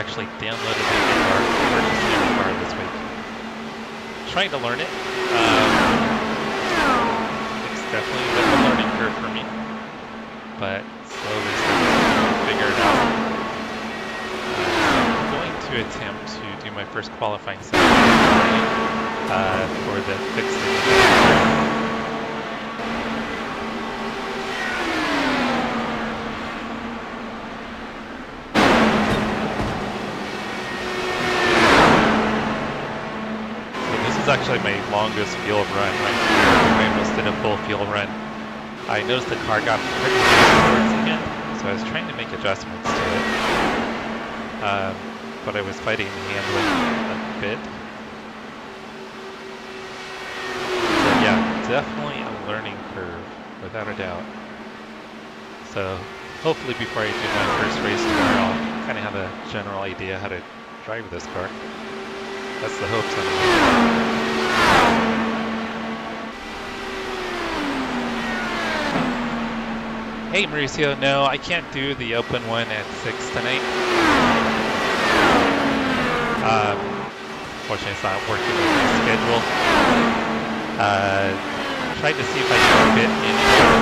actually downloaded the IndyCar, purchased the IndyCar this week. Trying to learn it. It's definitely a bit of a learning curve for me, but slowly starting to figure it out. I'm going to attempt to do my first qualifying session for the fixed event. This is actually my longest field run right here. I almost did a full field run. I noticed the car got pretty close towards the end, so I was trying to make adjustments to it. But I was fighting the handling a bit. So yeah, definitely a learning curve, without a doubt. So hopefully before I do my first race tomorrow, I'll kind of have a general idea how to drive this car. That's the hopes anyway. Hey Mauricio, no, I can't do the open one at 6 tonight. Fortunately, it's not working with my schedule. Tried to see if I can fit in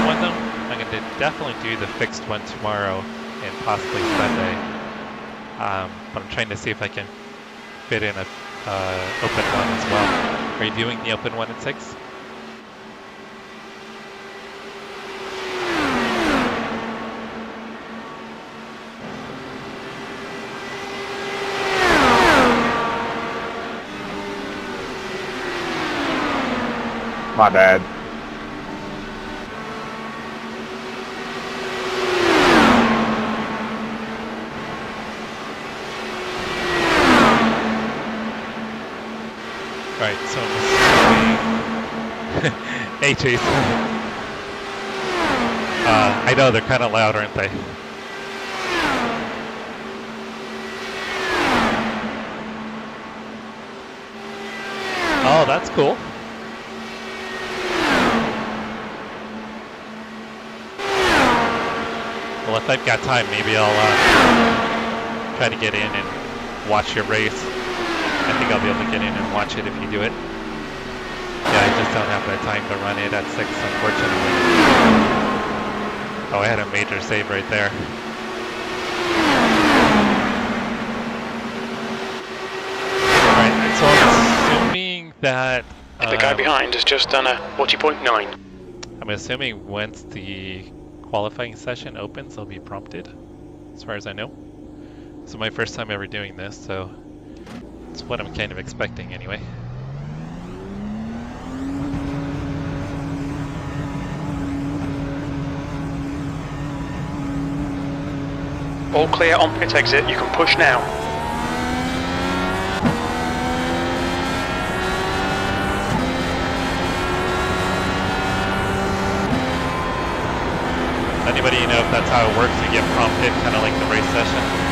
one of them. I'm going to definitely do the fixed one tomorrow and possibly Sunday. But I'm trying to see if I can fit in a open one as well. Are you doing the open one at 6? My bad. Right, so hey Chase. I know they're kind of loud, aren't they? Oh, that's cool. Well, if I've got time, maybe I'll try to get in and watch your race. I think I'll be able to get in and watch it if you do it. Yeah, I just don't have the time to run it at 6, unfortunately. Oh, I had a major save right there. Alright, so I'm assuming that... the guy behind has just done a 40.9. I'm assuming once the qualifying session opens, I'll be prompted, as far as I know. This is my first time ever doing this, so it's what I'm kind of expecting anyway. All clear on pit exit, you can push now. Anybody know if that's how it works? You get prompted, kind of like the race session?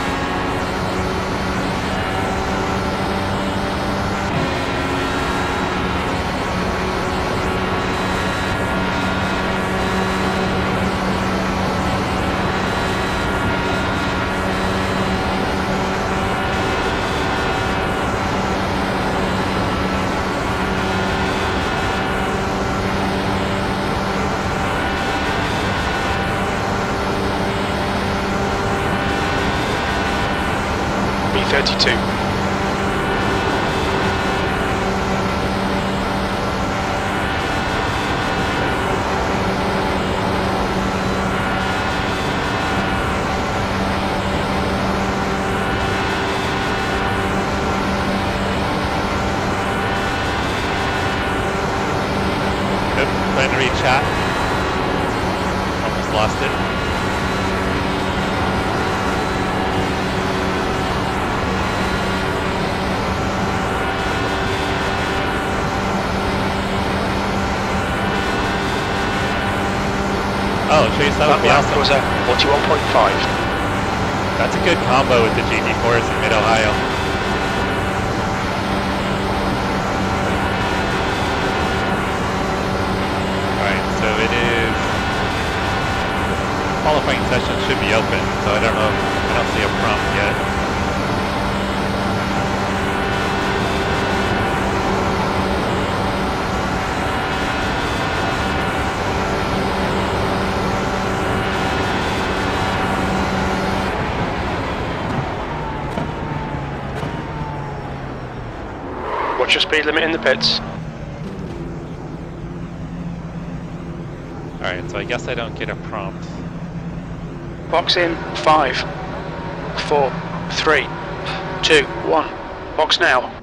B32. Trying to read chat. Almost lost it. Oh, Chase, that would be awesome. Was a 41.5. That's a good combo with the GT4s in Mid-Ohio. Alright, so it is... qualifying session should be open, so I don't know, I don't see a prompt yet. What's your speed limit in the pits? Alright, so I guess I don't get a prompt. Box in 5, 4, 3, 2, 1. Box now.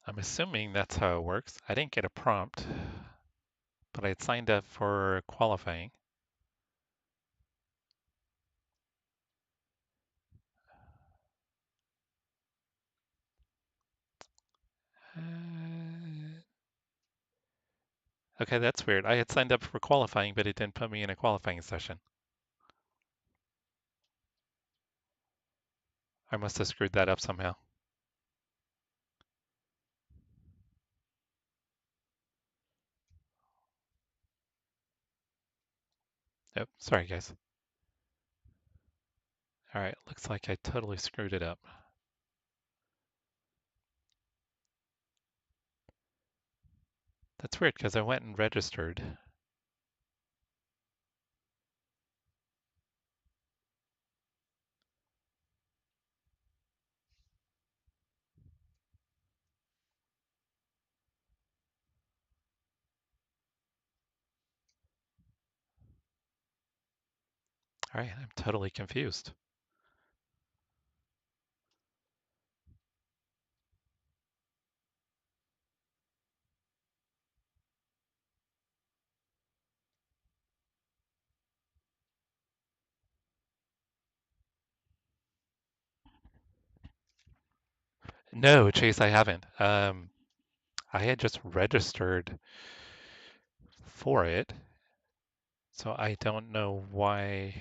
I'm assuming that's how it works. I didn't get a prompt, but I had signed up for qualifying. Okay, that's weird. I had signed up for qualifying, but it didn't put me in a qualifying session. I must have screwed that up somehow. Oh, sorry guys. All right, looks like I totally screwed it up. That's weird because I went and registered. All right, I'm totally confused. No, Chase, I haven't. I had just registered for it, so I don't know why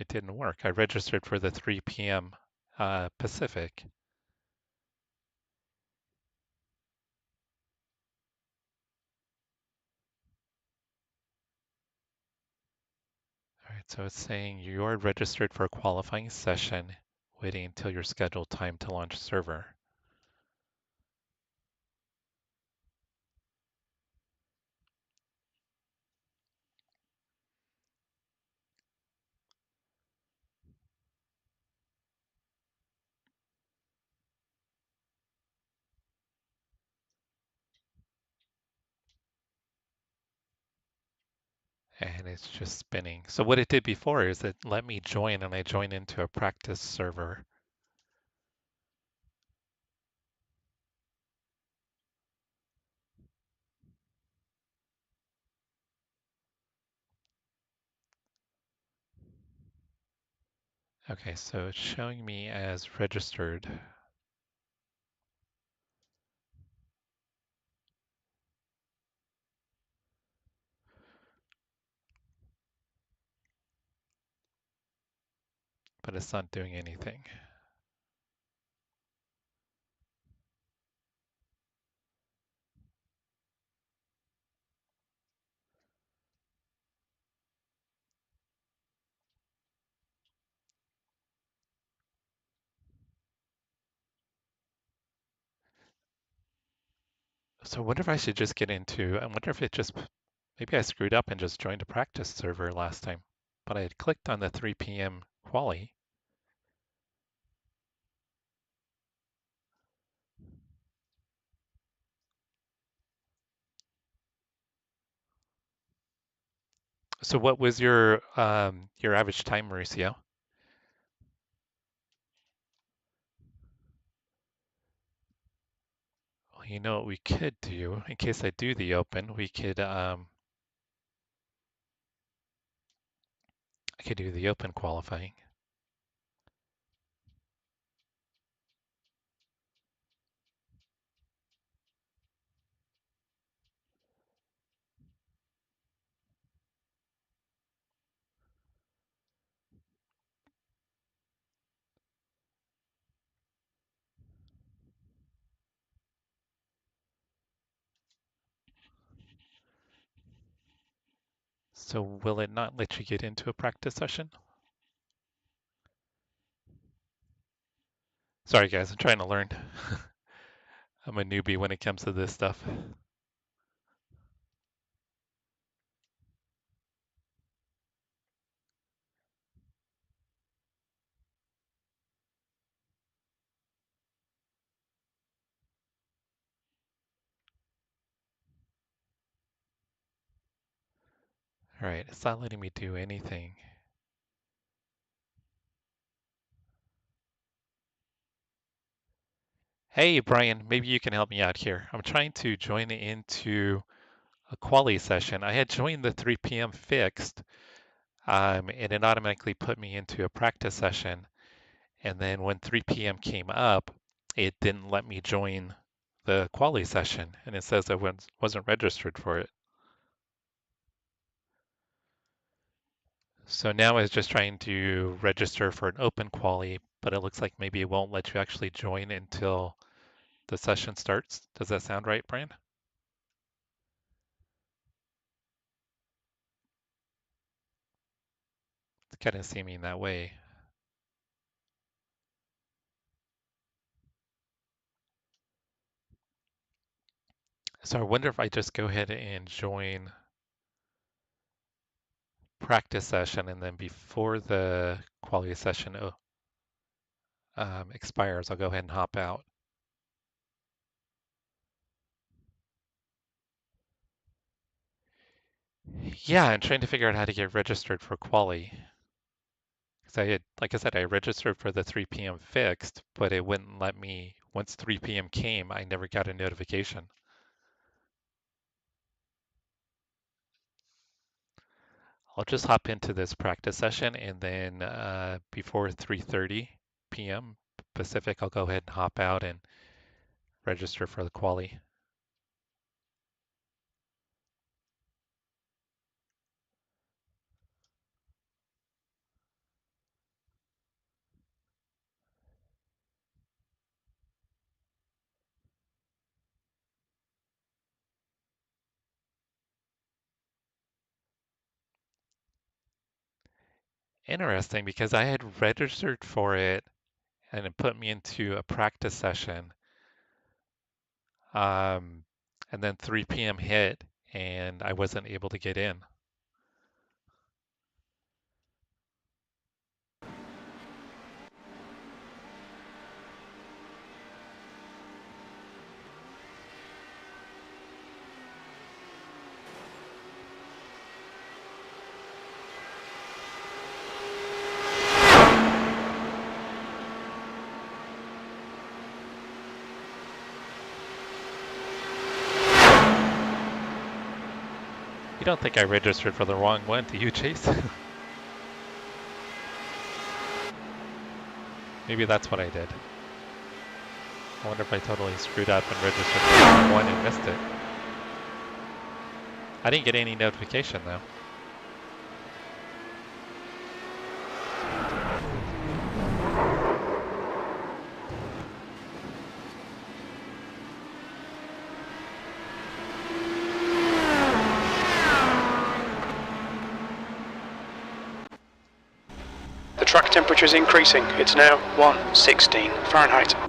it didn't work. I registered for the 3 p.m. Pacific. All right, so it's saying you're registered for a qualifying session, waiting until your scheduled time to launch server. And it's just spinning. So what it did before is it let me join, and I joined into a practice server. Okay, so it's showing me as registered. But it's not doing anything. So I wonder if I should just get into, I wonder if it just, maybe I screwed up and just joined a practice server last time. But I had clicked on the 3 p.m. quali. So what was your average time, Mauricio? Well, you know what we could do, in case I do the open, I could do the open qualifying. So will it not let you get into a practice session? Sorry guys, I'm trying to learn. I'm a newbie when it comes to this stuff. All right, it's not letting me do anything. Hey, Brian, maybe you can help me out here. I'm trying to join into a quali session. I had joined the 3 p.m. fixed, and it automatically put me into a practice session. And then when 3 p.m. came up, it didn't let me join the quali session, and it says I wasn't registered for it. So now I was just trying to register for an open quali, but it looks like maybe it won't let you actually join until the session starts. Does that sound right, Brian? It's kind of seeming that way. So I wonder if I just go ahead and join practice session, and then before the quality session expires, I'll go ahead and hop out. Yeah, I'm trying to figure out how to get registered for quali. Because I had, like I said, I registered for the 3 p.m. fixed, but it wouldn't let me, once 3 p.m. came, I never got a notification. I'll just hop into this practice session, and then before 3:30 p.m. Pacific, I'll go ahead and hop out and register for the quali. Interesting, because I had registered for it and it put me into a practice session. And then 3 p.m. hit and I wasn't able to get in. You don't think I registered for the wrong one, do you, Chase? Maybe that's what I did. I wonder if I totally screwed up and registered for the wrong one and missed it. I didn't get any notification though. The track temperature is increasing. It's now 116 Fahrenheit. All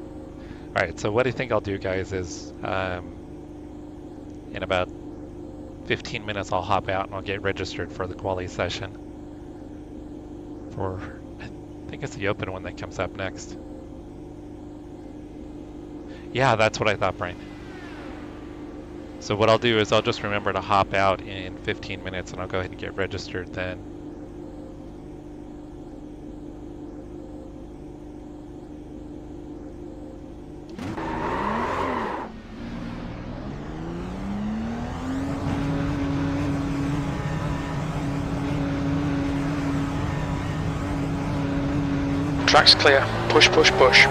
right, so what I think I'll do, guys, is in about 15 minutes I'll hop out and I'll get registered for the quali session. I think it's the open one that comes up next. Yeah, that's what I thought, Brian. So what I'll do is I'll just remember to hop out in 15 minutes and I'll go ahead and get registered then. Track's clear. Push, push, push.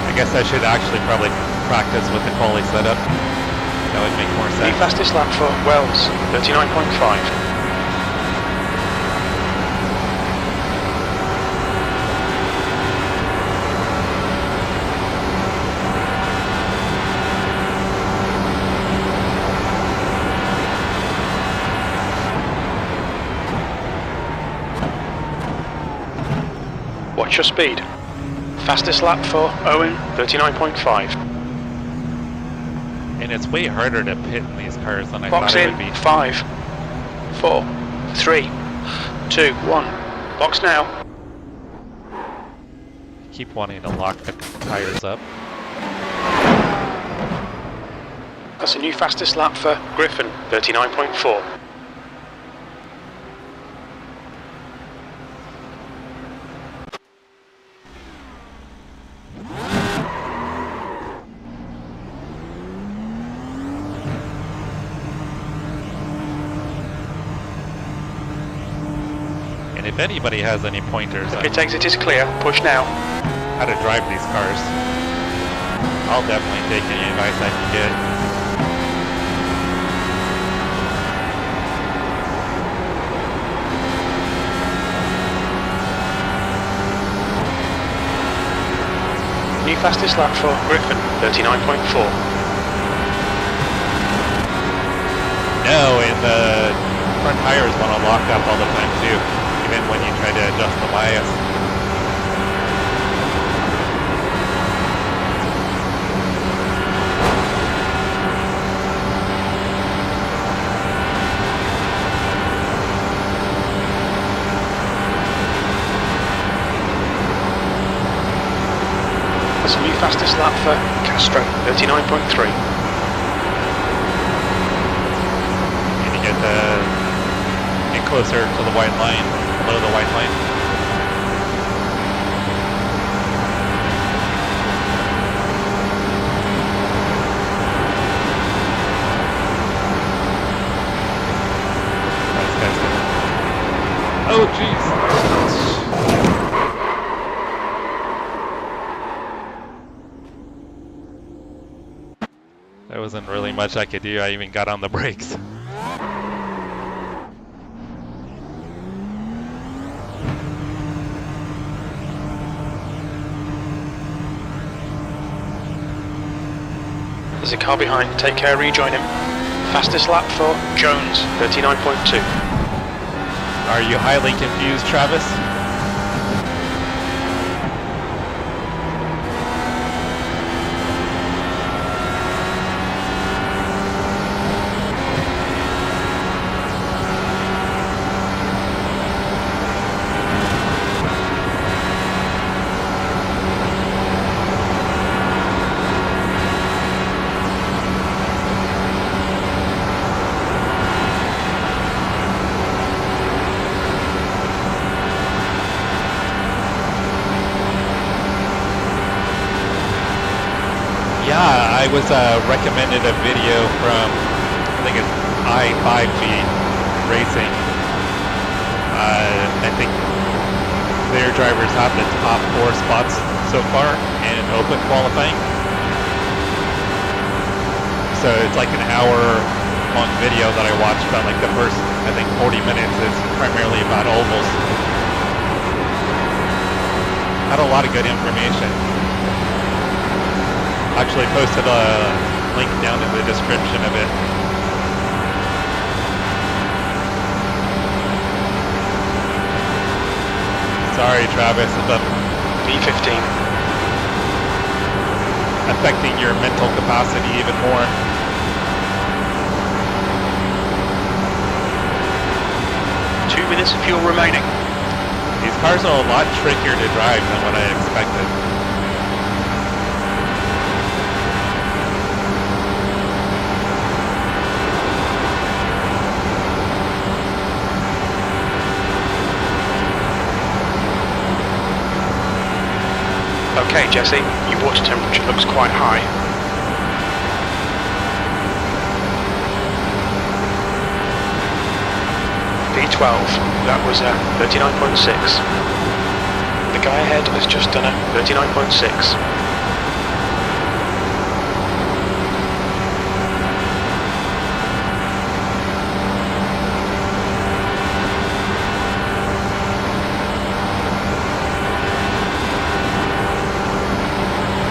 I guess I should actually probably practice with the quali setup. That would make more The sense. fastest lap for Wells, 39.5. Watch your speed. Fastest lap for Owen, 39.5. And it's way harder to pit in these cars than I Box thought it in, would be. 5, 4, 3, 2, 1. Box now. Keep wanting to lock the tires up. That's a new fastest lap for Griffin, 39.4. And if anybody has any pointers on Pit exit is clear. Push now. how to drive these cars, I'll definitely take any advice I can get. New fastest lap for Griffin, 39.4. No, and the front tires want to lock up all the time too, even when you try to adjust the bias. That's a new fastest lap for Castro, 39.3. Get closer to the white line, below the white line. This guy's gonna... Oh jeez! There wasn't really much I could do. I even got on the brakes. There's a car behind. Take care, rejoin him. Fastest lap for Jones, 39.2. Are you highly confused, Travis? I was recommended a video from, I think it's i5G Racing. I think their drivers have the top 4 spots so far in open qualifying. So it's like an hour-long video that I watched, about like the first, I think 40 minutes is primarily about ovals. Had a lot of good information. Actually posted a link down in the description of it. Sorry, Travis, it's P15. affecting your mental capacity even more. Two minutes of fuel remaining. These cars are a lot trickier to drive than what I expected. Okay, Jesse, your water temperature looks quite high. P12, that was a 39.6. The guy ahead has just done a 39.6.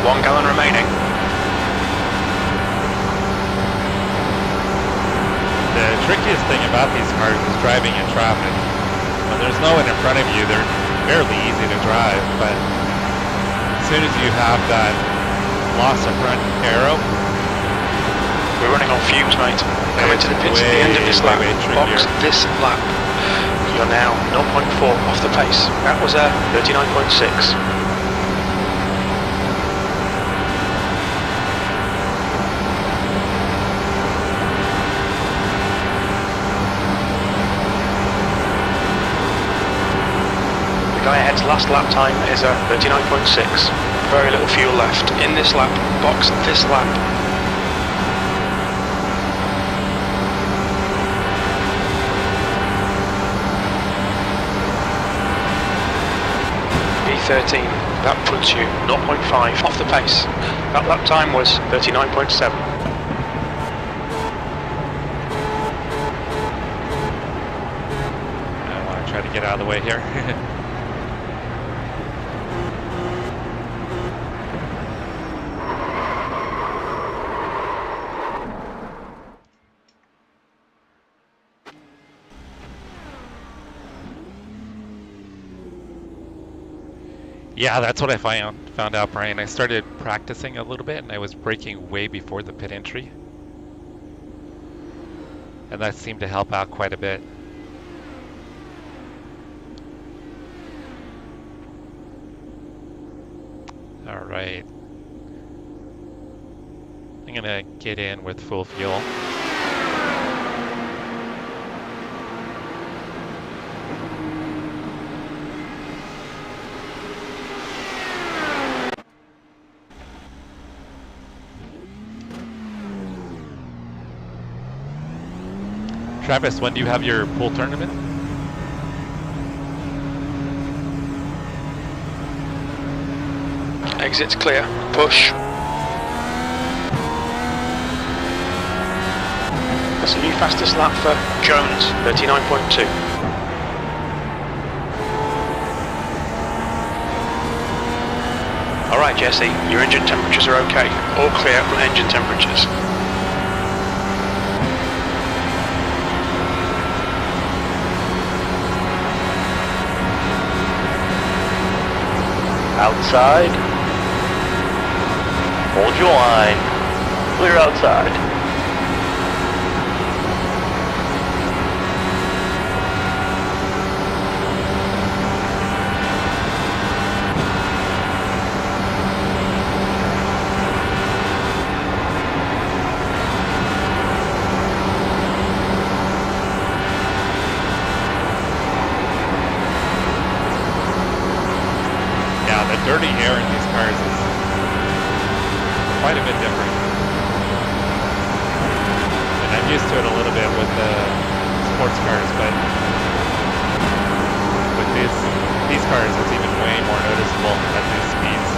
One gallon remaining. The trickiest thing about these cars is driving in traffic. When there's no one in front of you, they're fairly easy to drive, but as soon as you have that loss of front aero, we're running on fumes, mate. Coming to the pits at the end of this lap. Box this lap. You're now 0.4 off the pace. That was a 39.6. The guy ahead's last lap time is a 39.6. Very little fuel left. In this lap, box this lap. B13, that puts you 0.5 off the pace. That lap time was 39.7. I want to try to get out of the way here. Yeah, that's what I found out, Brian. I started practicing a little bit and I was braking way before the pit entry. And that seemed to help out quite a bit. All right. I'm gonna get in with full fuel. Travis, when do you have your pool tournament? Exits clear. Push. That's a new fastest lap for Jones, 39.2. Alright Jesse, your engine temperatures are okay. All clear from engine temperatures. Outside. Hold your line. Clear outside. Dirty air in these cars is quite a bit different. And I'm used to it a little bit with the sports cars, but with these cars it's even way more noticeable at these speeds.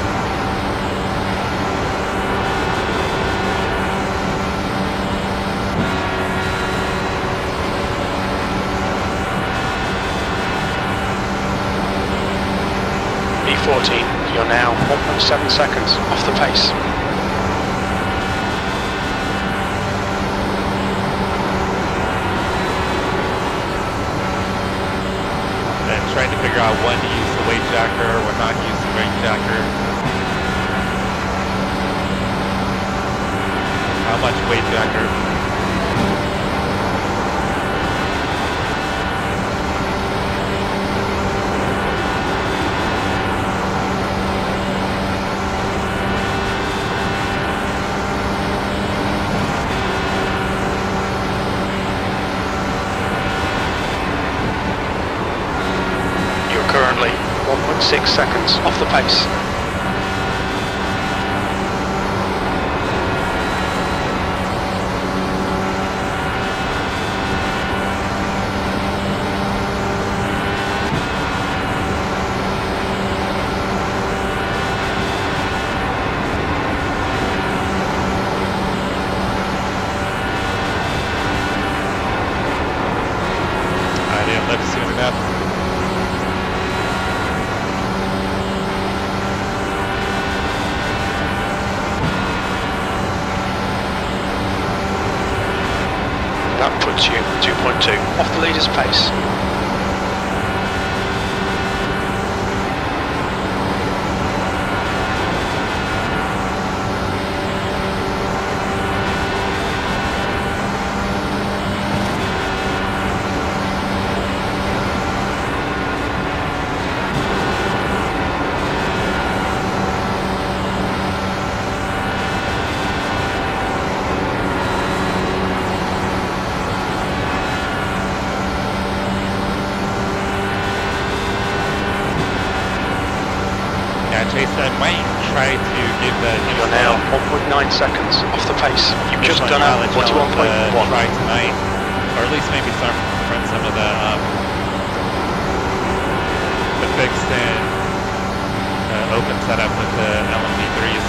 E14, you're now 1.7 seconds off the pace. And trying to figure out when to use the weight jacker or when not to use the weight jacker. How much weight jacker? Currently 1.6 seconds off the pace. I didn't lift soon enough. That puts you 2.2 off the leader's pace. I might try to give the You're now 1.9 seconds off the pace. You've just done a 41.1. Try tonight, or at least maybe start from some of the fixed and open setup with the LMP3s.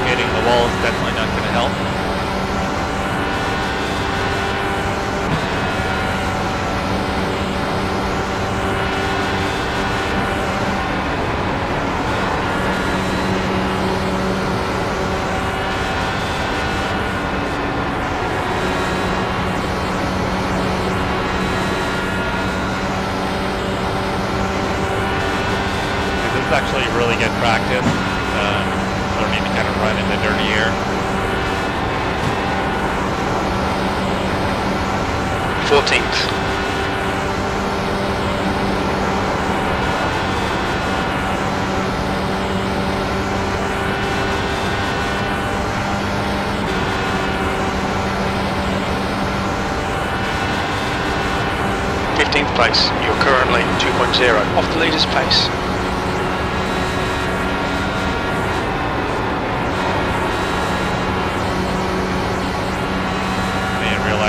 Hitting the wall is definitely not going to help. Actually really good practice, learning to kind of run in the dirty air. 14th. Place. You're currently 2.0 off the leader's pace.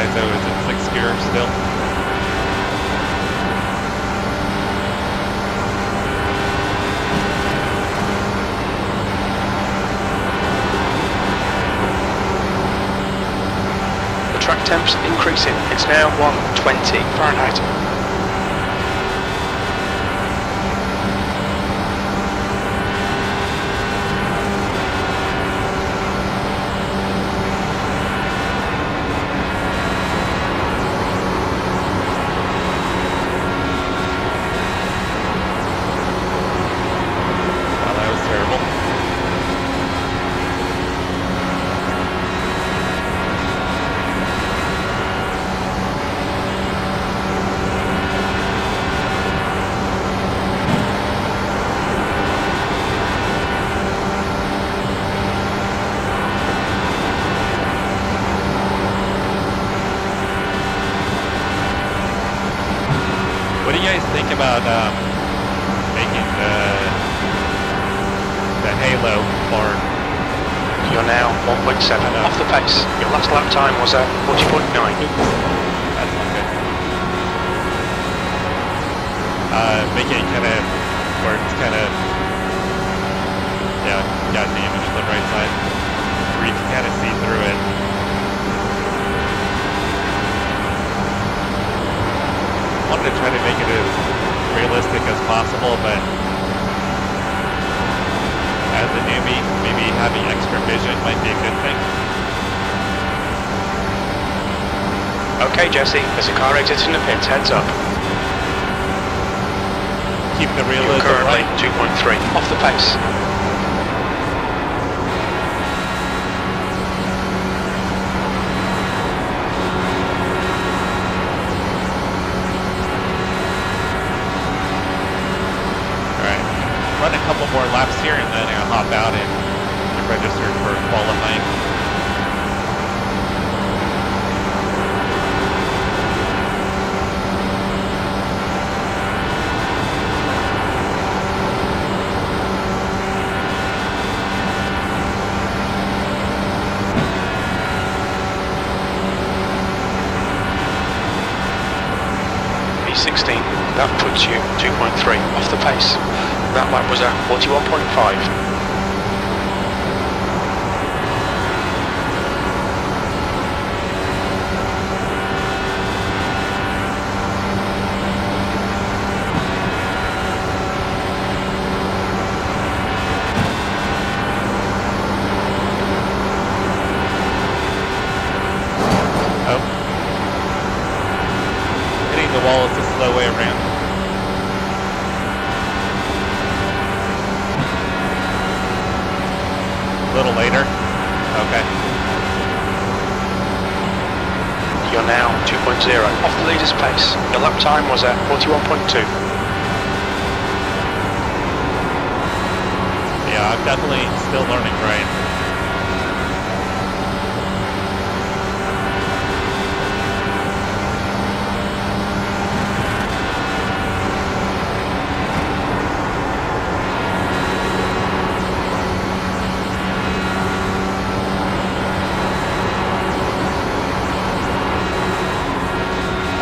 I was in 6th gear still. The track temp's increasing. It's now 120 Fahrenheit. What do you guys think about making the halo bar? You're now 1.7 off the pace. Your last lap time was at 40.9. That's not good. Make it kind of where it's kind of, yeah, got damage to the right side, where you can kind of see through it. I wanted to try to make it as realistic as possible, but as a newbie, maybe having extra vision might be a good thing. Okay, Jesse, there's a car exiting the pits, heads up. Keep the realism. You're currently right. 2.3 off the pace. Run a couple more laps here and then I'll hop out and get registered for qualifying. P16, that puts you 2.3 off the pace. That lap was at 41.5. Oh. Hitting the wall is the slow way around. A little later. Okay. You're now 2.0 off the leader's pace. Your lap time was at 41.2. I'm definitely still learning, Brian.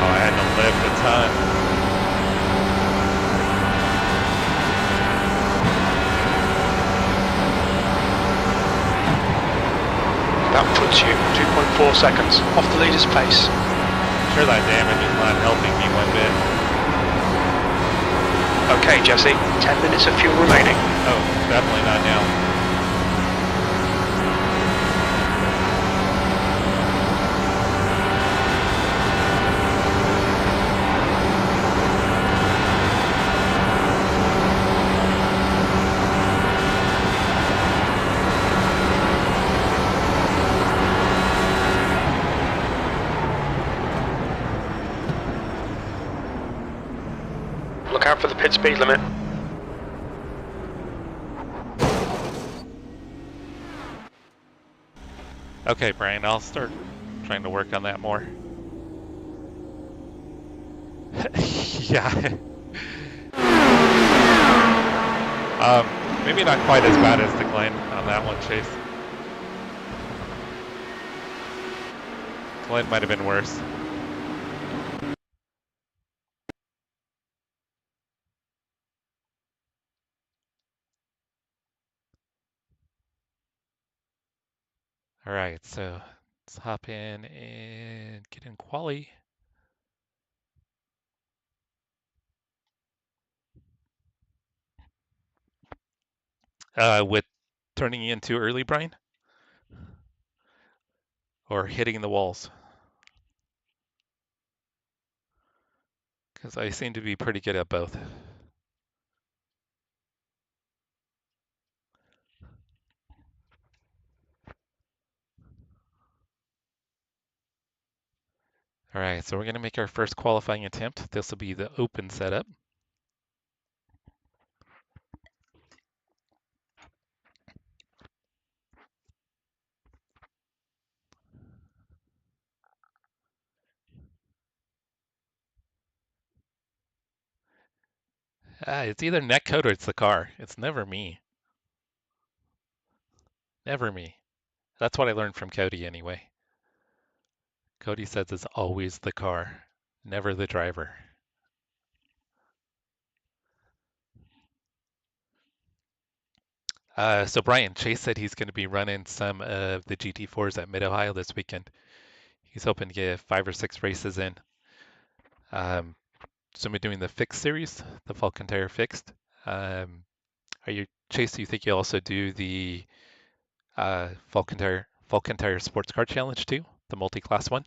Oh, I had to lift a ton. That puts you 2.4 seconds off the leader's pace. Sure, that damage is not helping me one bit. Okay, Jesse, 10 minutes of fuel remaining. Oh, definitely not now. Look out for the pit speed limit. Okay, Brian, I'll start trying to work on that more. Yeah. Maybe not quite as bad as the Glen on that one, Chase. Glen might have been worse. All right, so let's hop in and get in quali. With turning in too early, Brian? Or hitting the walls? Because I seem to be pretty good at both. All right, so we're going to make our first qualifying attempt. This will be the open setup. It's either netcode or it's the car. It's never me. Never me. That's what I learned from Cody anyway. Cody says it's always the car, never the driver. So Brian, Chase said he's going to be running some of the GT4s at Mid-Ohio this weekend. He's hoping to get 5 or 6 races in. So we're doing the fixed series, the Falcon Tire fixed. Chase, do you think you also do the Falcon Tire Sports Car Challenge too, the multi-class one?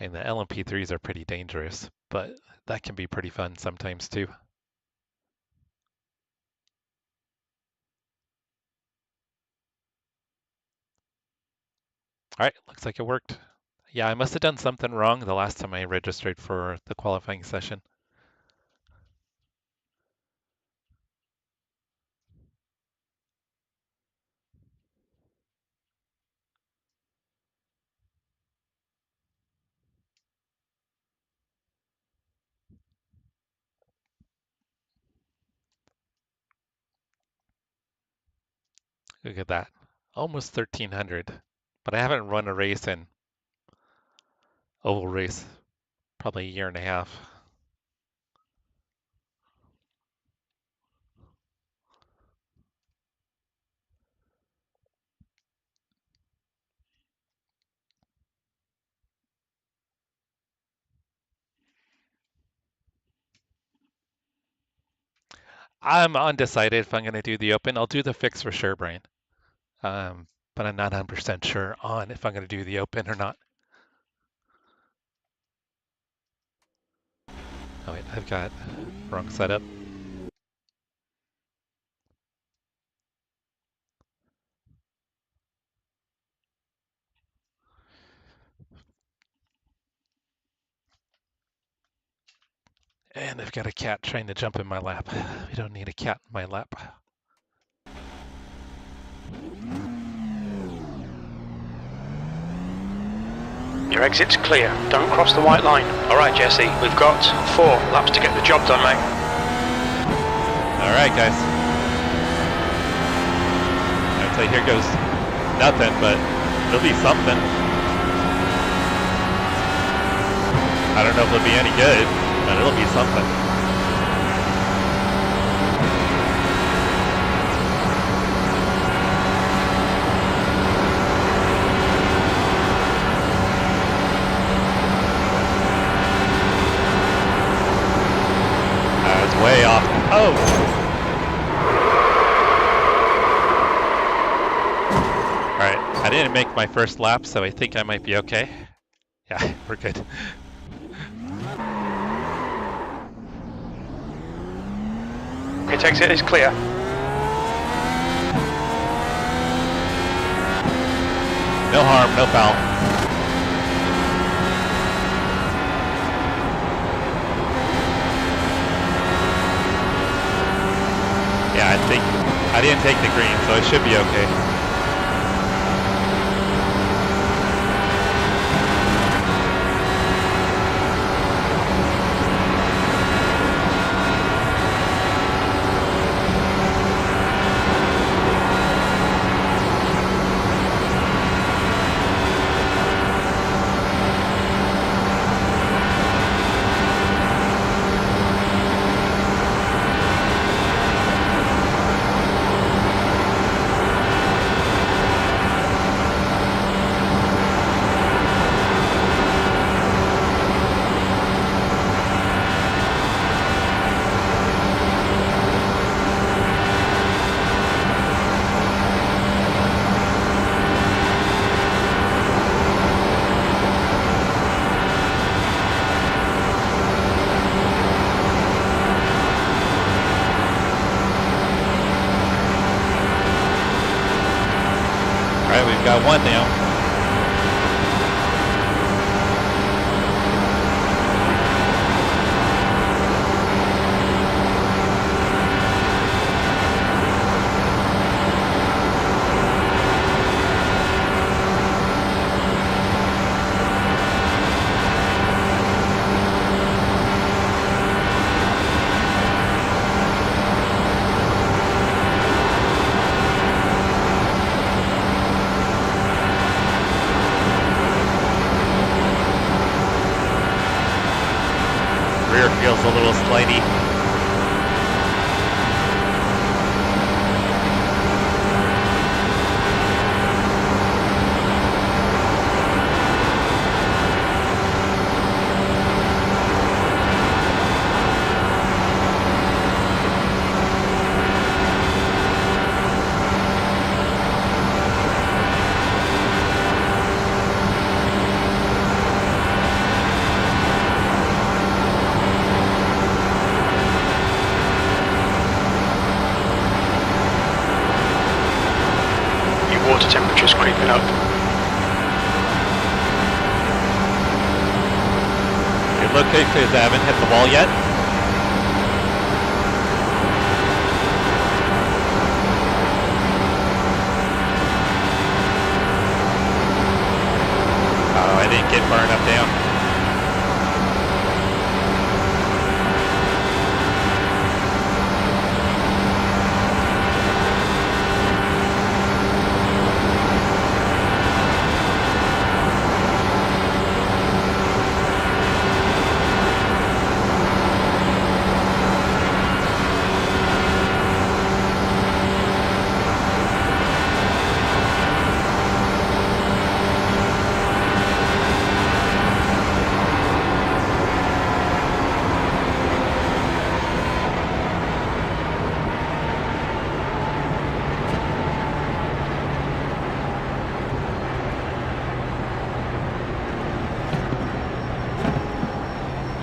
And the LMP3s are pretty dangerous, but that can be pretty fun sometimes too. All right, looks like it worked. Yeah, I must have done something wrong the last time I registered for the qualifying session. Look at that, almost 1,300. But I haven't run a race in oval race, probably a year and a half. I'm undecided if I'm going to do the open. I'll do the fix for sure, Brian. But I'm not 100% sure on if I'm going to do the open or not. Oh wait, I've got wrong setup. And I've got a cat trying to jump in my lap. We don't need a cat in my lap. Your exit's clear. Don't cross the white line. All right, Jesse, we've got 4 laps to get the job done, mate. All right, guys. I'd say here goes nothing, but it'll be something. I don't know if it'll be any good, but it'll be something. It's way off. Oh! Alright, I didn't make my first lap, so I think I might be okay. Yeah, we're good. Pit exit is clear. No harm, no foul. Yeah, I think I didn't take the green, so it should be okay. We've got one now. Rear feels a little slidey. Water temperature's creeping up. It looks like I haven't hit the wall yet. Oh, I didn't get far enough down.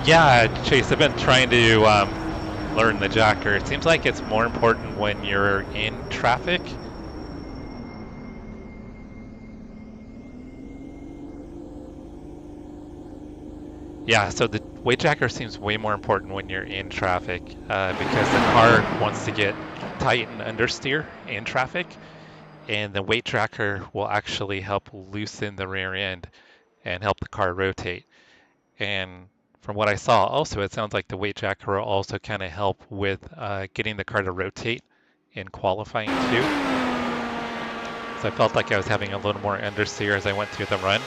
Yeah, Chase, I've been trying to learn the jacker. It seems like it's more important when you're in traffic. Yeah, so the weight jacker seems way more important when you're in traffic because the car wants to get tight and understeer in traffic, and the weight tracker will actually help loosen the rear end and help the car rotate. And from what I saw also, it sounds like the weight jacker will also kind of help with getting the car to rotate in qualifying too. So I felt like I was having a little more understeer as I went through the run.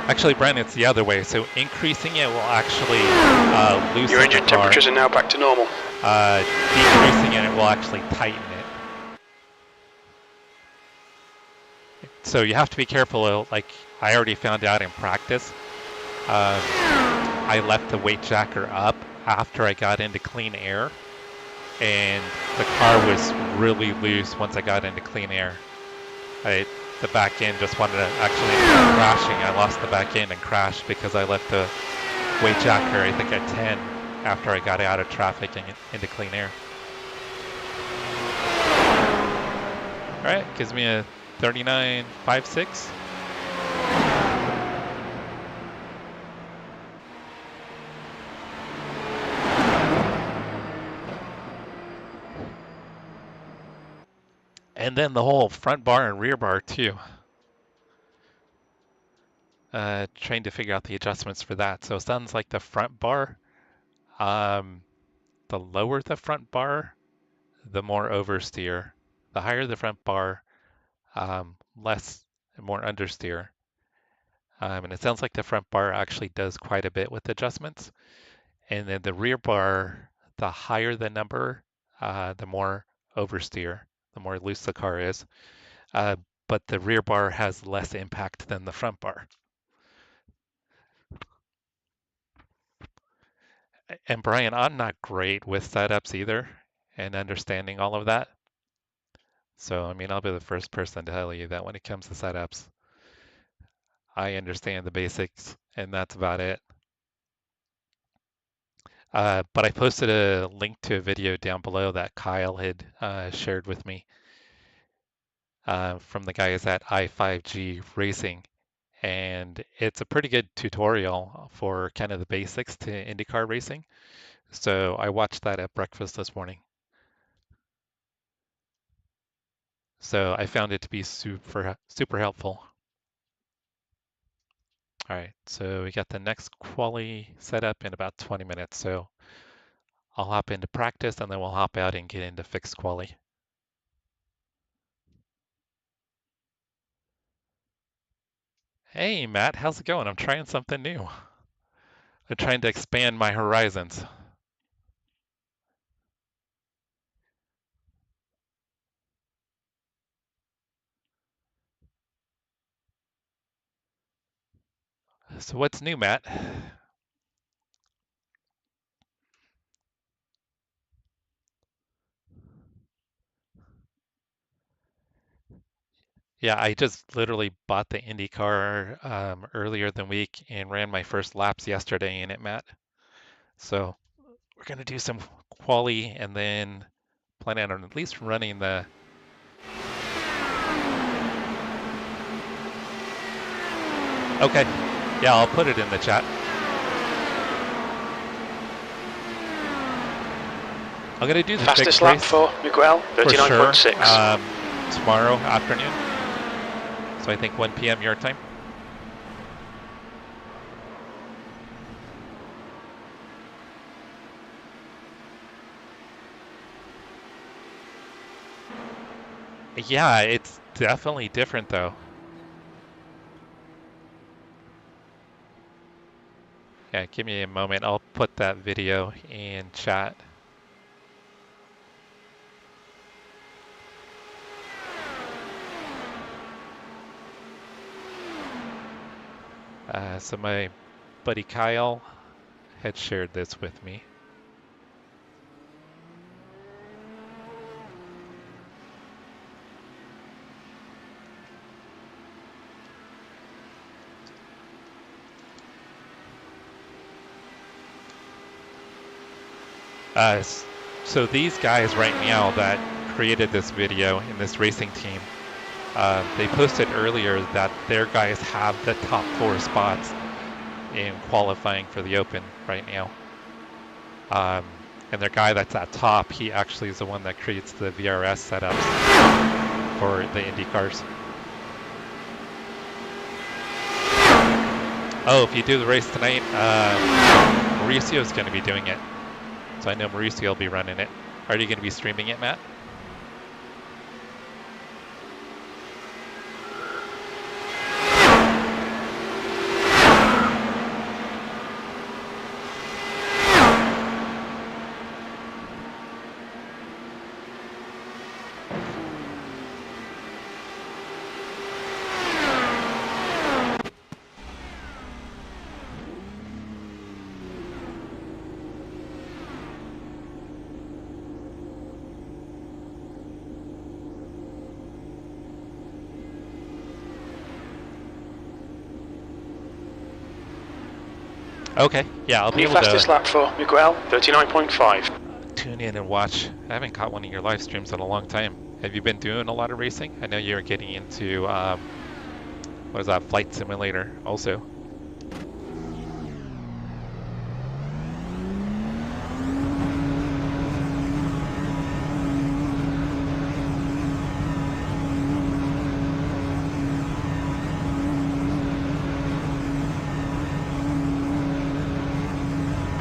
Actually, Brian, it's the other way. So increasing it will actually loosen Your engine the car. temperatures are now back to normal. Decreasing it will actually tighten it. So you have to be careful. Like I already found out in practice, I left the weight jacker up after I got into clean air, and the car was really loose once I got into clean air. The back end just wanted to actually end up crashing. I lost the back end and crashed because I left the weight jacker, I think, at 10 after I got out of traffic and into clean air. All right, gives me a 39.56. And then the whole front bar and rear bar too. Trying to figure out the adjustments for that. So it sounds like the front bar, the lower the front bar, the more oversteer. The higher the front bar, less and more understeer. And it sounds like the front bar actually does quite a bit with adjustments. And then the rear bar, the higher the number, the more oversteer, the more loose the car is. But the rear bar has less impact than the front bar. And Brian, I'm not great with setups either and understanding all of that. So, I mean, I'll be the first person to tell you that when it comes to setups, I understand the basics and that's about it. But I posted a link to a video down below that Kyle had shared with me from the guys at i5G Racing. And it's a pretty good tutorial for kind of the basics to IndyCar racing. So I watched that at breakfast this morning. So I found it to be super helpful. All right, so we got the next quali set up in about 20 minutes. So I'll hop into practice and then we'll hop out and get into fixed quali. Hey, Matt, how's it going? I'm trying something new. I'm trying to expand my horizons. So what's new, Matt? Yeah, I just literally bought the IndyCar earlier than week and ran my first laps yesterday in it, Matt. So we're gonna do some quali and then plan on at least running the Okay. Yeah, I'll put it in the chat. I'm gonna do the Fastest lap for Miguel, 39.6. Sure. Tomorrow afternoon. So I think 1 p.m. your time. Yeah, it's definitely different though. Yeah, give me a moment. I'll put that video in chat. So my buddy Kyle had shared this with me. So these guys right now that created this video in this racing team, they posted earlier that their guys have the top 4 spots in qualifying for the Open right now. And their guy that's at top, he actually is the one that creates the VRS setups for the Indy cars. Oh, if you do the race tonight, Mauricio is going to be doing it. So I know Mauricio will be running it. Are you going to be streaming it, Matt? Okay, yeah, I'll be able fastest to lap for Miguel, 39.5. tune in and watch. I haven't caught one of your live streams in a long time. Have you been doing a lot of racing? I know you're getting into, what is that, Flight Simulator also.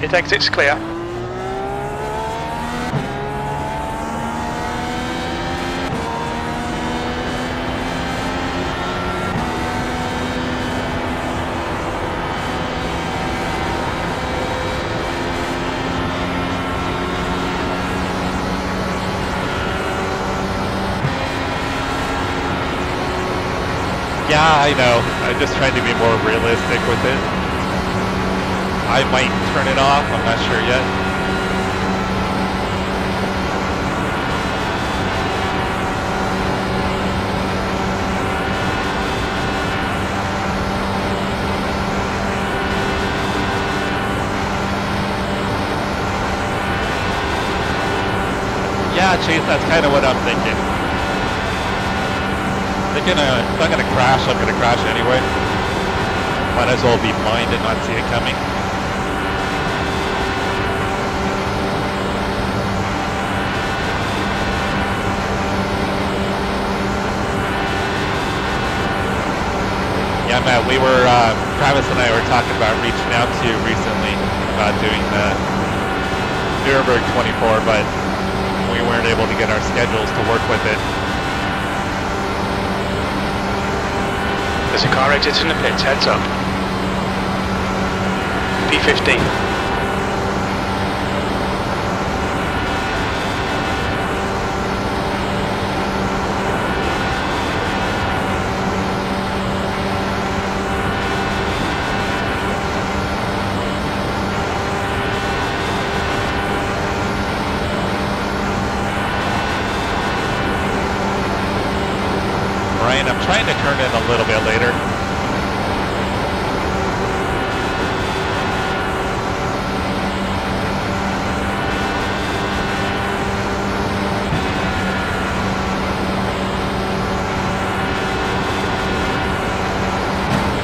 Pit exit's clear. Yeah, I know. I'm just trying to be more realistic with it. I might turn it off, I'm not sure yet. Yeah, Chase, that's kind of what I'm thinking. If I'm gonna crash, I'm gonna crash anyway. Might as well be blind and not see it coming. Yeah, Matt, Travis and I were talking about reaching out to you recently about doing the Nürburgring 24, but we weren't able to get our schedules to work with it. There's a car exiting the pits, heads up. P15. Brian, I'm trying to turn in a little bit later.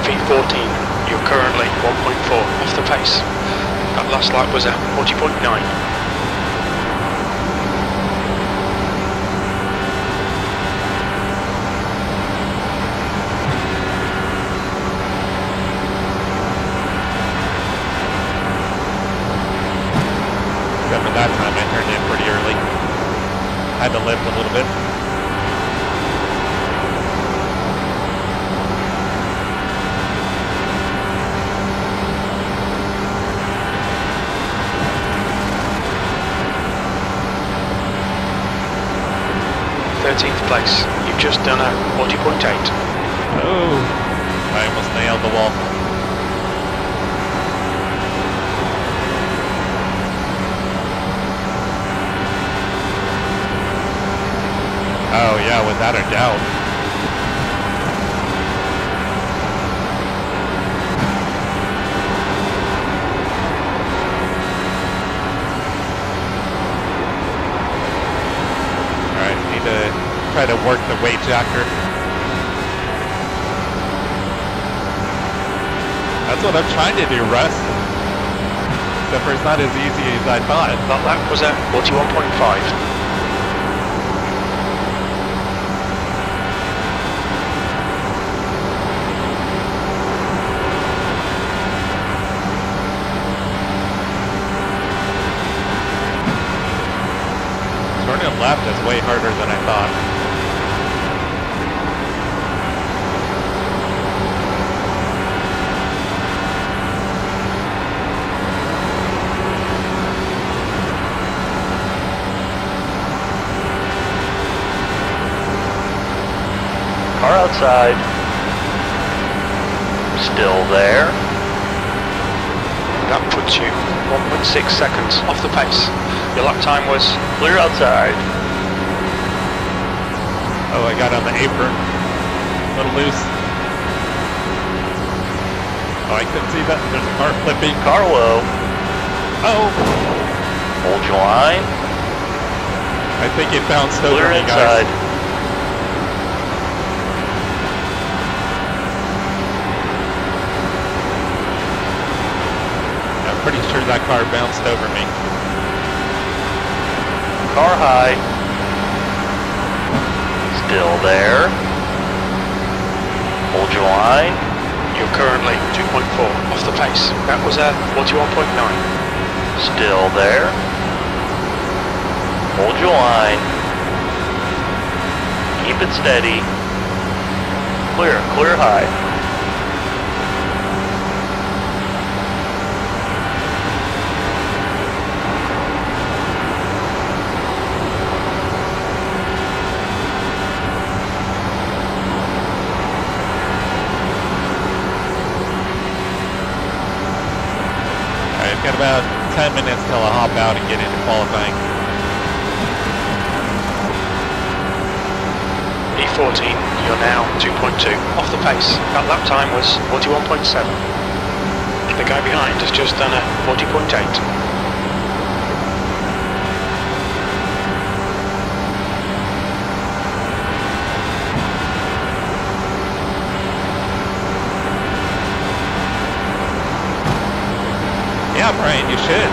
V14, you're currently 1.4 off the pace. That last lap was at 40.9. That time I turned in pretty early. Had to lift a little bit. Place. You've just done a 40.8. Oh, I almost nailed the wall. Oh yeah, without a doubt. Alright, need to try to work the weight jacker. That's what I'm trying to do, Russ. except for it's not as easy as I thought. That lap was at 41.5. Turning left is way harder than I thought. Car outside. Still there. That puts you 1.6 seconds off the pace. Your lap time was Clear outside. Oh, I got on the apron. A little loose. Oh, I couldn't see that. There's a car flipping. Car low. Oh, Hold your line. I think it bounced over Clear me, inside. guys. I'm pretty sure that car bounced over me. Car high. Still there. Hold your line. You're currently 2.4 off the pace. That was at 41.9. Still there. Hold your line. Keep it steady. Clear, clear high. I've got about 10 minutes till I hop out and get into qualifying. E14, you're now 2.2 off the pace. That lap time was 41.7. The guy behind has just done a 40.8. Yeah, Brian, you should.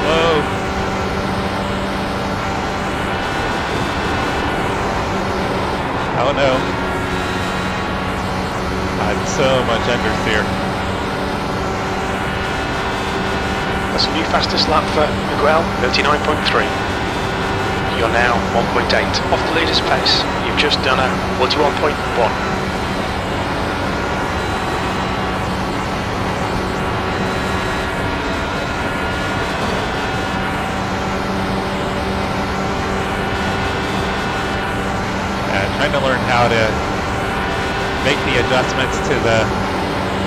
Whoa. Oh no. I'm so much understeer. That's a new fastest lap for Miguel, 39.3. You're now 1.8 off the leader's pace. You've just done a 41.1. Trying to learn how to make the adjustments to the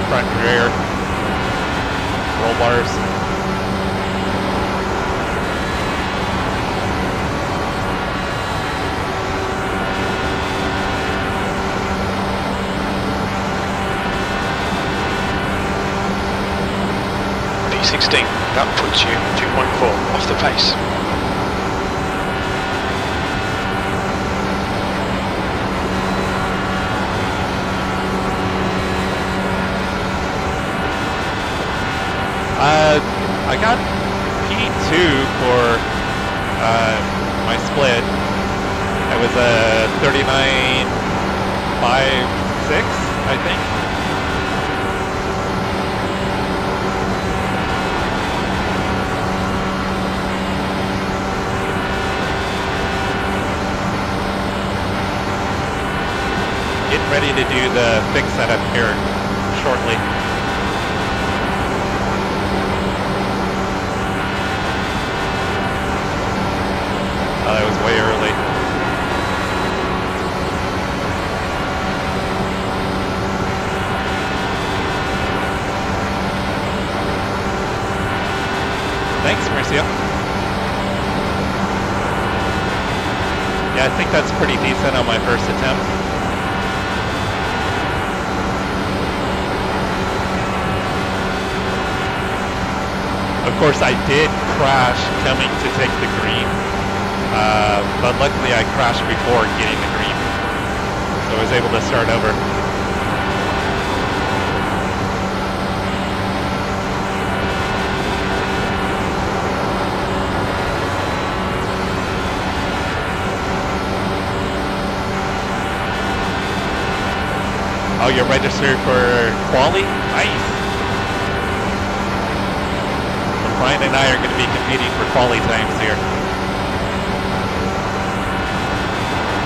front and rear roll bars. P16, that puts you 2.4 off the pace. I got P2 for my split. It was a 39.56, I think. Getting ready to do the fix setup here shortly. That was way early. Thanks, Marcia. Yeah, I think that's pretty decent on my first attempt. Of course, I did crash coming to take the green. But luckily I crashed before getting the green, so I was able to start over. Oh, you're registered for quali? Nice. So Brian and I are going to be competing for quali times here.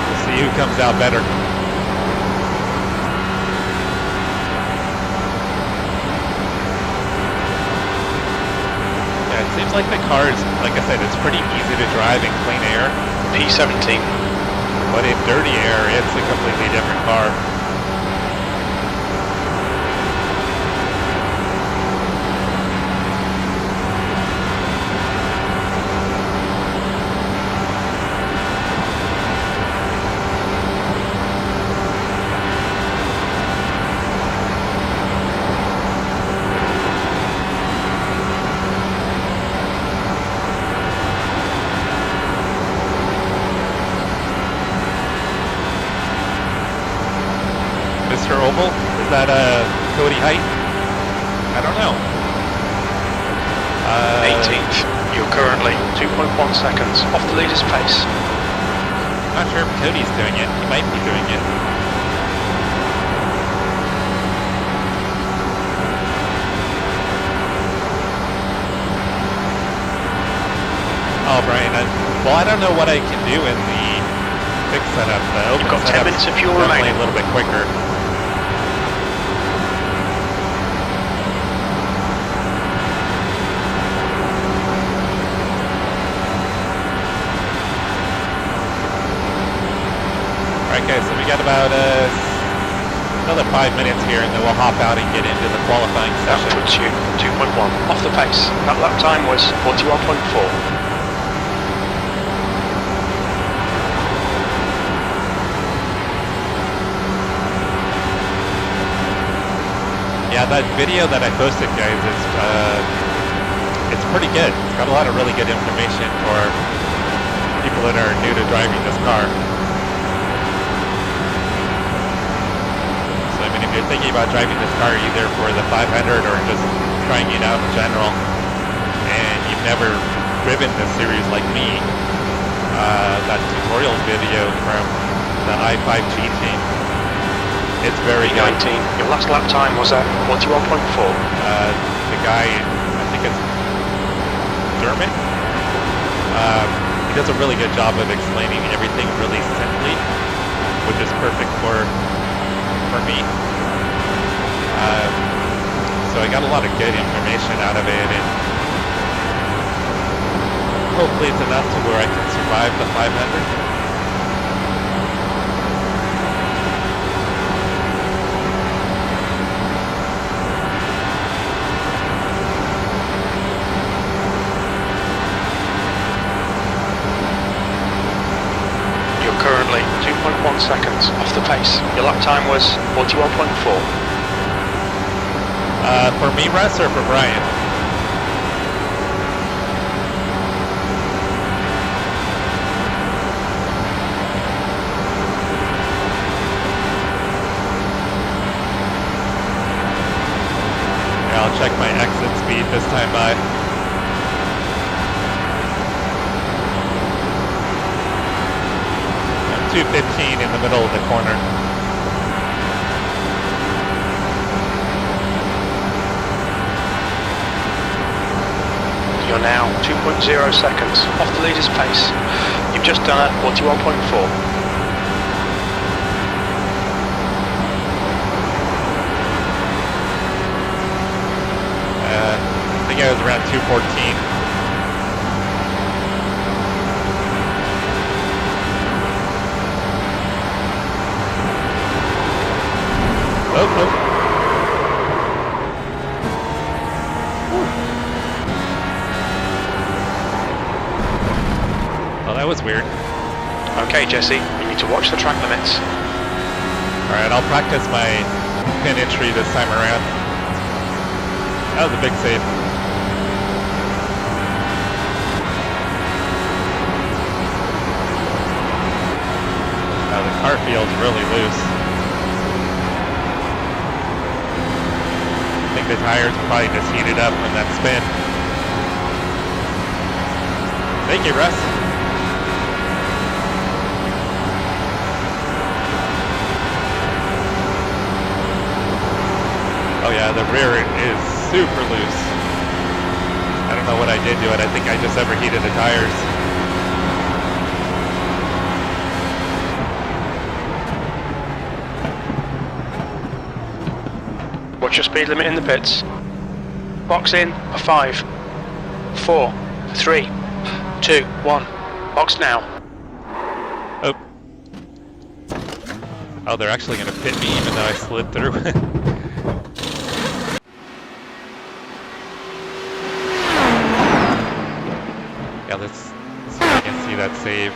We'll see who comes out better. Yeah, it seems like the car is, like I said, it's pretty easy to drive in clean air. P17. But in dirty air, it's a completely different car. Mr. Oval? Is that Cody Height? I don't know. 18th. You're currently 2.1 seconds off the leader's pace. Not sure if Cody's doing it. He might be doing it. Oh, Brian. Well, I don't know what I can do in the fixed setup. The open You've got 10 minutes of fuel remaining. A little bit quicker. Alright guys, so we got about another 5 minutes here and then we'll hop out and get into the qualifying That session. puts you 2.1 off the pace. That lap time was 41.4. Yeah, that video that I posted, guys, is it's pretty good. It's got a lot of really good information for people that are new to driving this car. So I mean, if you're thinking about driving this car either for the 500 or just trying it out in general, and you've never driven this series like me, that tutorial video from the i5G team, it's very good. 19. Your last lap time was at 41.4. The guy, I think it's Dermot, he does a really good job of explaining everything really simply, which is perfect for me. So I got a lot of good information out of it, and hopefully it's enough to where I can survive the 500. Currently 2.1 seconds off the pace. Your lap time was 41.4. For me, Russ, or for Brian? Yeah, I'll check my exit speed this time by. 215 in the middle of the corner. You're now 2.0 seconds off the leader's pace. You've just done at 41.4. I think I was around 214. Oh, nope. Well, that was weird. Okay, Jesse, you need to watch the track limits. Alright, I'll practice my pin entry this time around. That was a big save. Now the car feels really loose. I think the tires probably just heated up from that spin. Thank you, Russ. super loose. I don't know what I did to it. I think I just overheated the tires. What's your speed limit in the pits? Box in, a 5, 4, 3, 2, 1. Box now. Oh. Oh, they're actually going to pit me even though I slid through. Yeah, let's see if I can see that save.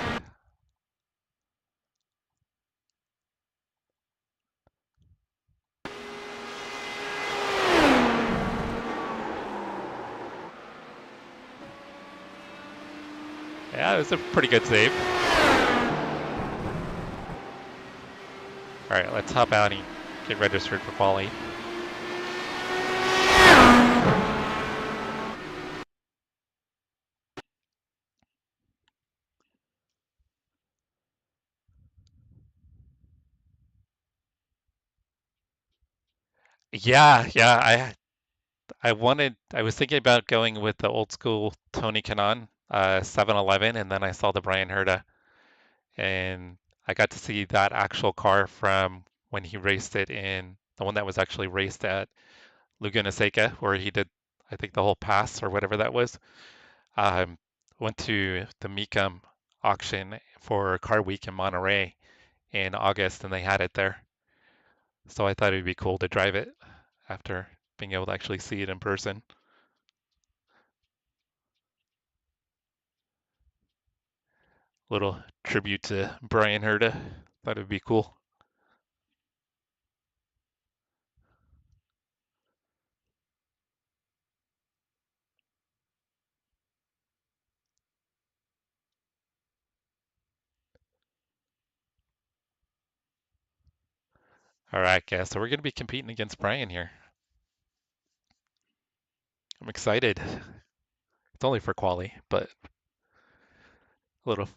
Yeah, it was a pretty good save. Alright, let's hop out and get registered for quali. Yeah, I was thinking about going with the old school Tony Kanaan 711, and then I saw the Brian Herta, and I got to see that actual car from when he raced it in the one that was actually raced at Laguna Seca, where he did, I think, the whole pass or whatever that was. Went to the Mecum auction for Car Week in Monterey in August, and they had it there. So I thought it'd be cool to drive it after being able to actually see it in person. Little tribute to Brian Herta. Thought it'd be cool. All right, guys. So we're going to be competing against Brian here. I'm excited. It's only for quali, but a little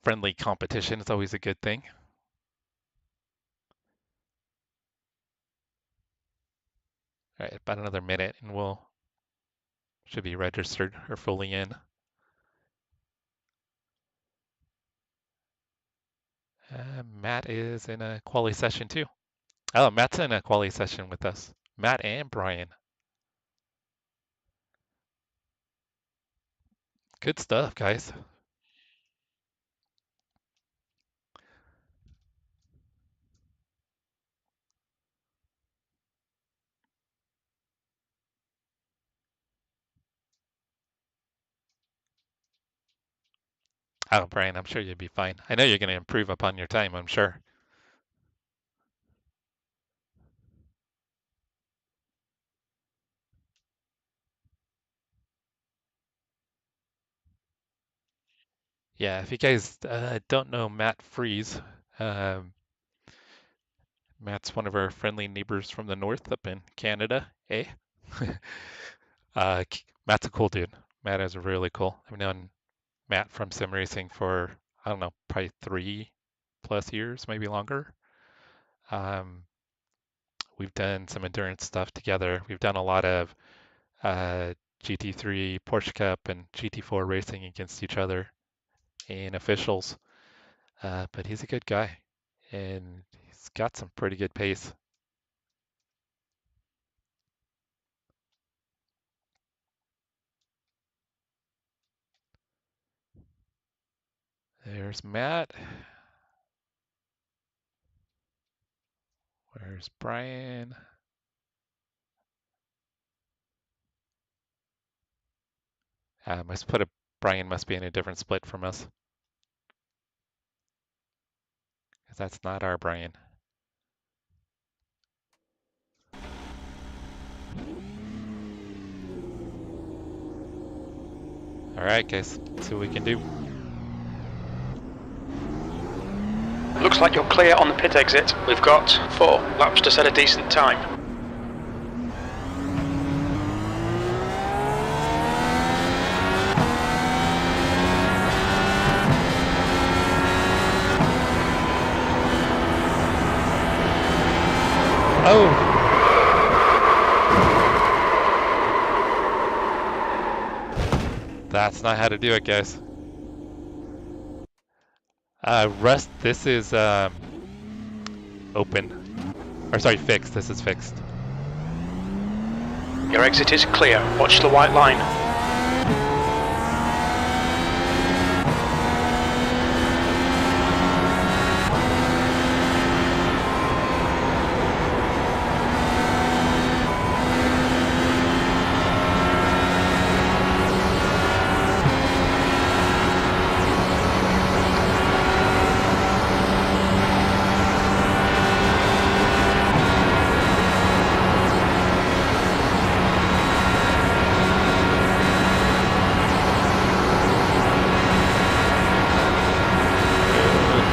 friendly competition is always a good thing. All right, about another minute, and we'll should be registered or fully in. Matt is in a quali session too. Oh, Matt's in a quali session with us. Matt and Brian. Good stuff, guys. Oh, Brian, I'm sure you'll be fine. I know you're going to improve upon your time, I'm sure. Yeah, if you guys don't know Matt Freeze, Matt's one of our friendly neighbors from the north up in Canada, eh? Matt's a cool dude. Matt is really cool. I've known Matt from sim racing for, I don't know, probably 3+ years, maybe longer. We've done some endurance stuff together. We've done a lot of GT3 Porsche Cup and GT4 racing against each other in officials. But he's a good guy, and he's got some pretty good pace. There's Matt. Where's Brian? Brian must be in a different split from us, because that's not our Brian. All right, guys, let's see what we can do. Looks like you're clear on the pit exit. We've got 4 laps to set a decent time. Oh! That's not how to do it, guys. Rust, this is open. Or sorry, fixed. This is fixed. Your exit is clear. Watch the white line.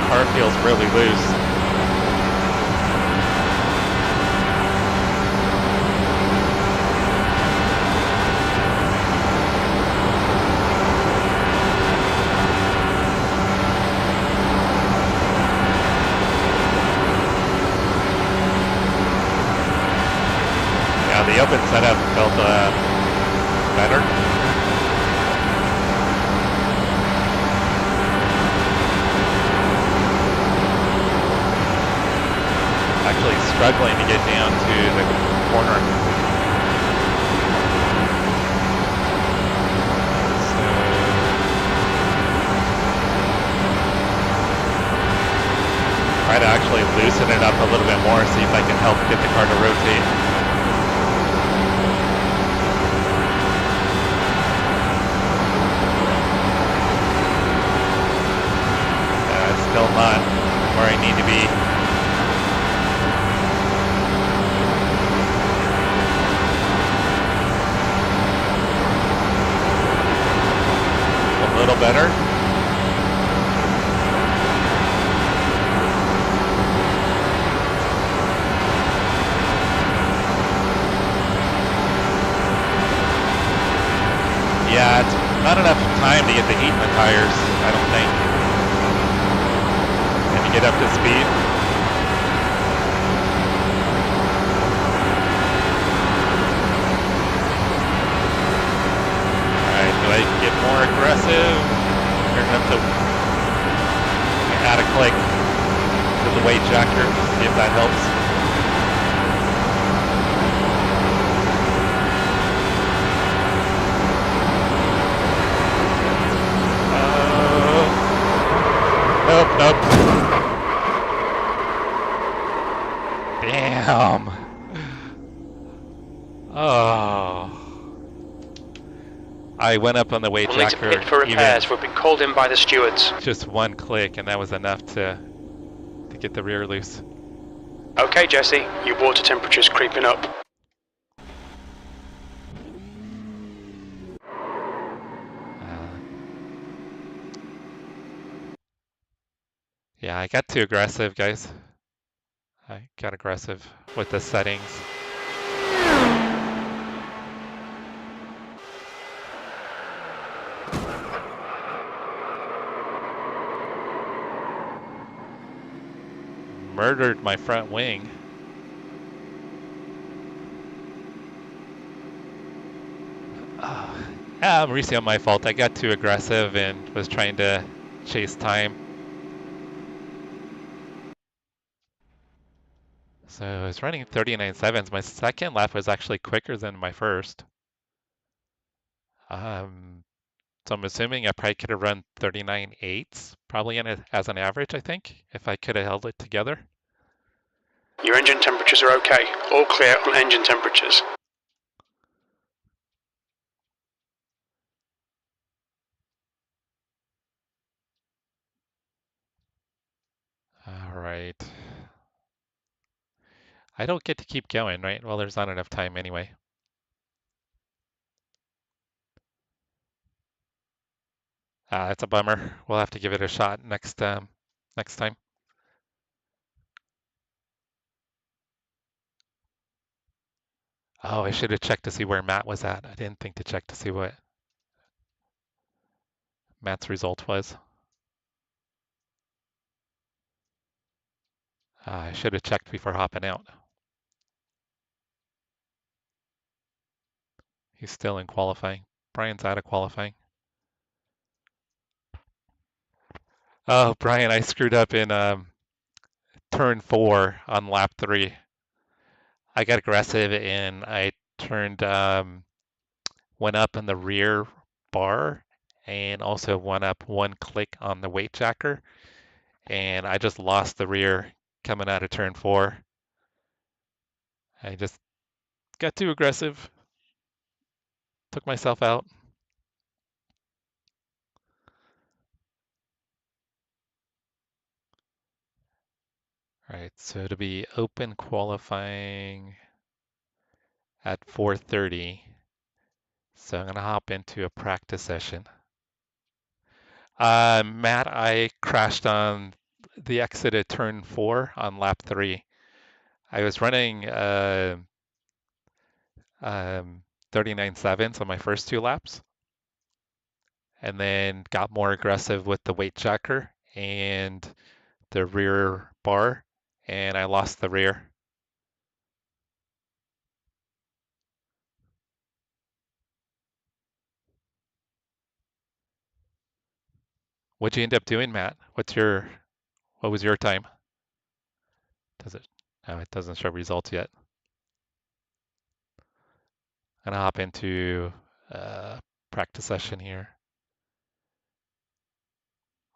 Car feels really loose. Yeah, the open setup felt better. Actually struggling to get down to the corner. So, try to actually loosen it up a little bit more, see if I can help get the car to rotate. Still not where I need to be. A little better. Yeah, it's not enough time to get the heat in the tires, I don't think. And to get up to speed. Alright, do I get more aggressive? Turn up to add a click to the weight jacker, see if that helps. Nope. Damn. Oh. I went up on the weight We'll need to jacker. pit for repairs. We've been called in by the stewards. Just one click, and that was enough to get the rear loose. Okay, Jesse, your water temperature's creeping up. Yeah, I got too aggressive, guys. I got aggressive with the settings. Murdered my front wing. Mauricio, my fault. I got too aggressive and was trying to chase time. So I was running 39.7s. My second lap was actually quicker than my first. So I'm assuming I probably could have run 39.8s, probably as an average, I think, if I could have held it together. Your engine temperatures are okay. All clear on engine temperatures. All right. I don't get to keep going, right? Well, there's not enough time anyway. That's a bummer. We'll have to give it a shot next time. Oh, I should have checked to see where Matt was at. I didn't think to check to see what Matt's result was. I should have checked before hopping out. He's still in qualifying. Brian's out of qualifying. Oh, Brian, I screwed up in turn 4 on lap 3. I got aggressive and I turned went up in the rear bar and also went up one click on the weight jacker, and I just lost the rear coming out of turn 4. I just got too aggressive, took myself out. All right, so it'll be open qualifying at 4:30. So I'm gonna hop into a practice session. Matt, I crashed on the exit at turn 4 on lap 3. I was running 39.7s on my first 2 laps, and then got more aggressive with the weight jacker and the rear bar, and I lost the rear. What'd you end up doing, Matt? What was your time? Does it? No, it doesn't show results yet. I'm gonna hop into a practice session here.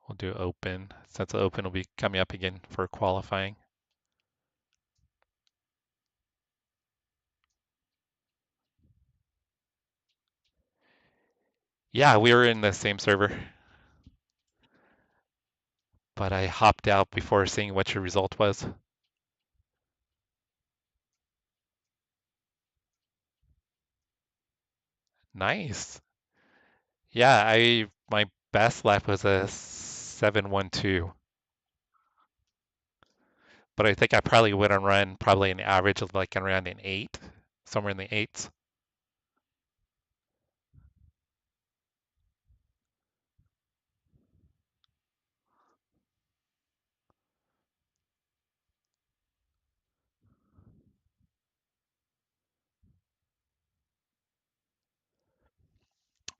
We'll do open. Since open will be coming up again for qualifying. Yeah, we were in the same server, but I hopped out before seeing what your result was. Nice. Yeah, my best lap was a 7:12, but I think I probably would have run probably an average of like around an 8, somewhere in the 8s.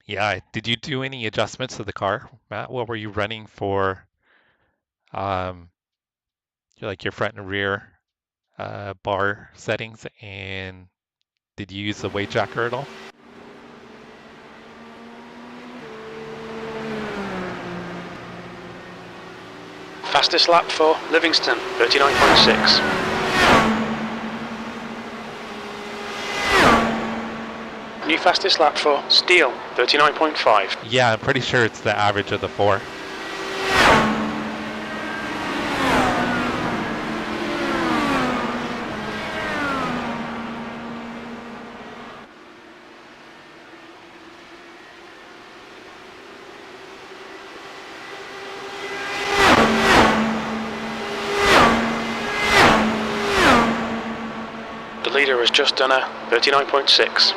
Yeah, did you do any adjustments to the car, Matt? What were you running for, um, like your front and rear bar settings, and did you use the weight jacker at all? Fastest lap for Livingston, 39.6. New fastest lap for Steele, 39.5. Yeah, I'm pretty sure it's the average of the 4. The leader has just done a 39.6.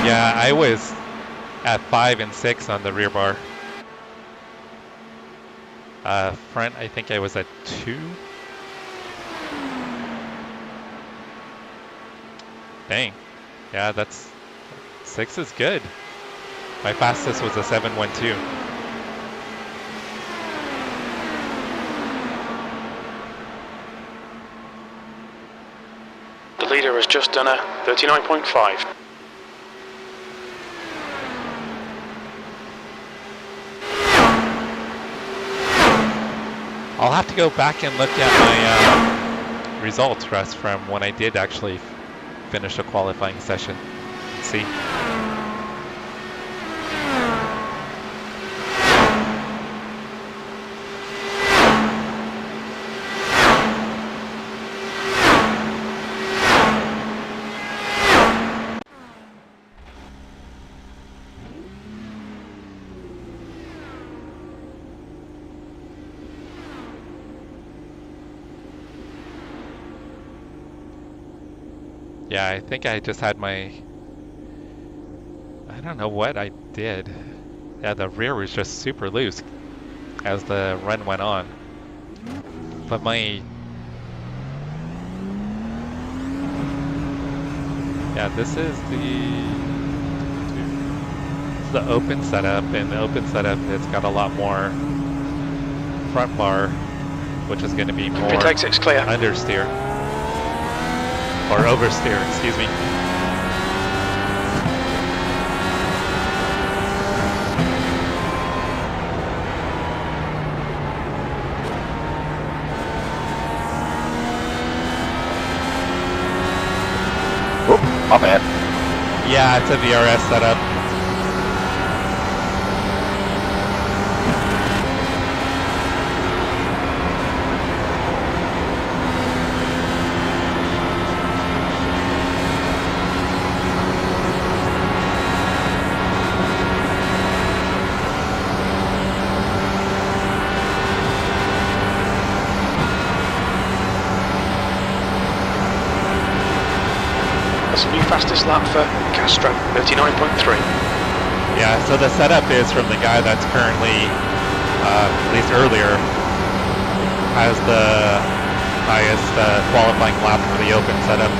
Yeah, I was at 5 and 6 on the rear bar. Front, I think I was at 2. Dang. Yeah, 6 is good. My fastest was a 7:12. The leader has just done a 39.5. I'll have to go back and look at my results, Russ, from when I did actually finish a qualifying session and see. Yeah, I think I just had I don't know what I did. Yeah, the rear was just super loose as the run went on. But my Yeah, this is the open setup, and the open setup, it's got a lot more front bar, which is going to be more Pit exit's clear. understeer. Or oversteer, excuse me. Oop, my bad. Yeah, it's a VRS setup. New fastest lap for Castro, 39.3. Yeah, so the setup is from the guy that's currently, at least earlier, has the highest qualifying lap for the open setup.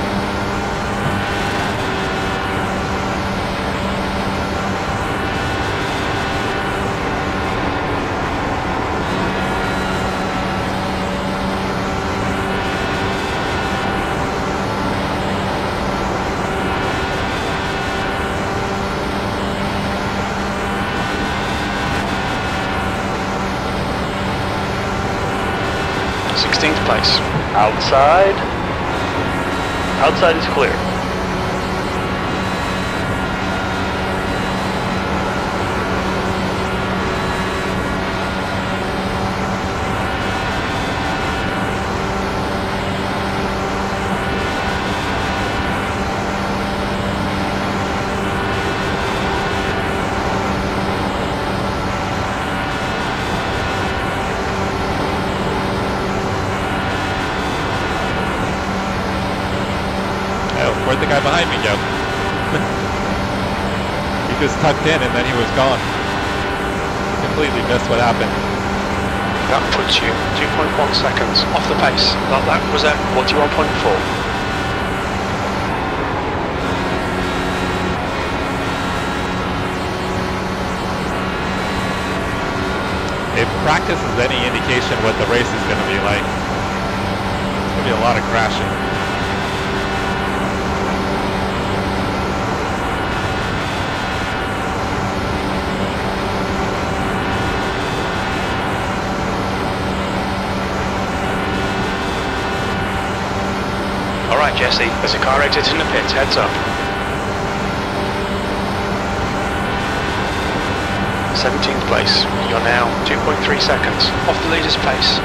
Place. Outside. Outside is clear. Where'd the guy behind me go? He just tucked in and then he was gone. Completely missed what happened. That puts you 2.1 seconds off the pace. That lap was at 41.4. If practice is any indication what the race is going to be like, it's going to be a lot of crashing. Alright Jesse, there's a car exiting the pits, heads up. 17th place, you're now 2.3 seconds off the leader's pace.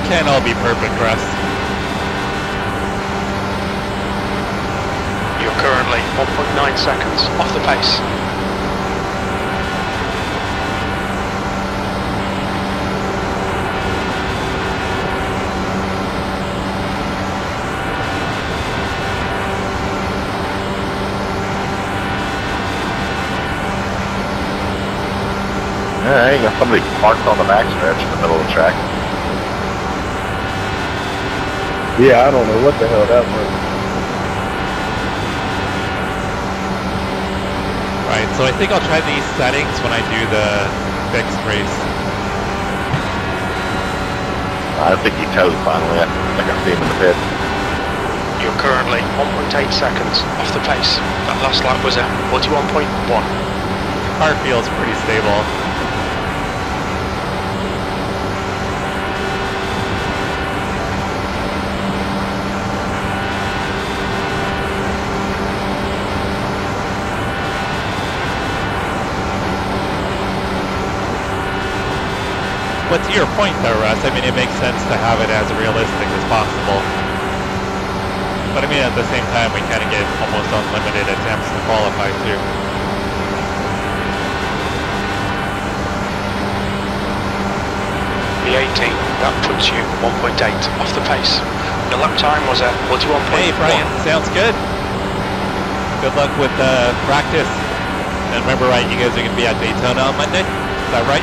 Can't all be perfect, Russ. You're currently 1.9 seconds off the pace. Yeah, you got somebody parked on the backstretch in the middle of the track. Yeah, I don't know what the hell that was. Right, so I think I'll try these settings when I do the fixed race. I think he towed finally. I think I see him in the pit. You're currently 1.8 seconds off the pace. That last lap was at 41.1. Car feels pretty stable. But to your point though, Russ, I mean, it makes sense to have it as realistic as possible. But I mean, at the same time, we kind of get almost unlimited attempts to qualify too. The 18, that puts you 1.8 off the pace. The lap time was at 41.1. Hey Brian, sounds good. Good luck with practice. And remember, right, you guys are going to be at Daytona on Monday? Is that right?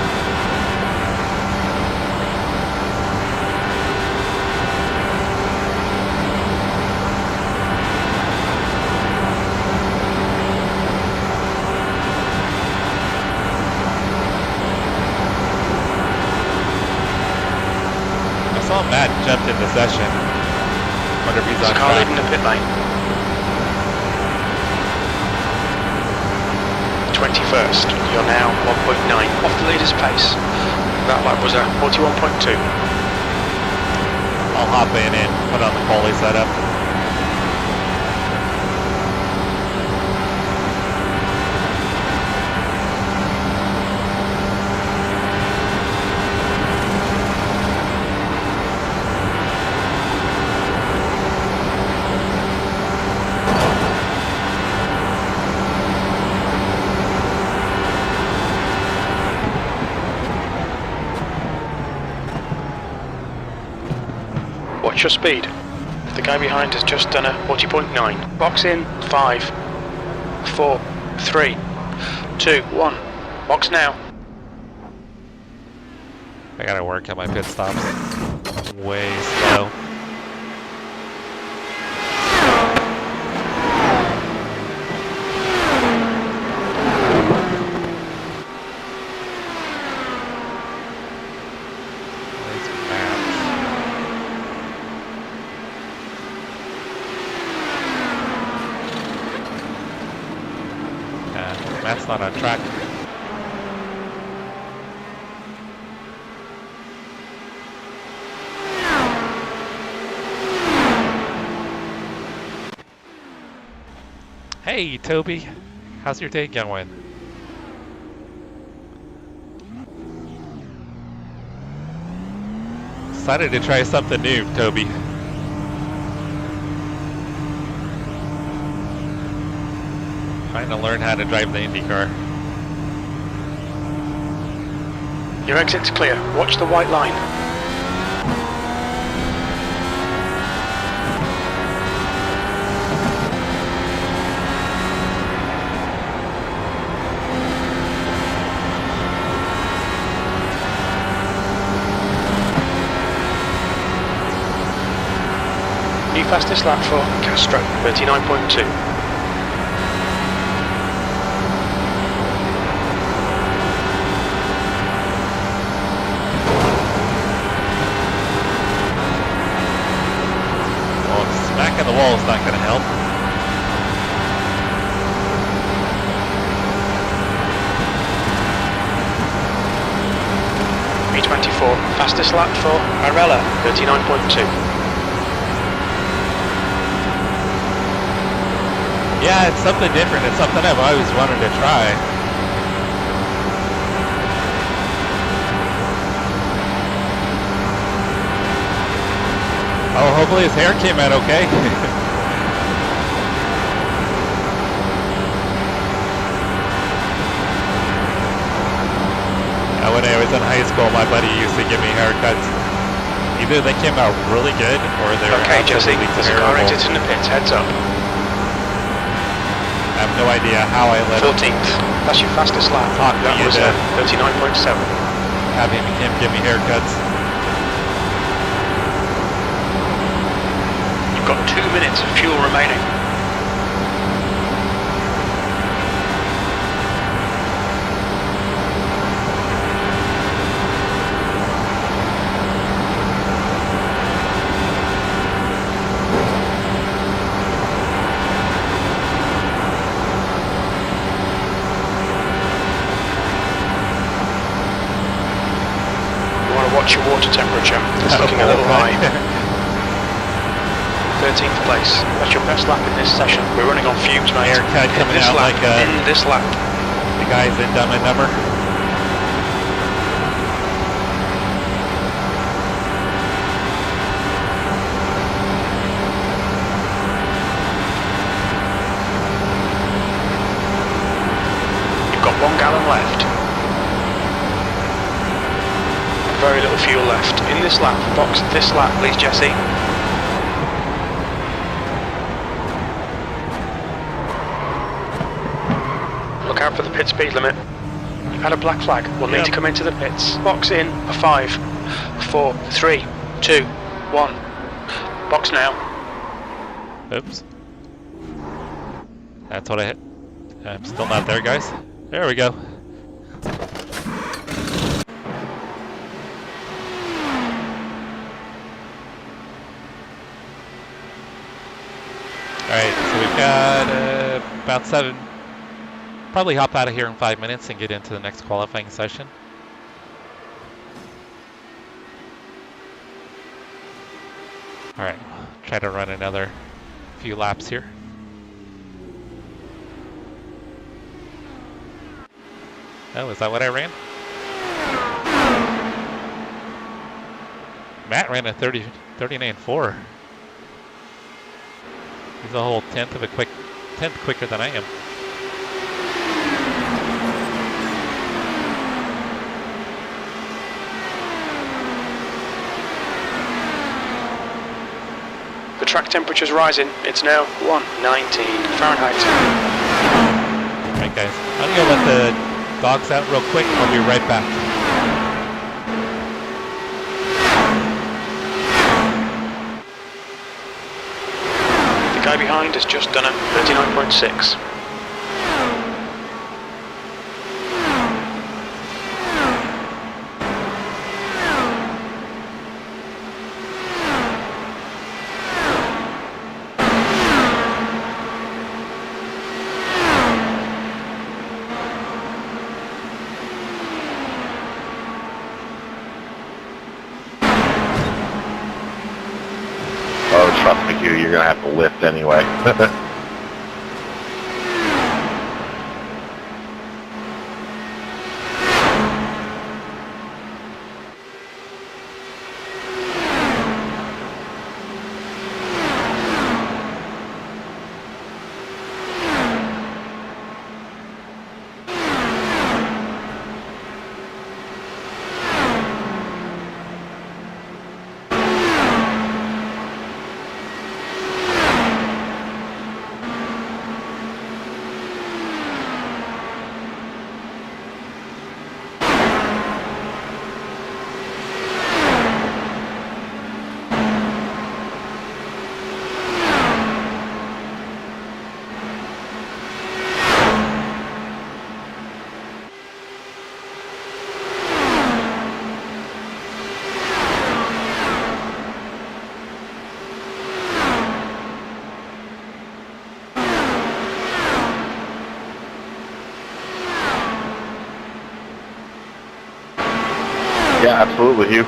Matt jumped into session. Wonder if he's on track. Leading the pit lane. 21st. You're now 1.9 off the leader's pace. That lap was at 41.2. I'll hop in and put on the quali setup. Watch your speed. The guy behind has just done a 40.9. Box in 5, 4, 3, 2, 1. Box now. I gotta work on my pit stops. Way slow. Matt's not on track. Hey, Toby. How's your day going? Excited to try something new, Toby. Trying to learn how to drive the IndyCar. Your exit's clear. Watch the white line. New fastest lap for Castro, 39.2. The wall is not going to help. B24, fastest lap for Arella, 39.2. Yeah, it's something different. It's something I've always wanted to try. Oh, hopefully his hair came out okay. When I was in high school, my buddy used to give me haircuts. Either they came out really good, or they were absolutely Jesse, terrible. there's a car exit in the pits, heads up. I have no idea how I let 14th, that's your fastest lap. That was 39.7. Having him give me haircuts. Got 2 minutes of fuel remaining. You want to watch your water temperature. It's looking a little high. 13th place. That's your best lap in this session. We're running on fumes, mate. Haircut coming out lap, like in this lap. The guys in Dumb and Dumber. gallon left. Very little fuel left. In this lap, box this lap, please, Jesse. Look out for the pit speed limit. You've had a black flag. We'll need to come into the pits. Box in a 5, 4, 3, 2, 1. Box now. Oops. That's what I hit. I'm still not there, guys. There we go. Alright, so we've got about 7. Probably hop out of here in 5 minutes and get into the next qualifying session. Alright, try to run another few laps here. Oh, is that what I ran? Matt ran a 39.4. He's a whole tenth quicker than I am. The track temperature's rising. It's now 119 Fahrenheit. Alright guys, I'm gonna let the dogs out real quick. I'll be right back. The guy behind has just done a 39.6. Trust me, Hugh, you're gonna have to lift anyway. Yeah, absolutely, Hugh.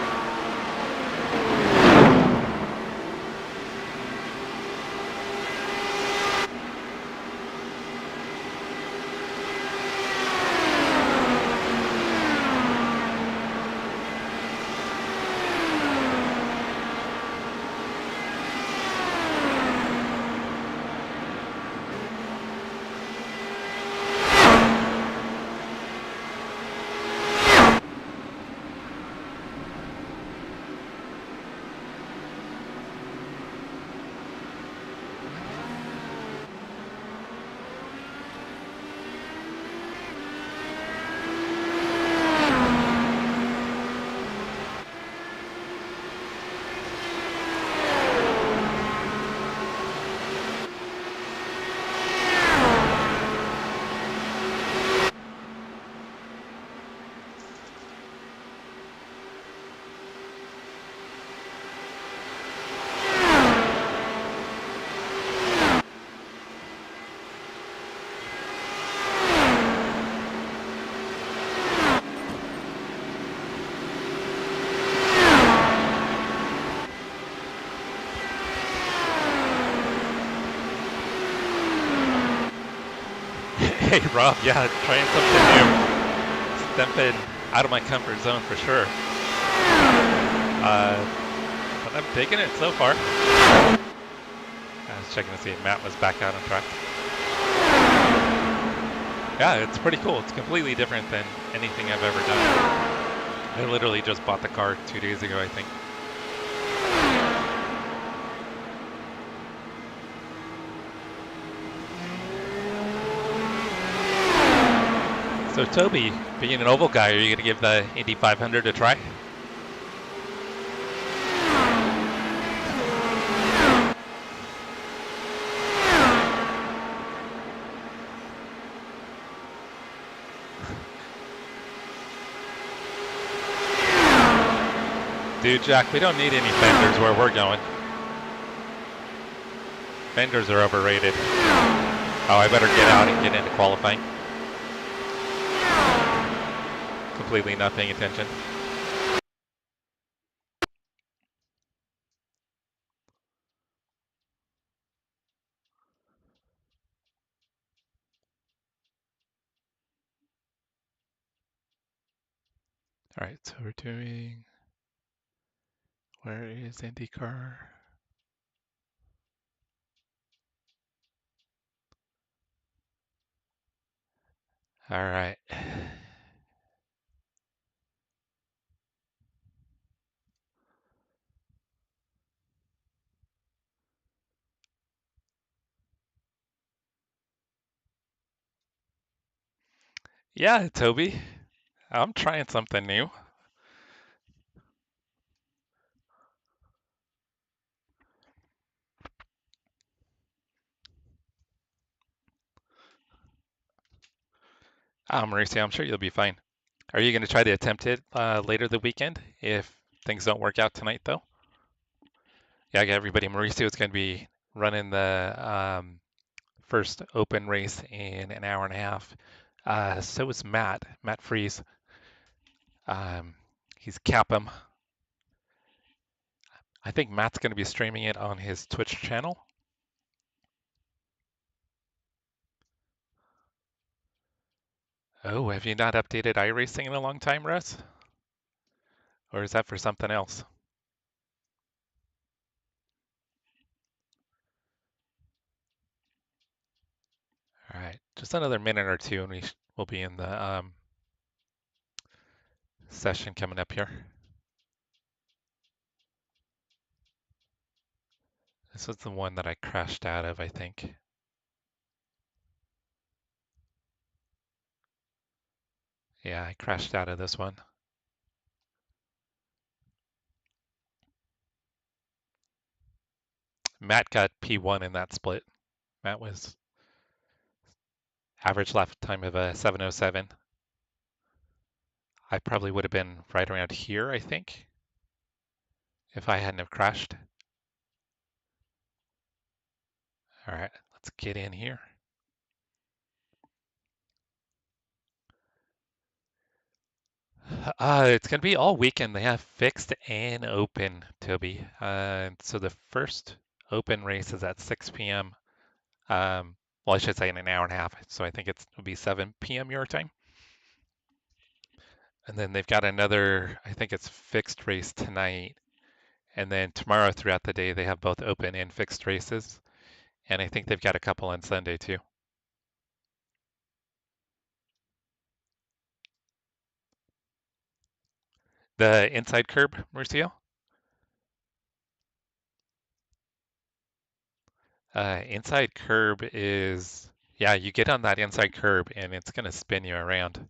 Hey Rob, yeah, trying something new. Stepping out of my comfort zone for sure. But I'm digging it so far. I was checking to see if Matt was back out on track. Yeah, it's pretty cool. It's completely different than anything I've ever done. I literally just bought the car 2 days ago, I think. So Toby, being an oval guy, are you going to give the Indy 500 a try? Dude, Jack, we don't need any fenders where we're going. Fenders are overrated. Oh, I better get out and get into qualifying. Completely not paying attention. All right, so we're doing, where is IndyCar? All right. Yeah, Toby, I'm trying something new. Mauricio, I'm sure you'll be fine. Are you going to try to attempt it later the weekend if things don't work out tonight, though? Yeah, everybody, Mauricio is going to be running the first open race in an hour and a half. So is Matt Freeze. He's Cap'em. I think Matt's going to be streaming it on his Twitch channel. Oh, have you not updated iRacing in a long time, Russ? Or is that for something else? All right, just another minute or two and we'll be in the session coming up here. This was the one that I crashed out of, I think. Yeah, I crashed out of this one. Matt got P1 in that split. Matt was average lap time of a 7:07. I probably would have been right around here, I think, if I hadn't have crashed. All right, let's get in here. It's going to be all weekend. They have fixed and open, Toby. So the first open race is at 6 p.m. Well, I should say in an hour and a half. So I think it'll be 7 p.m. your time. And then they've got another, I think it's fixed race tonight. And then tomorrow throughout the day, they have both open and fixed races. And I think they've got a couple on Sunday too. The inside curb, Mauricio? Inside curb is, yeah, you get on that inside curb and it's going to spin you around.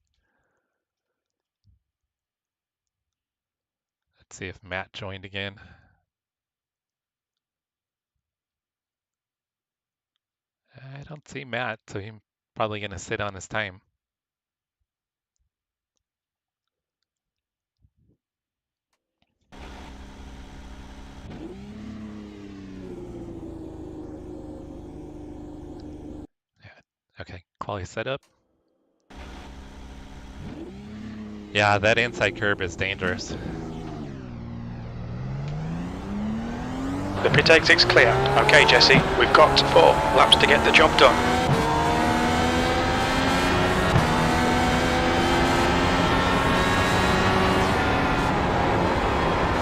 Let's see if Matt joined again. I don't see Matt, so he's probably going to sit on his time. Okay, quality setup. Yeah, that inside curb is dangerous. The pit exit's clear. Okay, Jesse, we've got 4 laps to get the job done.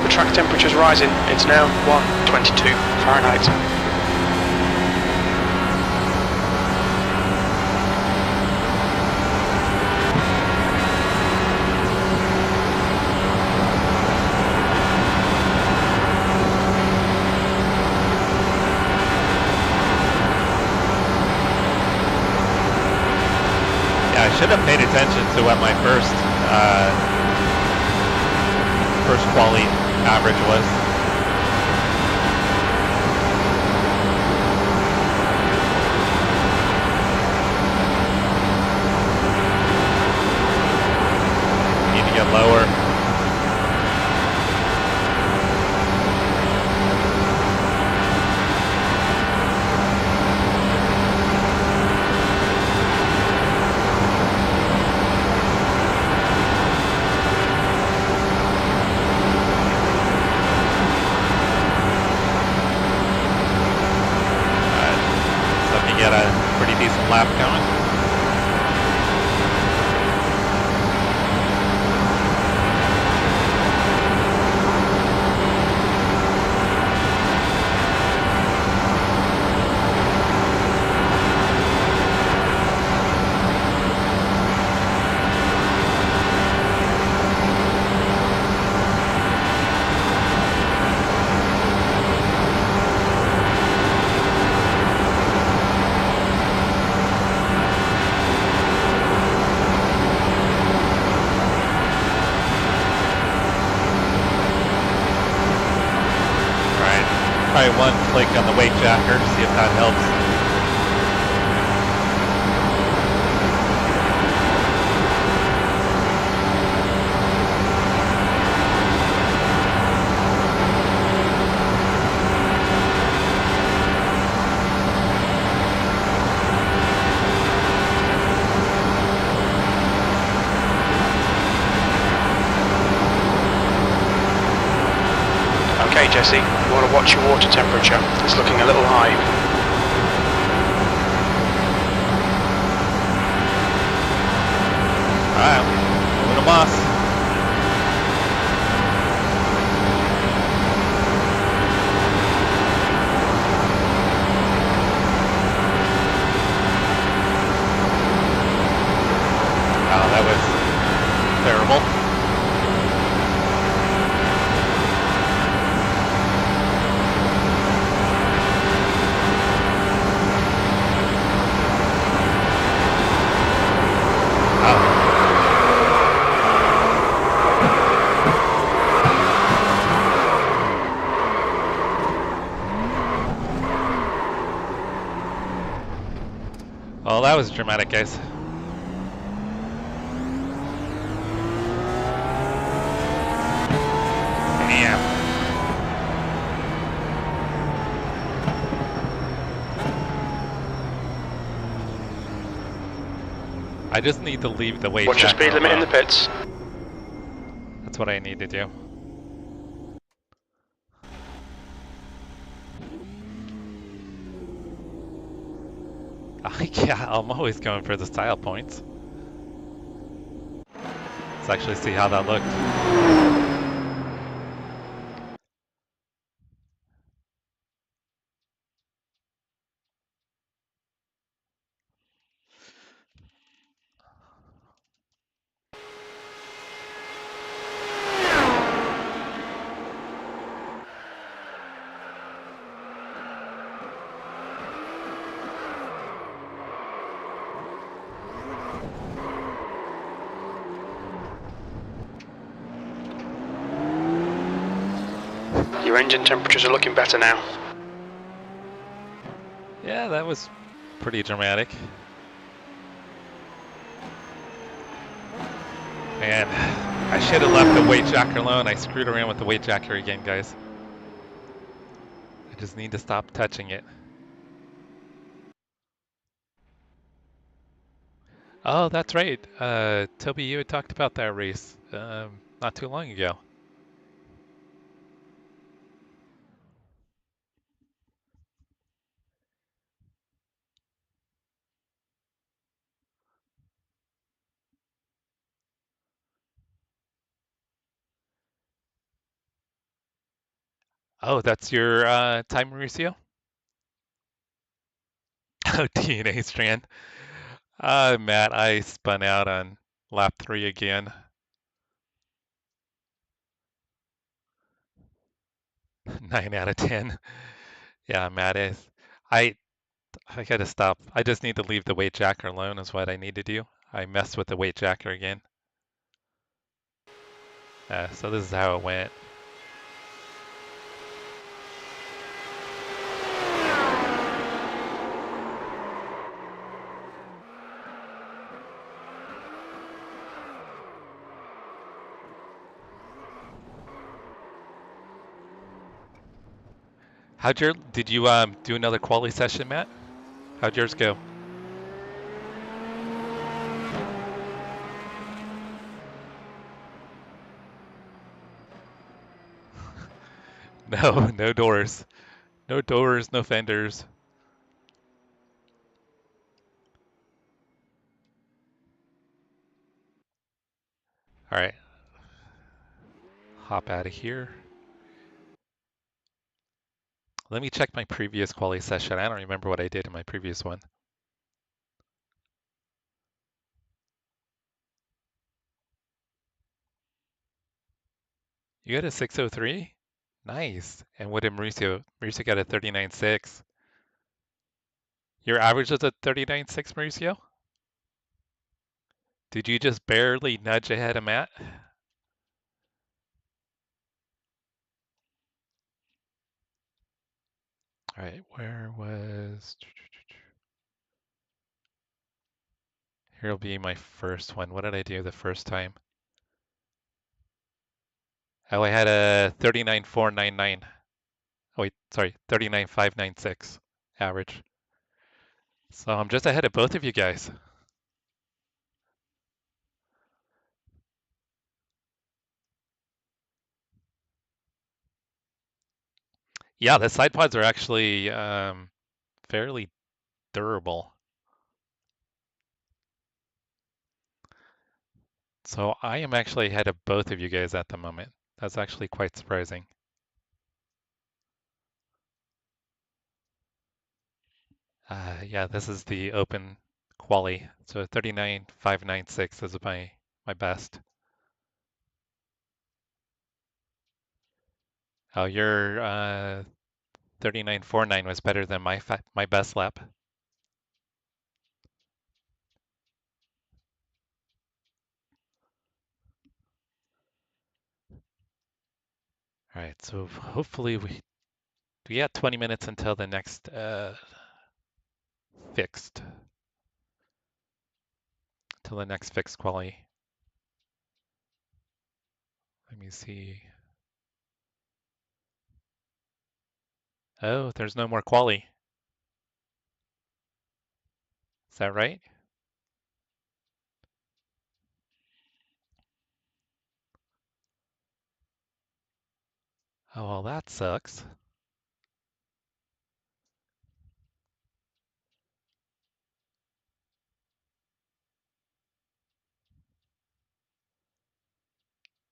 The track temperature's rising. It's now 122 Fahrenheit. should have paid attention to what my first quality average was. Need to get lower. Get a pretty decent lap going. Try one click on the weight jacker, see if that helps. Okay, Jesse, you want to watch your water temperature. It's looking a little high. Alright, moving to Moss. Oh, that was terrible. Well, that was dramatic, guys. Damn. I just need to leave the weight. Watch your speed limit in the pits. That's what I need to do. Yeah, I'm always going for the style points. Let's actually see how that looked. Your engine temperatures are looking better now. Yeah, that was pretty dramatic. Man, I should have left the weight jacker alone. I screwed around with the weight jacker again, guys. I just need to stop touching it. Oh, that's right. Toby, you had talked about that race not too long ago. Oh, that's your time, Mauricio? Oh, DNA strand. Matt, I spun out on lap 3 again. 9 out of 10. Yeah, Matt is. I gotta stop. I just need to leave the weight jacker alone is what I need to do. I messed with the weight jacker again. So this is how it went. Did you do another quali session, Matt? How'd yours go? No, no doors. No doors, no fenders. All right. Hop out of here. Let me check my previous quali session. I don't remember what I did in my previous one. You got a 603? Nice. And what did Mauricio? Mauricio got a 39.6. Your average was a 39.6, Mauricio? Did you just barely nudge ahead of Matt? All right, where was... Here'll be my first one. What did I do the first time? Oh, I had a 39.499. Oh, wait, sorry, 39.596 average. So I'm just ahead of both of you guys. Yeah, the side pods are actually fairly durable. So I am actually ahead of both of you guys at the moment. That's actually quite surprising. Yeah, this is the open quali. So 39.596 is my best. Oh, your 39.49 was better than my best lap. All right, so hopefully we got 20 minutes until the next fixed quali. Let me see. Oh, there's no more quali. Is that right? Oh, well, that sucks.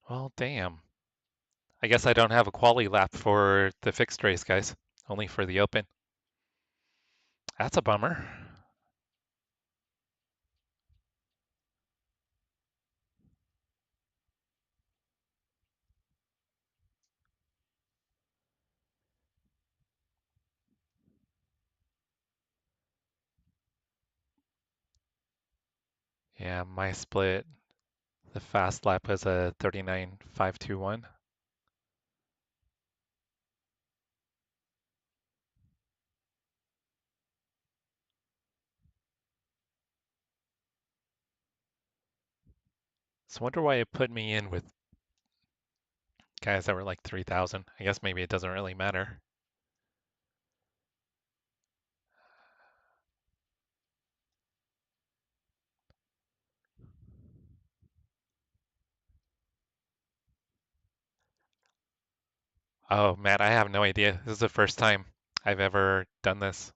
Well, damn. I guess I don't have a quali lap for the fixed race, guys. Only for the open. That's a bummer. Yeah, my split, the fast lap was a 39.521. So I wonder why it put me in with guys that were like 3,000. I guess maybe it doesn't really matter. Oh, Matt, I have no idea. This is the first time I've ever done this.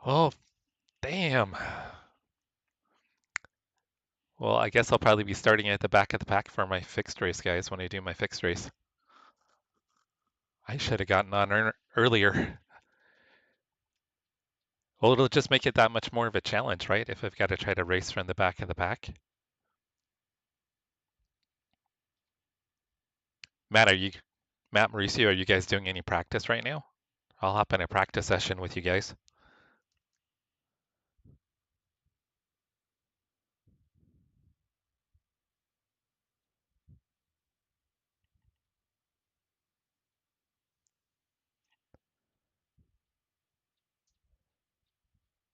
Oh, damn. Well, I guess I'll probably be starting at the back of the pack for my fixed race, guys, when I do my fixed race. I should have gotten on earlier. Well, it'll just make it that much more of a challenge, right? If I've got to try to race from the back of the pack. Matt, Mauricio, are you guys doing any practice right now? I'll hop in a practice session with you guys.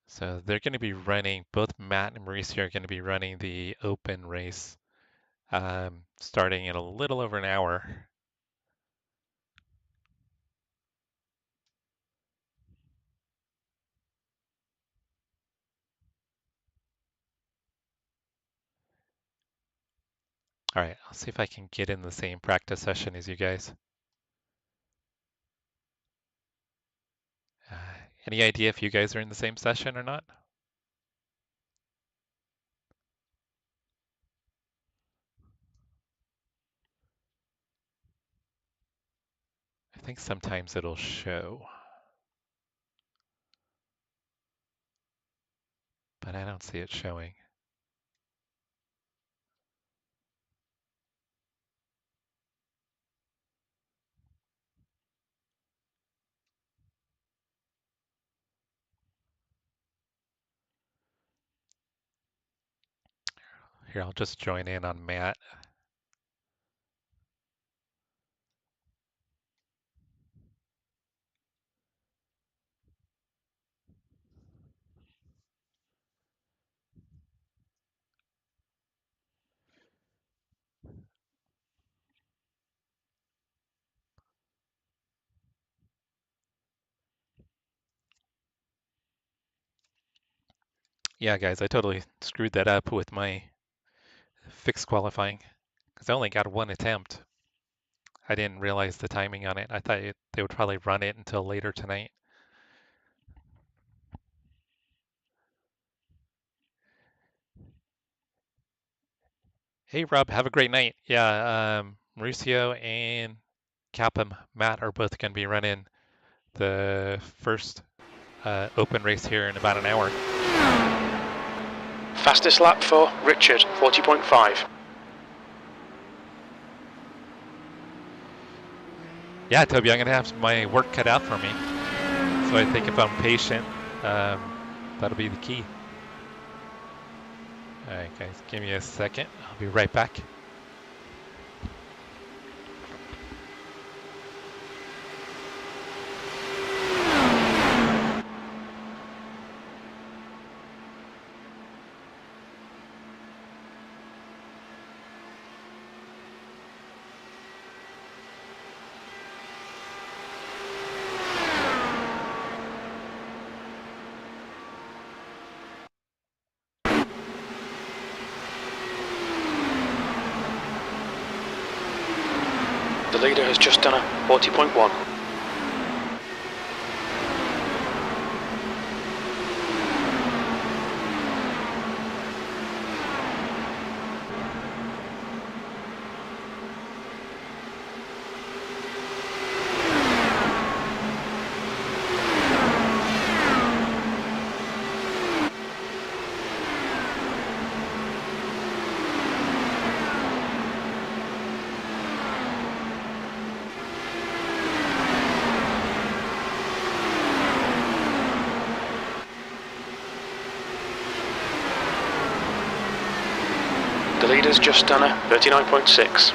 So they're going to be running, both Matt and Mauricio are going to be running the open race starting in a little over an hour. All right, I'll see if I can get in the same practice session as you guys. Any idea if you guys are in the same session or not? I think sometimes it'll show, but I don't see it showing. Here, I'll just join in on Matt. Yeah, guys, I totally screwed that up with my fixed qualifying because I only got one attempt. I didn't realize the timing on it. I thought they would probably run it until later tonight. Hey, Rob, have a great night. Yeah, Mauricio and Capum Matt are both going to be running the first open race here in about an hour. Fastest lap for Richard, 40.5. Yeah, Toby, I'm going to have my work cut out for me. So I think if I'm patient, that'll be the key. All right, guys, give me a second. I'll be right back. The leader has just done a 40.1. The leader's just done a 39.6.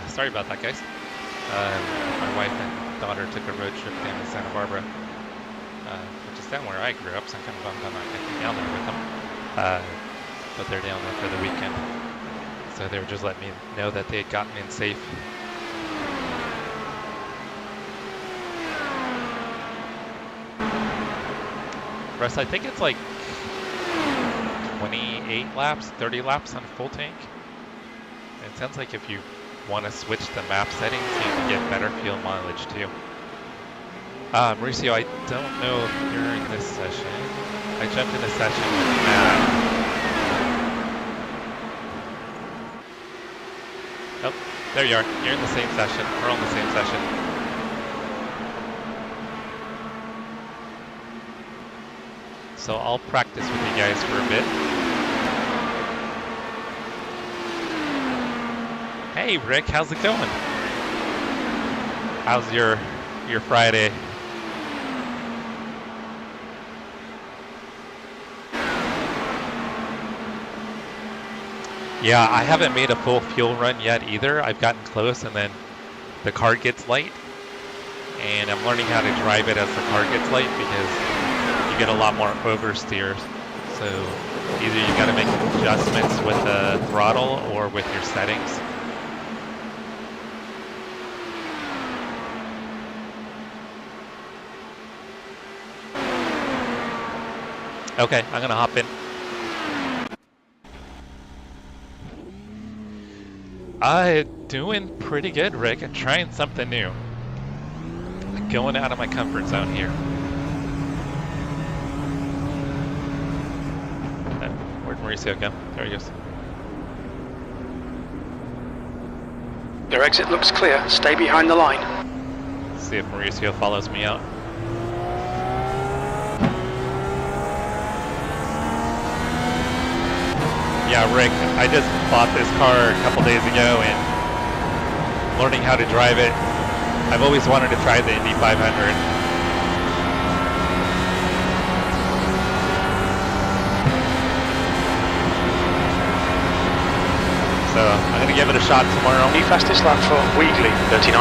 Sorry about that, guys. My wife and daughter took a road trip down to Santa Barbara, which is down where I grew up, so I'm kind of bummed I'm not getting down there with them. But they're down there for the weekend. So they were just letting me know that they had gotten in safe. Russ, I think it's like 28 laps, 30 laps on full tank. And it sounds like if you want to switch the map settings, you can get better fuel mileage too. Mauricio, I don't know if you're in this session. I jumped in a session with Matt. Oh, there you are. You're in the same session. We're on the same session. So I'll practice with you guys for a bit. Hey Rick, how's it going? How's your Friday? Yeah, I haven't made a full fuel run yet either. I've gotten close and then the car gets light. And I'm learning how to drive it as the car gets light because you get a lot more oversteers. So either you got to make adjustments with the throttle or with your settings. Okay, I'm gonna hop in. Doing pretty good, Rick. I'm trying something new. Going out of my comfort zone here. Where'd Mauricio go? There he goes. Your exit looks clear. Stay behind the line. Let's see if Mauricio follows me out. Yeah, Rick, I just bought this car a couple days ago and learning how to drive it. I've always wanted to try the Indy 500. So I'm going to give it a shot tomorrow. The fastest lap for Wheatley, 39.4.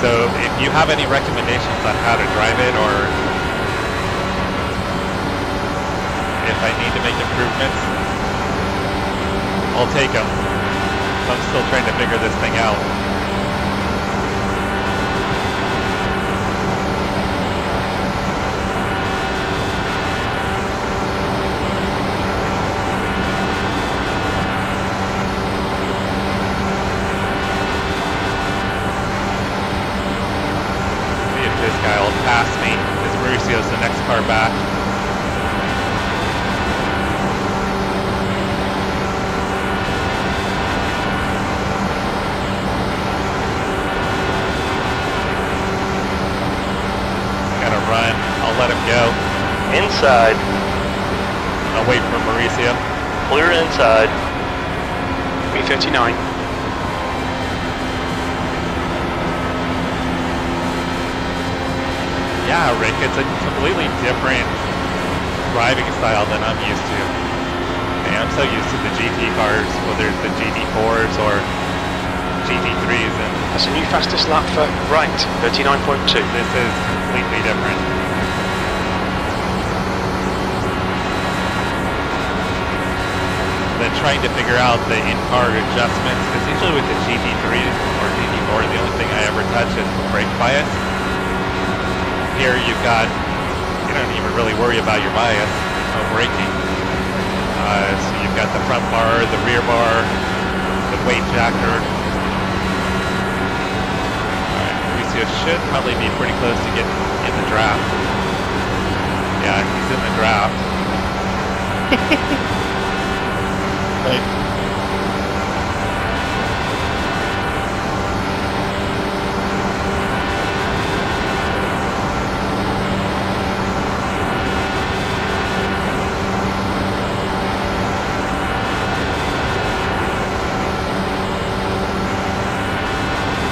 So if you have any recommendations on how to drive it, or if I need to make improvements, I'll take them. I'm still trying to figure this thing out. See if this guy will pass me, because Mauricio's the next car back. Run. I'll let him go. Inside. I'll wait for Mauricio. Clear inside. B39. Yeah, Rick, it's a completely different driving style than I'm used to. Man, I'm so used to the GT cars, whether it's the GT4s or GT3s, and That's a new fastest lap for right, 39.2. this is completely different. Then trying to figure out the in-car adjustments, because usually with the GT3 or GT4, the only thing I ever touch is brake bias. Here you've got, you don't even really worry about your bias, no braking. So you've got the front bar, the rear bar, the weight jacker. Should probably be pretty close to getting in the draft. Yeah, he's in the draft. Thanks.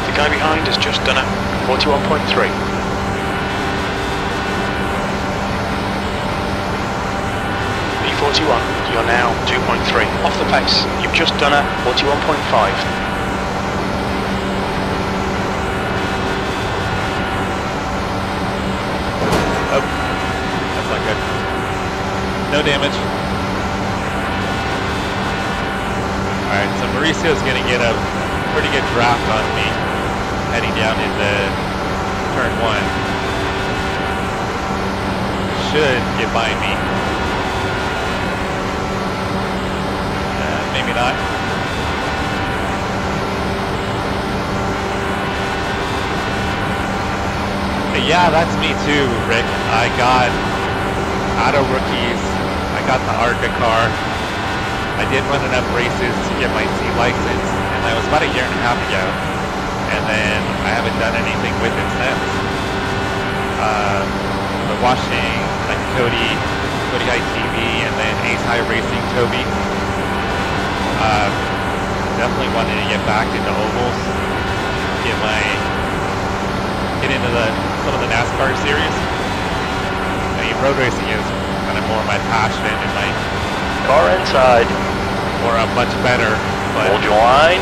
The guy behind has just done it. 41.3. B41, You're now 2.3 off the pace. You've just done a 41.5. That's not good. No damage. Alright, so Mauricio's going to get a pretty good draft on me heading down into turn 1. Should get by me. Maybe not. But yeah, that's me too, Rick. I got Auto Rookies. I got the ARCA car. I did run enough races to get my C license, and that was about a year and a half ago. And then I haven't done anything with it since. But watching like Cody High TV, and then Ace High Racing Toby. Definitely wanted to get back into ovals, get into some of the NASCAR series. I mean, road racing is kind of more my passion and my Car inside. or much better. But Hold your line.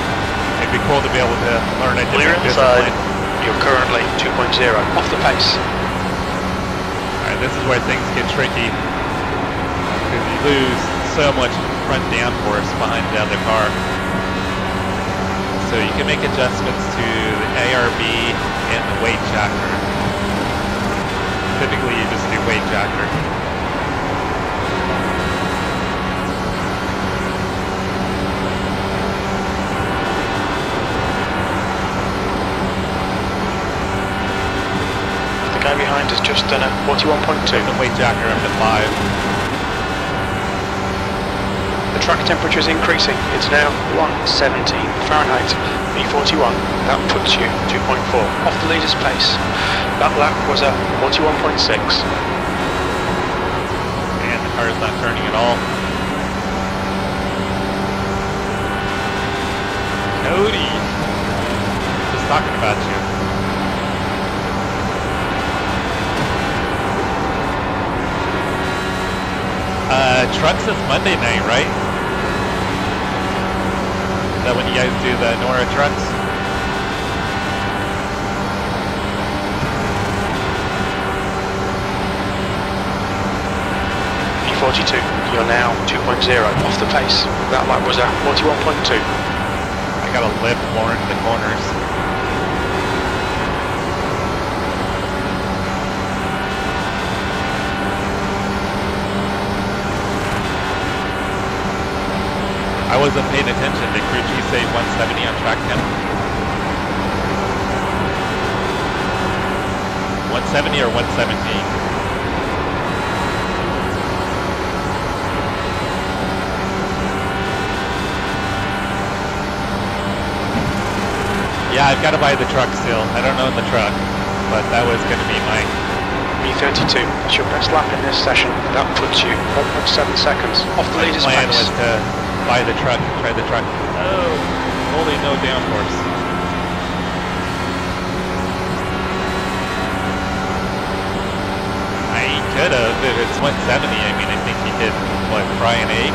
it'd be cool to be able to learn a Clear different inside. discipline. You're currently 2.0 off the pace. All right, this is where things get tricky because you lose so much front downforce behind the other car. So you can make adjustments to the ARB and the weight jacker. Typically you just do weight jacker. The guy behind has just done a 41.2. The weight jacker up to 5. The track temperature is increasing. It's now 117 Fahrenheit. E41. That puts you 2.4 off the leader's pace. That lap was a 41.6. And the car is not turning at all. Cody, just talking about you. Trucks is Monday night, right? Is that when you guys do the Nora trucks? E42. You're now 2.0 off the pace. That lap was a 41.2. I gotta lift more into the corners. I wasn't paying attention. Did crew chief say 170 on track 10? 170 or 117? Yeah, I've got to buy the truck still. I don't own the truck, but that was going to be my... E32. That's your best lap in this session. That puts you 1.7 seconds off the leader's plan pace. was to buy the truck, try the truck. Oh, holy no downforce. I could have, if it's 170, I mean, I think he could, what, fry an egg?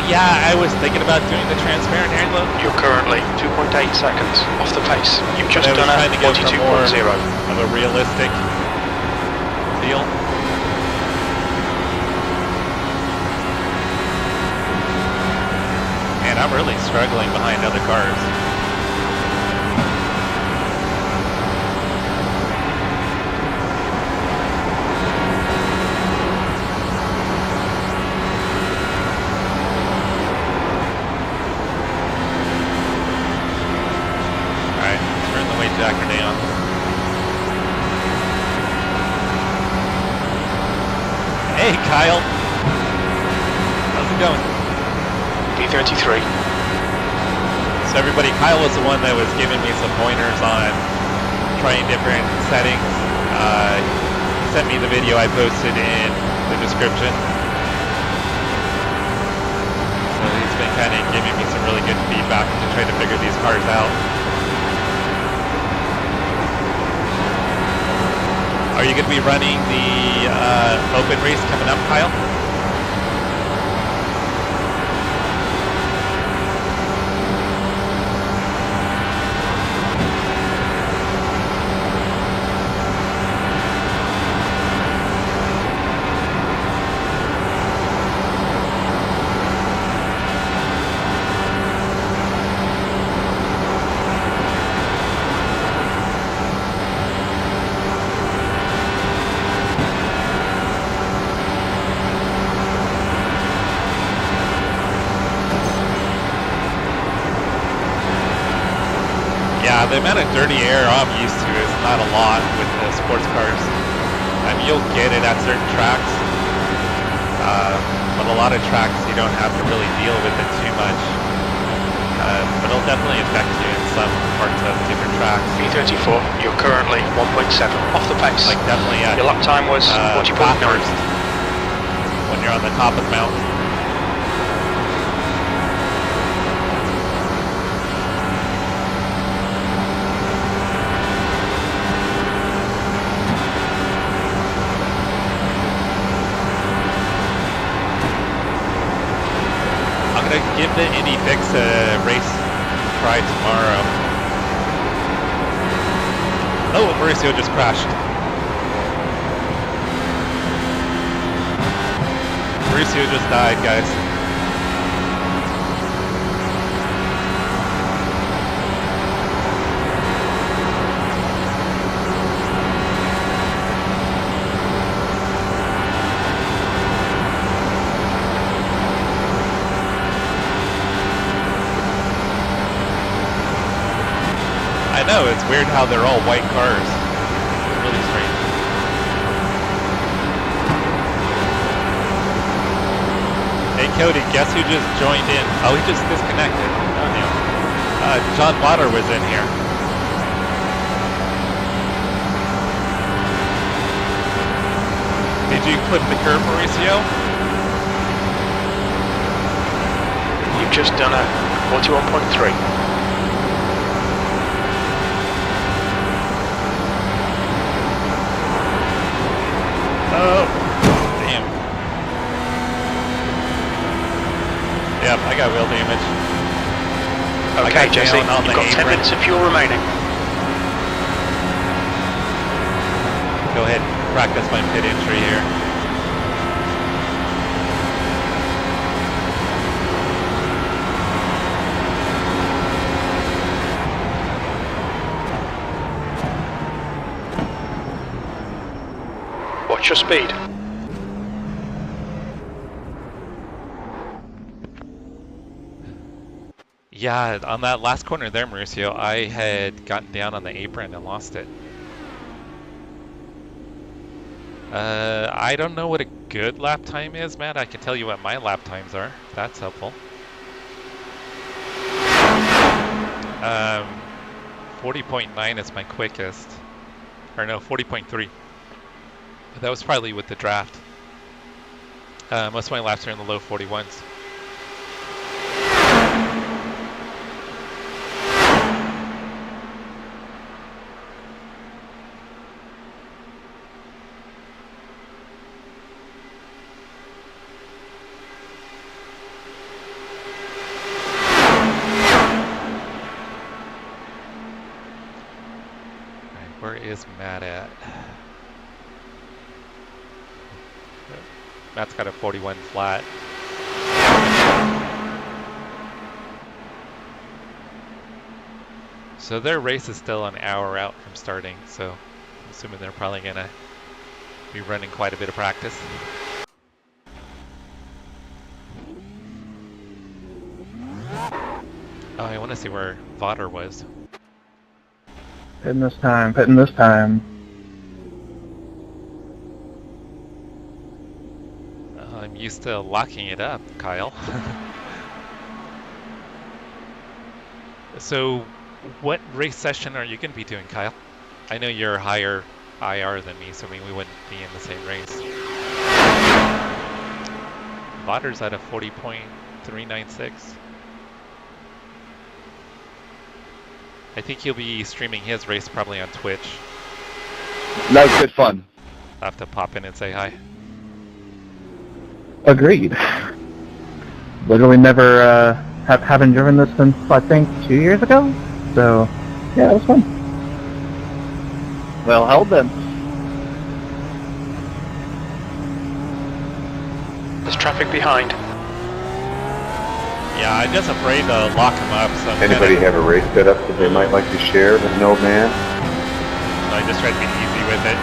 Yeah, I was thinking about doing the transparent airload. You're currently 2.8 seconds off the pace. You've just done a 42.0. Of a realistic feel. Man, I'm really struggling behind other cars. Jacker down. Hey Kyle, how's it going? P33. So everybody, Kyle was the one that was giving me some pointers on trying different settings. He sent me the video I posted in the description. So he's been kind of giving me some really good feedback to try to figure these cars out. Are you going to be running the open race coming up, Kyle? The amount of dirty air I'm used to is not a lot with the sports cars. I mean, you'll get it at certain tracks, but a lot of tracks you don't have to really deal with it too much. But it'll definitely affect you in some parts of different tracks. V34, you're currently 1.7 off the pace. Like definitely at your lap time was 40.9. When you're on the top of the mountain. Give the Indy Fix a race try tomorrow. Oh, Mauricio just crashed. Mauricio just died, guys. No, it's weird how they're all white cars. It's really strange. Hey Cody, guess who just joined in? Oh, he just disconnected. Oh, no. John Potter was in here. Did you clip the curve, Mauricio? You've just done a 41.3. Oh, damn. Yep, I got wheel damage. Okay, Jesse, you've got 10 minutes of fuel remaining. Go ahead, practice my pit entry here. What's your speed? Yeah, on that last corner there, Mauricio, I had gotten down on the apron and lost it. I don't know what a good lap time is, Matt. I can tell you what my lap times are. If that's helpful. 40.9 is my quickest. Or no, 40.3. That was probably with the draft. Most of my laps are in the low 41s. Alright, where is Matt at? Matt's got a 41 flat. So their race is still an hour out from starting, so I'm assuming they're probably gonna be running quite a bit of practice. Oh, I want to see where Vodder was. Pitting this time, pitting this time. I'm used to locking it up, Kyle. So, what race session are you going to be doing, Kyle? I know you're higher IR than me, so I mean we wouldn't be in the same race. Vodder's at a 40.396. I think he'll be streaming his race probably on Twitch. That was good fun. I'll have to pop in and say hi. Agreed. Literally never, haven't driven this since, I think, 2 years ago. So, yeah, it was fun. Well held then. There's traffic behind. Yeah, I'm just afraid to lock him up. So Anybody have a race set up that they might like to share with an old man? I just try to be easy with it.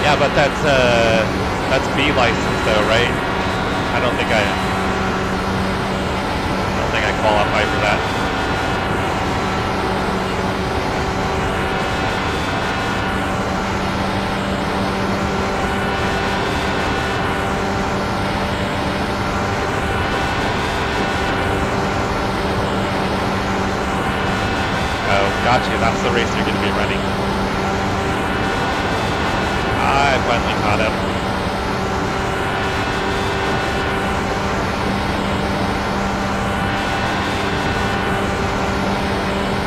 Yeah, but that's B license though, right? I don't think I qualify for that. Oh, gotcha. That's the race you're going to be running. I finally caught up.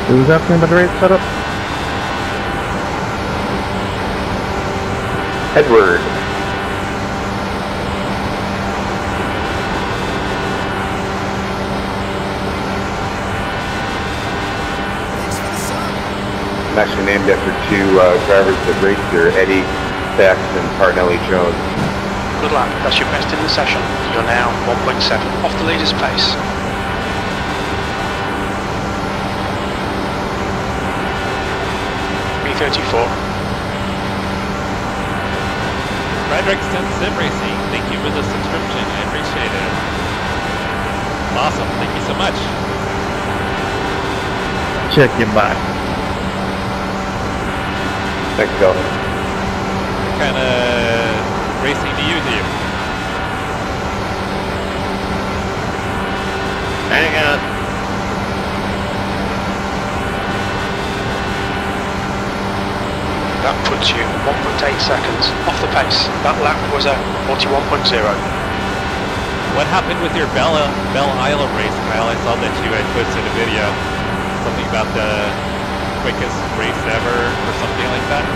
Who was asking about the race setup? Edward. I'm actually named after two drivers that raced here, Eddie Sachs and Parnelli Jones. Good lap, that's your best in the session. You're now 1.7 off the leader's pace. B34. Frederickson Simracing, thank you for the subscription. I appreciate it. Awesome, thank you so much. Check your box. Thanks, Bill. What kind of racing do you do? Hang on. That puts you 1.8 seconds off the pace. That lap was a 41.0. What happened with your Belle Isle race, Kyle? I saw that you had posted a video. Something about the quickest race ever or something like that.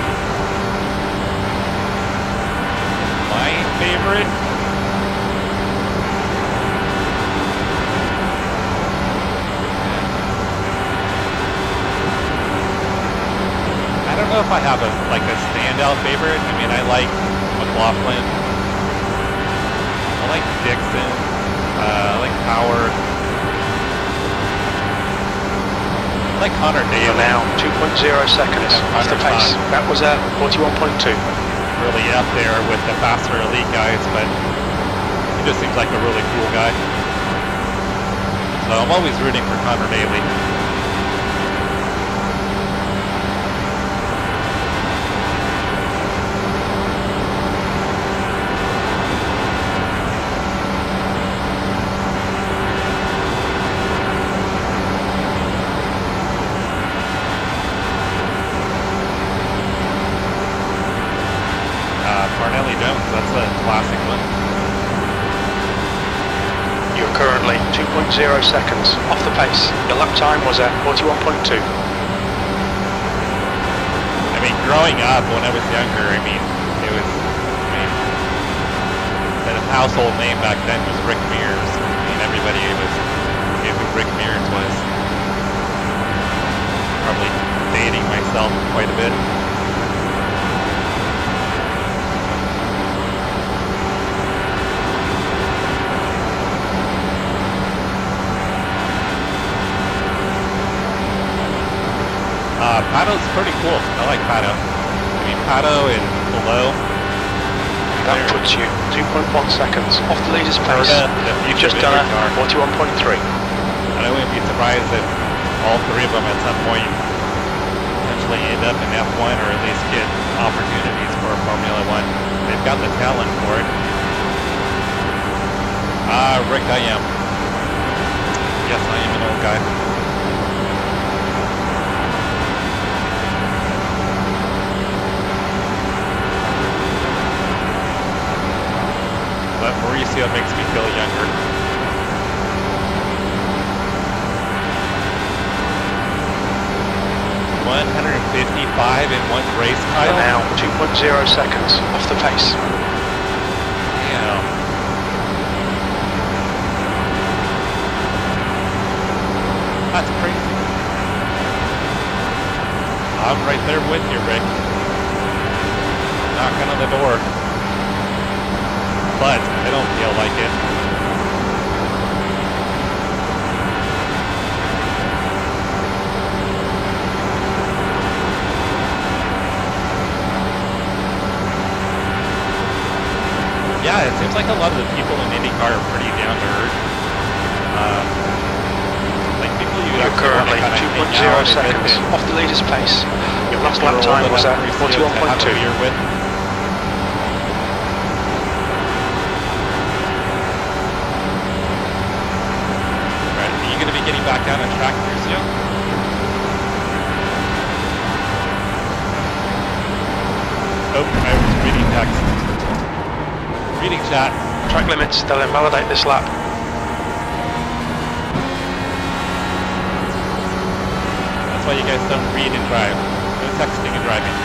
My favorite? I don't know if I have a standout favorite. I mean, I like McLaughlin. I like Dixon. I like Power. I like Connor Daly. Now 2.0 seconds off the pace. That was a 41.2. Really up there with the faster elite guys, but he just seems like a really cool guy. So I'm always rooting for Connor Daly. Parnelli Jones, that's a classic one. You're currently 2.0 seconds off the pace. Your lap time was at 41.2. I mean, growing up when I was younger, the household name back then was Rick Mears. I mean, everybody knew who Rick Mears was. Probably dating myself quite a bit. Pato's pretty cool. I like Pato. I mean, Pato and below. That puts you 2.1 seconds off the leader's pace. You've just done a 41.3. And I wouldn't be surprised if all three of them at some point potentially end up up in F1 or at least get opportunities for Formula One. They've got the talent for it. Rick, I am. Yes, I am an old guy. But Mauricio makes me feel younger. $155 in one race, Kyle. Now 2.0 seconds off the pace. Damn. That's crazy. I'm right there with you, Rick. Knocking on the door. But I don't feel like it. Yeah, it seems like a lot of the people in IndyCar are pretty down to earth. Like people you You're currently 2.0 seconds off the leader's pace. Your last lap time was at 41.2. Getting back down on track here soon. Oh, I was reading text. Reading chat. Track limits, they'll invalidate this lap. That's why you guys don't read and drive. No texting and driving.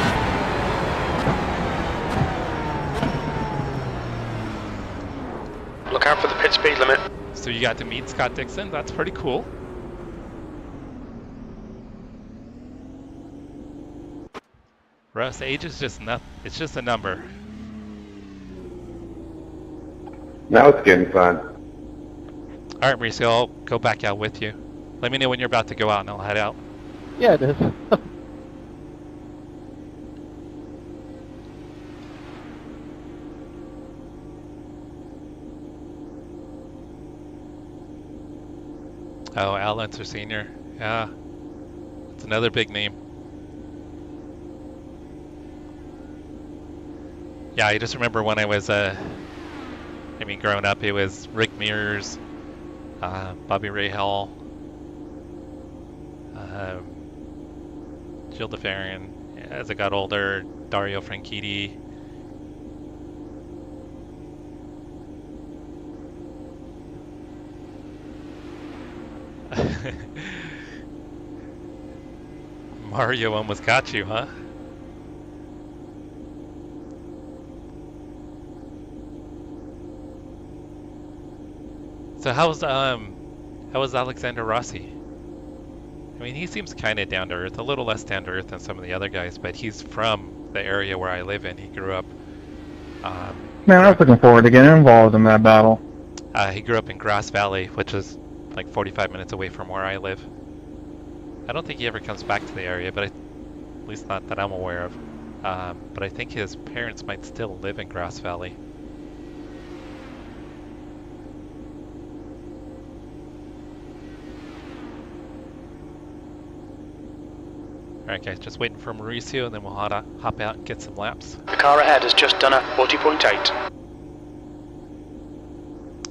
Look out for the pit speed limit. So you got to meet Scott Dixon. That's pretty cool. Russ, age is just nothing. It's just a number. Now it's getting fun. All right, Mauricio, I'll go back out with you. Let me know when you're about to go out and I'll head out. Yeah, it is. Oh, Al Unser Sr. Yeah. It's another big name. Yeah, I just remember when I was, growing up, it was Rick Mears, Bobby Rahal, Gilles de Ferran. As I got older, Dario Franchitti. Mario almost got you, huh? So how was Alexander Rossi? I mean, he seems kind of down to earth, a little less down to earth than some of the other guys, but he's from the area where I live in. He grew up. Man, I was looking forward to getting involved in that battle. He grew up in Grass Valley, which is like 45 minutes away from where I live. I don't think he ever comes back to the area, but at least not that I'm aware of. But I think his parents might still live in Grass Valley. Alright guys, just waiting for Mauricio and then we'll hop out and get some laps. The car ahead has just done a 40.8.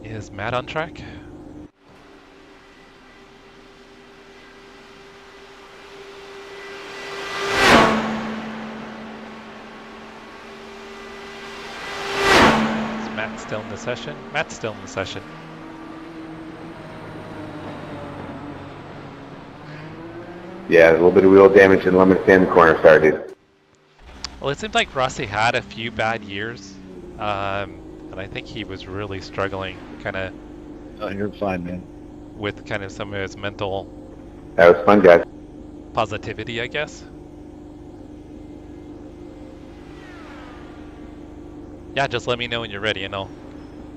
Is Matt on track? Is Matt still in the session? Matt's still in the session. Yeah, a little bit of wheel damage and lemon in the corner started. Well, it seemed like Rossi had a few bad years, and I think he was really struggling, kind of. Oh, you're fine, man. With kind of some of his mental. That was fun, guys. Positivity, I guess. Yeah, just let me know when you're ready, and I'll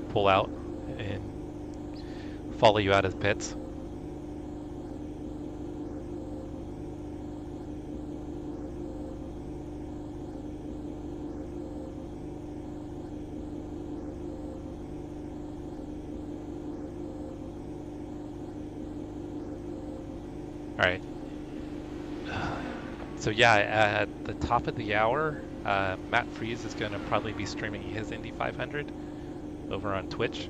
pull out and follow you out of the pits. So yeah, at the top of the hour, Matt Freeze is going to probably be streaming his Indy 500 over on Twitch.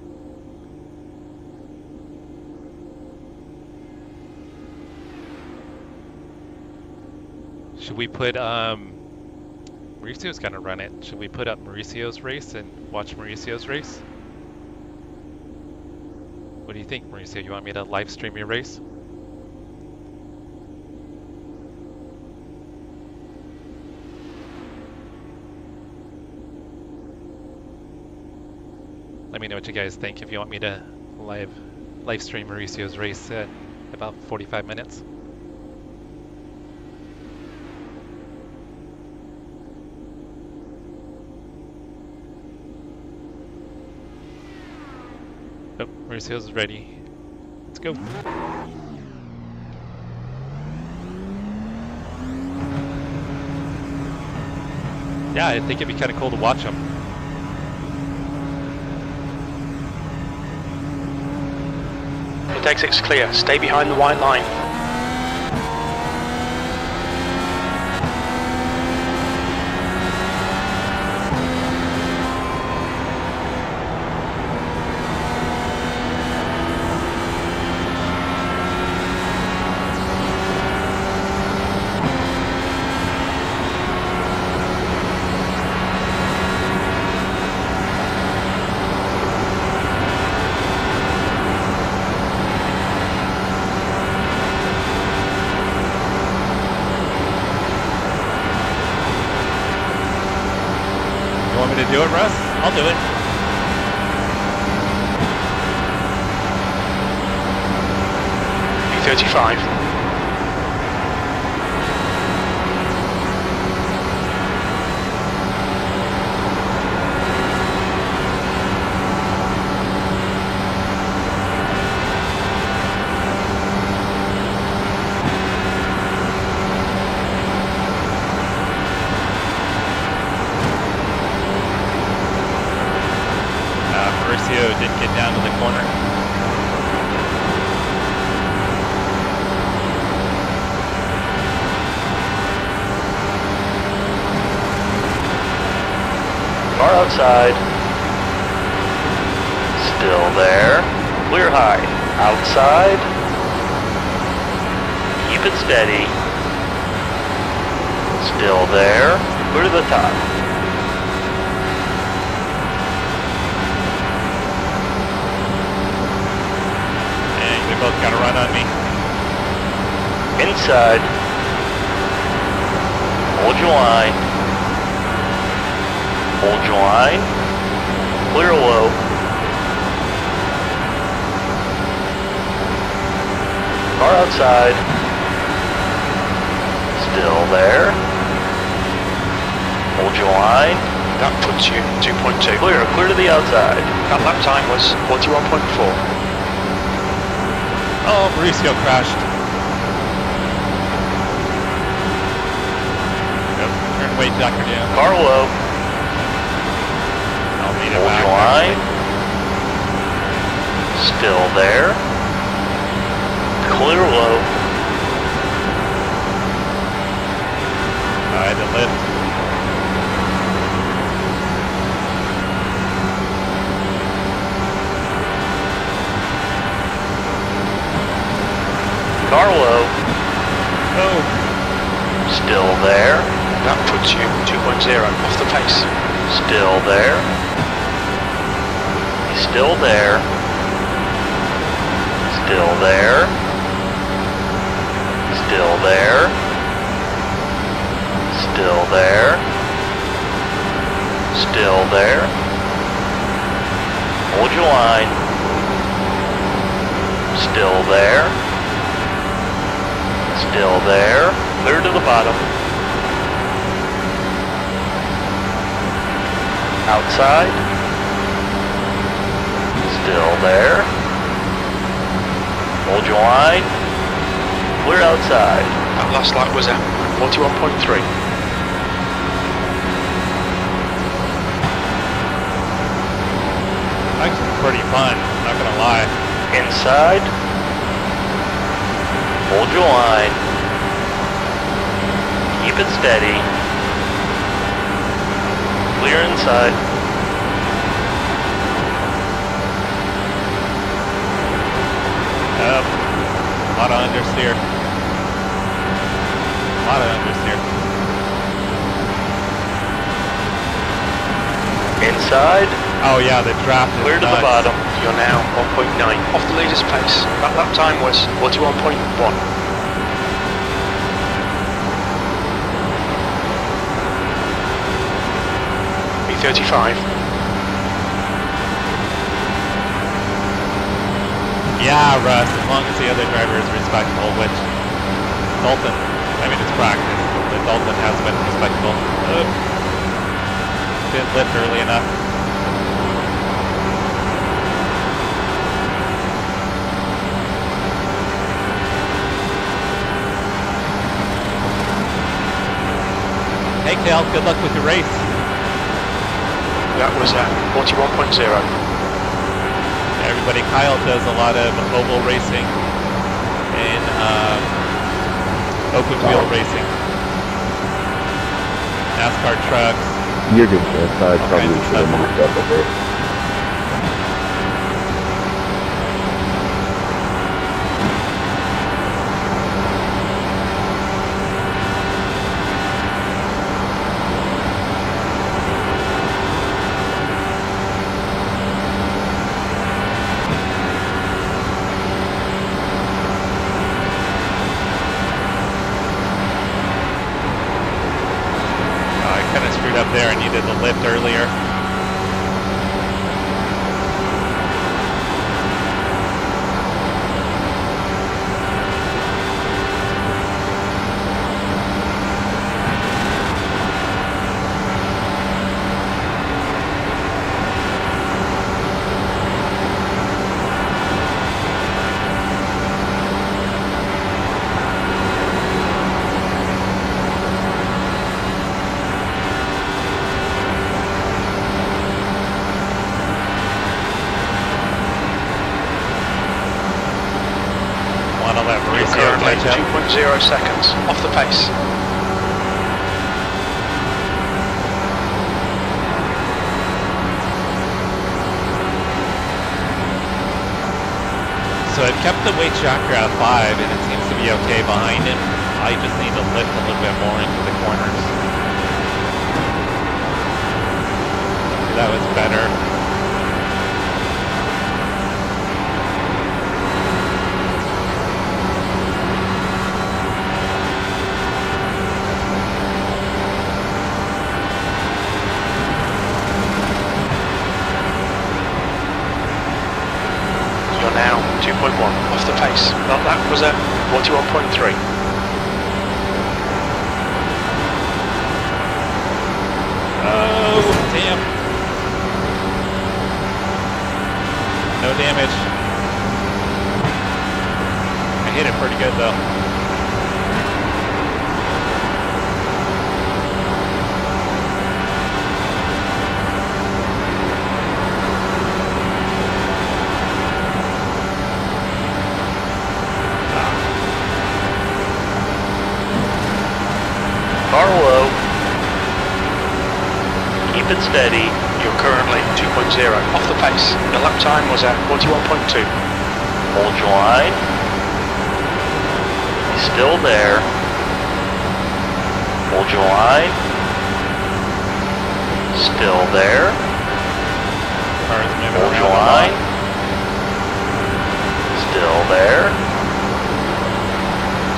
Should we put, Mauricio's gonna run it. Should we put up Mauricio's race and watch Mauricio's race? What do you think, Mauricio? You want me to live stream your race? Let me know what you guys think if you want me to live stream Mauricio's race in about 45 minutes. Oh, Mauricio's ready. Let's go. Yeah, I think it'd be kind of cool to watch him. Pit exit's clear. Stay behind the white line. Do it, Russ? I'll do it. P35. Didn't get down to the corner. Car outside. Still there. Clear high. Outside. Keep it steady. Still there. Clear to the top. Both got a run on me. Inside. Hold your line. Hold your line. Clear low. Car outside. Still there. Hold your line. That puts you 2.2. Clear to the outside. That lap time was 41.4. Oh, Mauricio crashed. Yep, turn way Dr. down. Car low. I'll lead it Hold back. your line. Still there. Clear low. I had to lift. Car low. Oh. Still there. That puts you 2.0 off the pace. Still there. He's still there. Still there. Still there. Still there. Still there. Hold your line. Still there. Still there. Clear to the bottom. Outside. Still there. Hold your line. Clear outside. That last lap was at 41.3. Actually pretty fun, not gonna lie. Inside. Hold your line. Keep it steady. Clear inside. A lot of understeer. A lot of understeer. Inside. Oh yeah, the draft is Clear to the nuts. bottom. You're now 1.9 off the leader's pace. That lap time was 41.1. B35. Yeah, Russ, as long as the other driver is respectful, which Dalton, I mean, it's practice, but Dalton has been respectful. Didn't lift early enough. Hey, Cal, good luck with your race. That was 41.0. Everybody, Kyle does a lot of oval racing and open wheel racing. NASCAR trucks. You're good, Chris. I probably kinds of should have stuff. moved up a bit. I kind of screwed up there. I needed the lift earlier. Want to let You're Mauricio currently catch up. 2.0 seconds off the pace. So I've kept the weight shocker at 5, and it seems to be okay behind him. I just need to lift a little bit more into the corners. That was better. You're now 2.1 off the pace. That lap was 41.3. Oh, damn. No damage. I hit it pretty good though. Car low. Keep it steady. You're currently 2.0 off the pace. The lap time was 41.2. Hold your line. He's still there. Hold your line. Still there. Car's moving Hold around your a lot. line. Still there.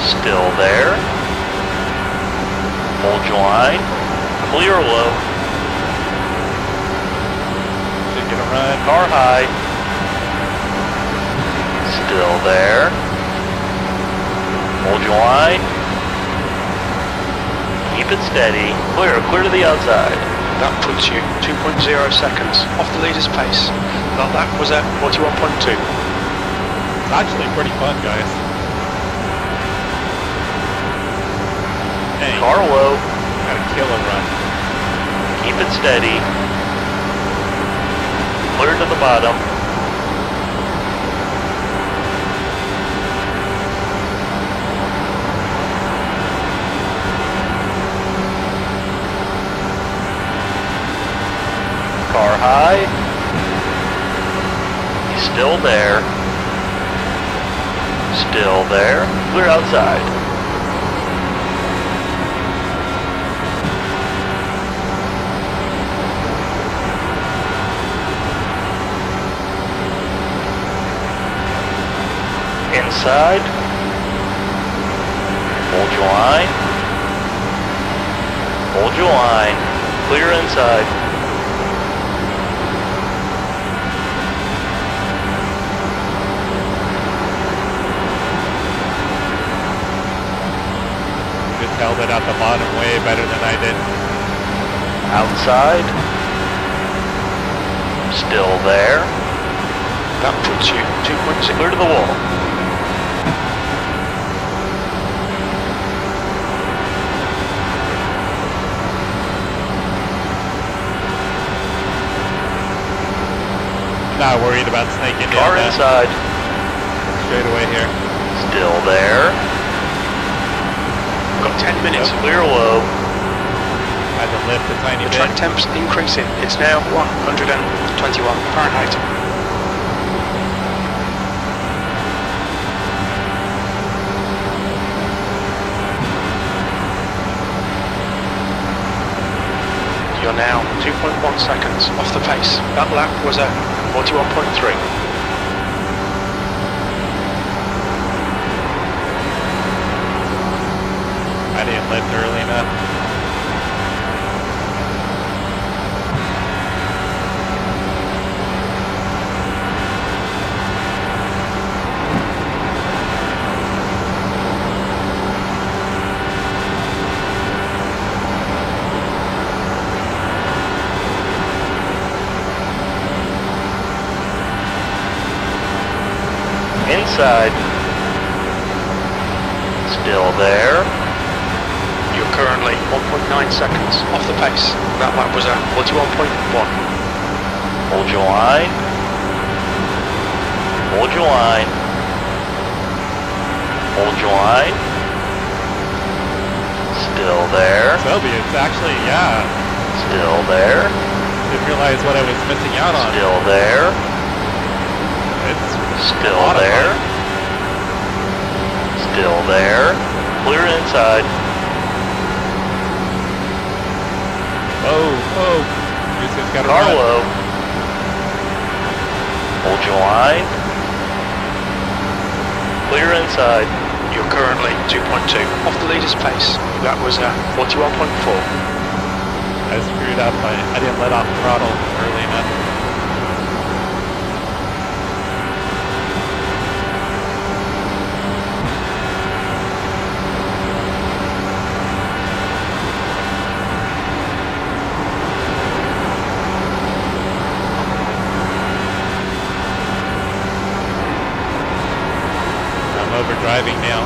Still there. Hold your line. Clear low. Should get a run. Car high. Still there. Hold your line. Keep it steady. Clear. Clear to the outside. That puts you 2.0 seconds off the leader's pace. That lap was 41.2. It's actually pretty fun, guys. Hey, Car low. got a killer run. Keep it steady. Clear to the bottom. high. He's still there. Still there. Clear outside. Inside. Hold your line. Hold your line. Clear inside. Just held it at the bottom way better than I did. Outside. Still there. That puts you 2.6. Clear to the wall. Not worried about snaking Car in inside. straight away here. Still there. Got 10 minutes. Clear low. Had to lift a tiny The bit. track temp's increasing. It's now 121 Fahrenheit. You're now 2.1 seconds off the pace. That lap was a 41.3. I didn't lift early enough. Inside. Still there. You're currently 1.9 seconds off the pace. That lap was a 41.1. Hold your line. Hold your line. Hold your line. Still there. Selby, it's actually, yeah. Still there. Didn't realize what I was missing out on. Still there. It's Still a lot of there. fun. Still there. Clear inside. Oh. Houston's got to Car run. low. Hold your line. Clear inside. You're currently 2.2 off the leader's pace. That was a 41.4. I screwed up. I didn't let off throttle early enough. I'm overdriving now.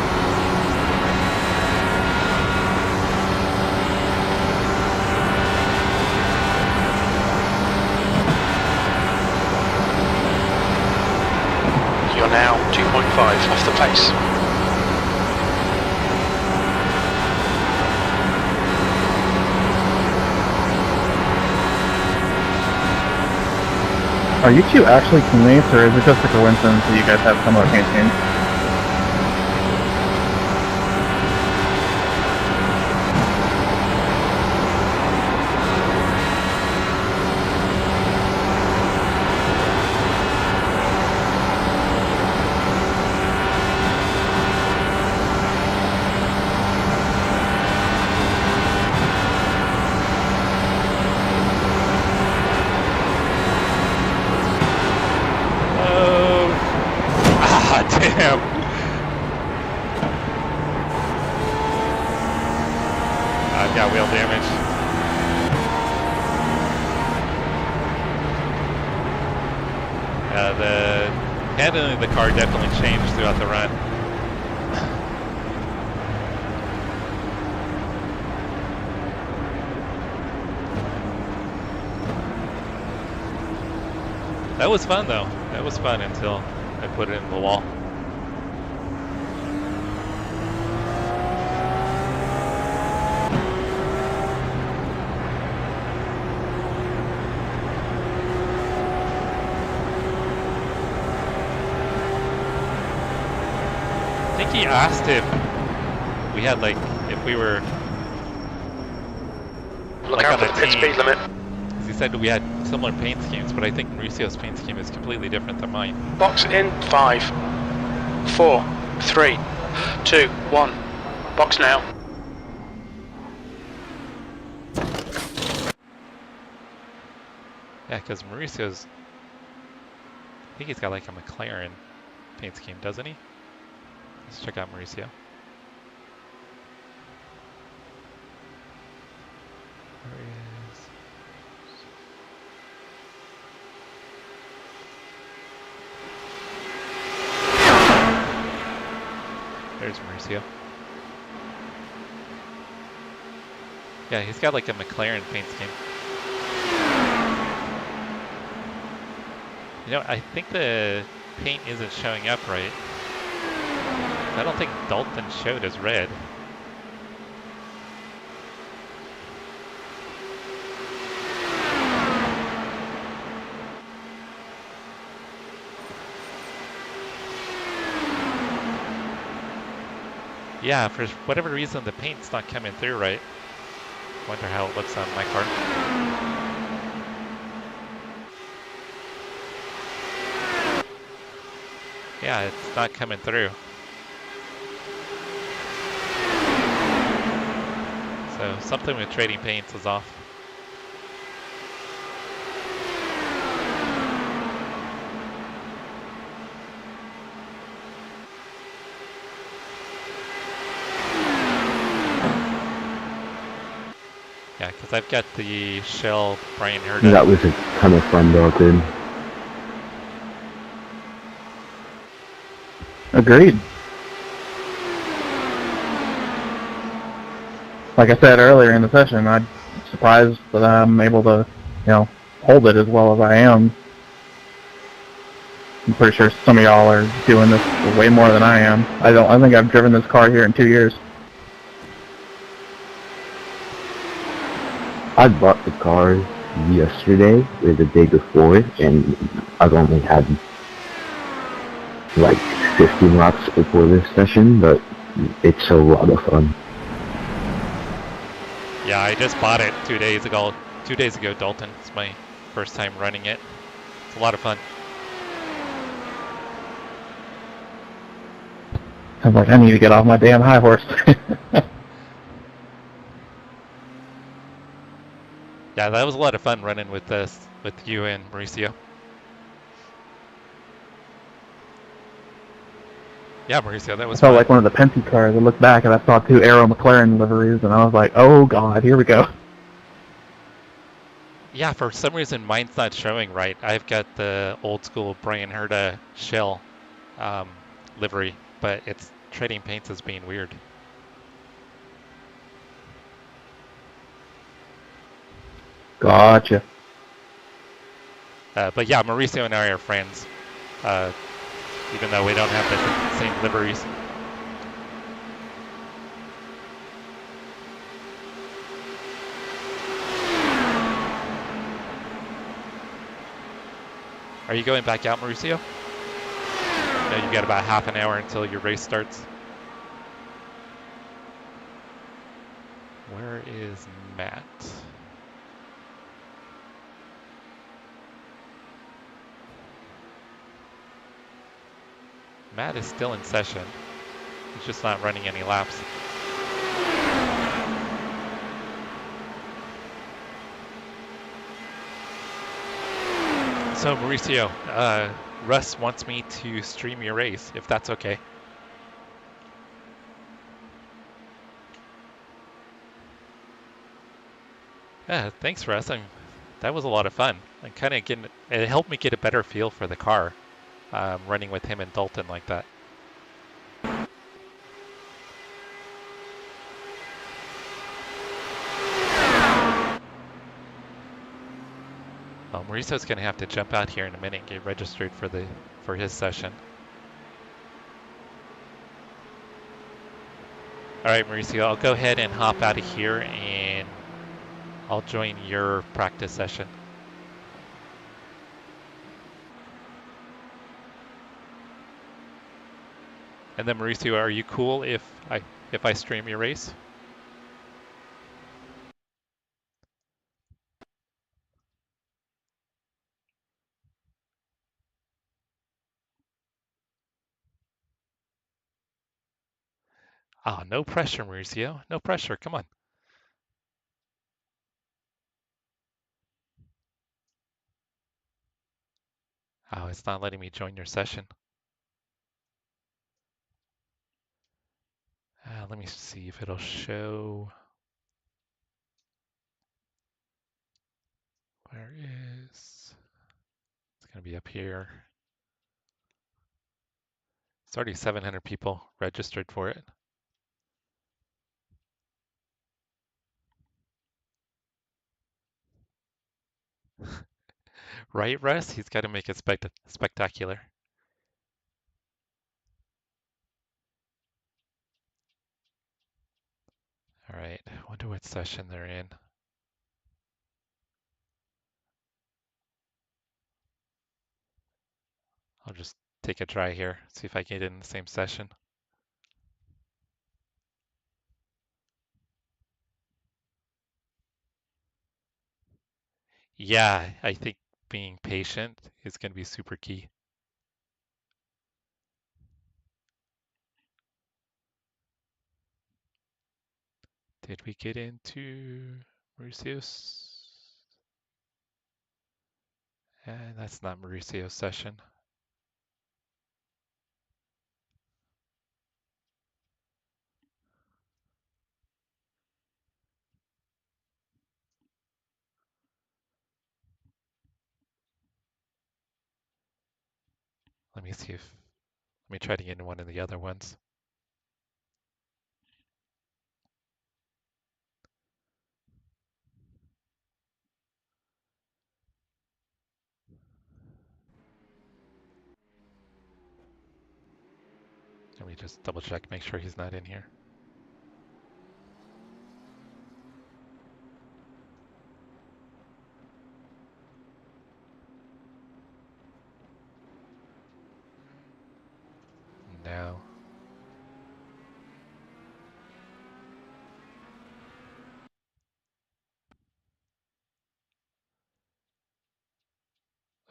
You're now 2.5 off the pace. Are you two actually teammates, or is it just a coincidence that you guys have similar paint schemes? Damn. I've got wheel damage. The handling of the car definitely changed throughout the run. That was fun though. That was fun until I put it in the wall. he asked if we had like, if we were Look like out on for a the pit team. speed limit. He said we had similar paint schemes, but I think Mauricio's paint scheme is completely different than mine. Box in 5, 4, 3, 2, 1. Box now. Yeah, because Mauricio's, I think he's got like a McLaren paint scheme, doesn't he? Let's check out Mauricio. Where is... There's Mauricio. Yeah, he's got like a McLaren paint scheme. You know, I think the paint isn't showing up right. I don't think Dalton showed as red. Yeah, for whatever reason the paint's not coming through right. Wonder how it looks on my car. Yeah, it's not coming through. So something with trading paints is off. Yeah, because I've got the Shell Brian Herda. That was a ton of fun, Dalton. Agreed. Like I said earlier in the session, I'm surprised that I'm able to, hold it as well as I am. I'm pretty sure some of y'all are doing this way more than I am. I think I've driven this car here in 2 years. I bought the car yesterday or the day before, and I've only had like 15 laps before this session, but it's a lot of fun. Yeah, I just bought it 2 days ago. 2 days ago, Dalton. It's my first time running it. It's a lot of fun. I'm like, I need to get off my damn high horse. Yeah, that was a lot of fun running with this, with you and Mauricio. Yeah, Mauricio, that was I felt fun. like one of the Penty cars. I looked back and I saw 2 Aero McLaren liveries, and I was like, oh god, here we go. Yeah, for some reason mine's not showing right. I've got the old school Brian Herda Shell livery, but it's trading paints as being weird. Gotcha. But yeah, Mauricio and I are friends, even though we don't have the same liveries. Are you going back out, Mauricio? No, you got about half an hour until your race starts. Where is Matt? Matt is still in session. He's just not running any laps. So Mauricio, Russ wants me to stream your race, if that's okay. Yeah, thanks, Russ. That was a lot of fun. I'm kind of getting, it helped me get a better feel for the car, running with him and Dalton like that. Well, Mauricio's going to have to jump out here in a minute and get registered for his session. All right, Mauricio, I'll go ahead and hop out of here and I'll join your practice session. And then Mauricio, are you cool if I stream your race? Ah, no pressure, Mauricio. No pressure. Come on. Oh, it's not letting me join your session. Let me see if it'll show. Where is? It's gonna be up here. It's already 700 people registered for it. Right, Russ? He's got to make it spectacular. All right, I wonder what session they're in. I'll just take a try here, see if I can get in the same session. Yeah, I think being patient is going to be super key. Did we get into Mauricio's? And that's not Mauricio's session. Let me see if, let me try to get into one of the other ones. Let me just double check, make sure he's not in here. No.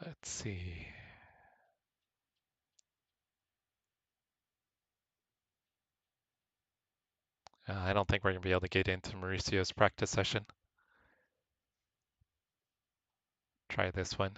Let's see. I don't think we're going to be able to get into Mauricio's practice session. Try this one.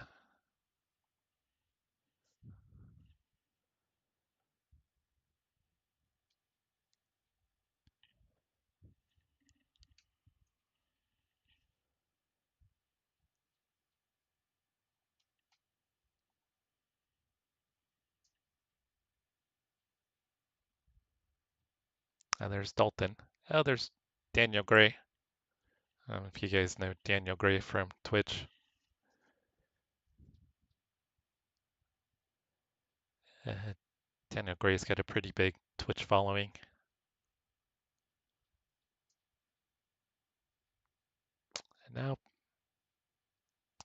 And there's Dalton. Oh, there's Daniel Gray. If you guys know Daniel Gray from Twitch. Daniel Gray's got a pretty big Twitch following. Nope.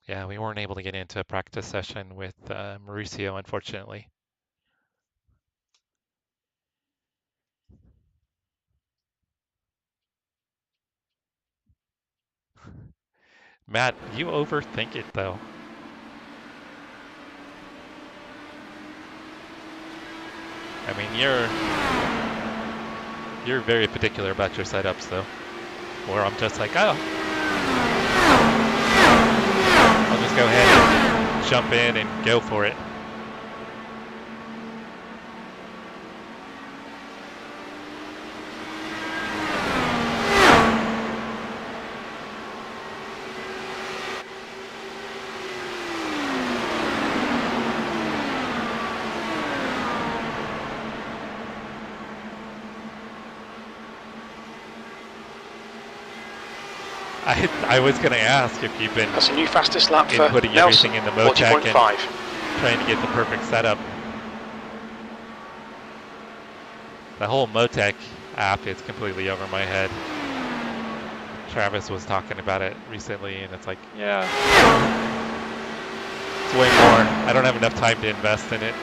Yeah, we weren't able to get into a practice session with Mauricio, unfortunately. Matt, you overthink it though. I mean, you're very particular about your setups though. Where I'm just like, oh, I'll just go ahead and jump in and go for it. I was going to ask if you've been That's a new fastest lap for inputting Nelson, everything in the Viotek 40.5. and trying to get the perfect setup. The whole Viotek app is completely over my head. Travis was talking about it recently, and it's like, yeah, it's way more. I don't have enough time to invest in it.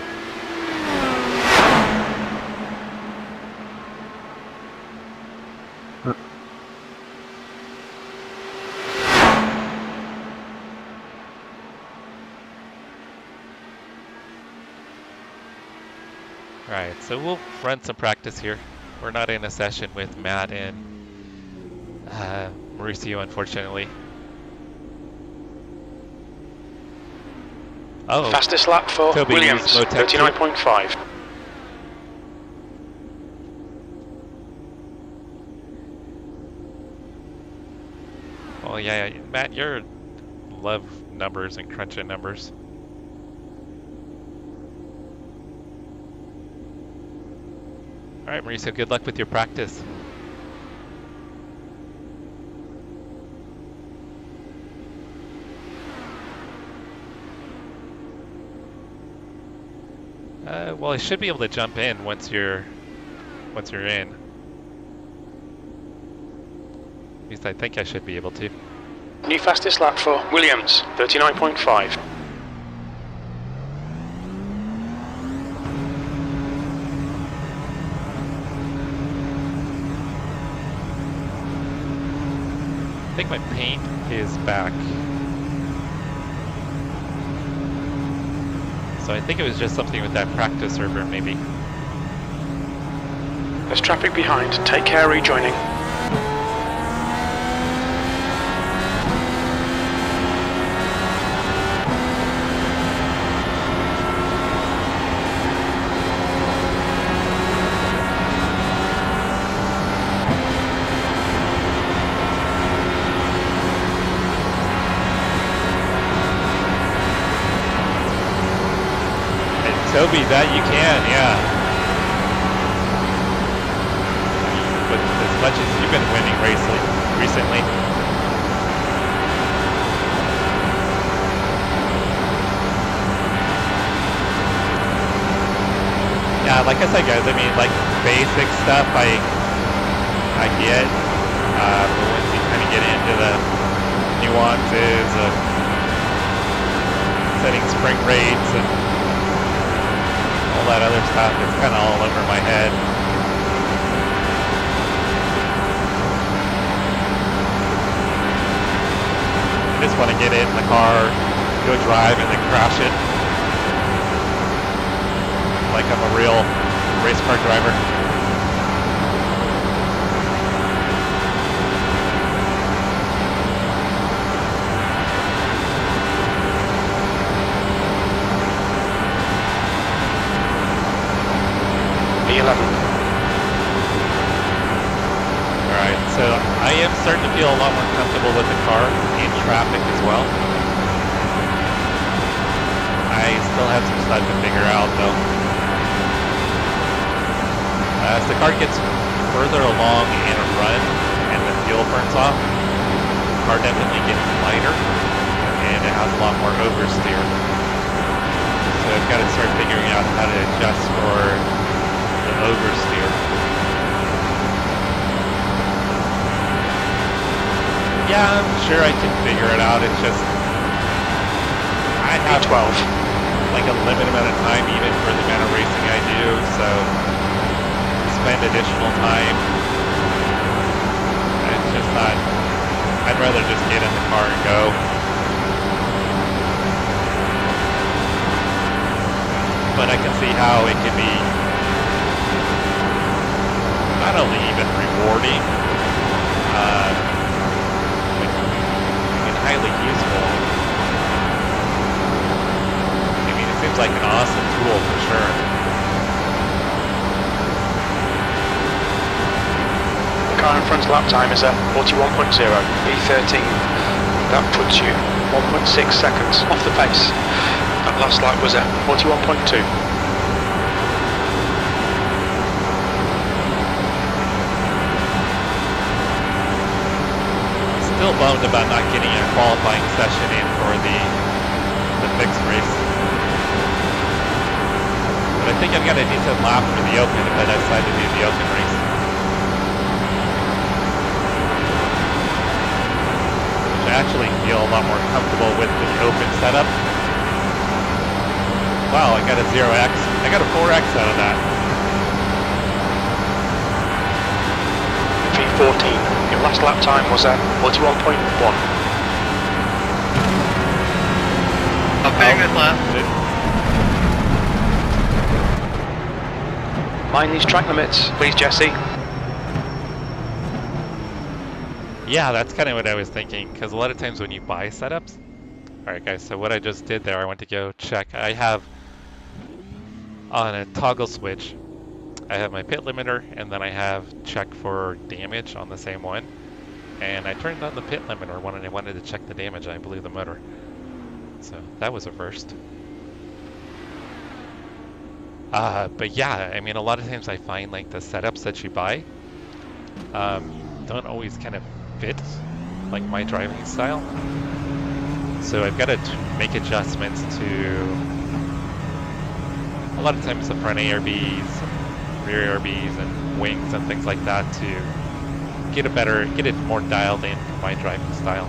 Alright, so we'll run some practice here. We're not in a session with Matt and Mauricio, unfortunately. Oh, Fastest lap for Toby Williams, used Viotek 39.5. well, yeah, Matt, you love numbers and crunching numbers. All right, Mauricio, good luck with your practice. Well, I should be able to jump in once you're in. At least I think I should be able to. New fastest lap for Williams, 39.5. I think my paint is back. So I think it was just something with that practice server, maybe. There's traffic behind. Take care rejoining. Toby, that you can, yeah. But as much as you've been winning recently. Yeah, like I said, guys, I mean, like, basic stuff I get, but once you kind of get into the nuances of setting spring rates and all that other stuff, it's kind of all over my head. I just want to get in the car, go drive, and then crash it. Like I'm a real race car driver. Alright, so I am starting to feel a lot more comfortable with the car in traffic as well. I still have some stuff to figure out though. As the car gets further along in a run and the fuel burns off, the car definitely gets lighter and it has a lot more oversteer. So I've got to start figuring out how to adjust for the oversteer. Yeah, I'm sure I can figure it out. It's just I have 12. like a limited amount of time even for the amount of racing I do, so spend additional time. It's just not. I'd rather just get in the car and go. But I can see how it can be not only even rewarding, highly useful. I mean, it seems like an awesome tool for sure. The car in front's lap time is a 41.0, B13. That puts you 1.6 seconds off the pace. That last lap was a 41.2. Still bummed about not getting a qualifying session in for the fixed race. But I think I've got a decent lap for the open if I decide to do the open race. Which I actually feel a lot more comfortable with the open setup. Wow, I got a 0x. I got a 4x out of that. V14. Your last lap time was at 41.1. A very good lap. Mind these track limits, please, Jesse. Yeah, that's kind of what I was thinking, because a lot of times when you buy setups... Alright guys, so what I just did there, I went to go check. I have on a toggle switch, I have my pit limiter, and then I have check for damage on the same one. And I turned on the pit limiter when I wanted to check the damage, and I blew the motor. So that was a first. But yeah, I mean, a lot of times I find like the setups that you buy don't always kind of fit like my driving style. So I've got to make adjustments to a lot of times the front ARBs, rear ARBs, and wings and things like that to get it more dialed in for my driving style.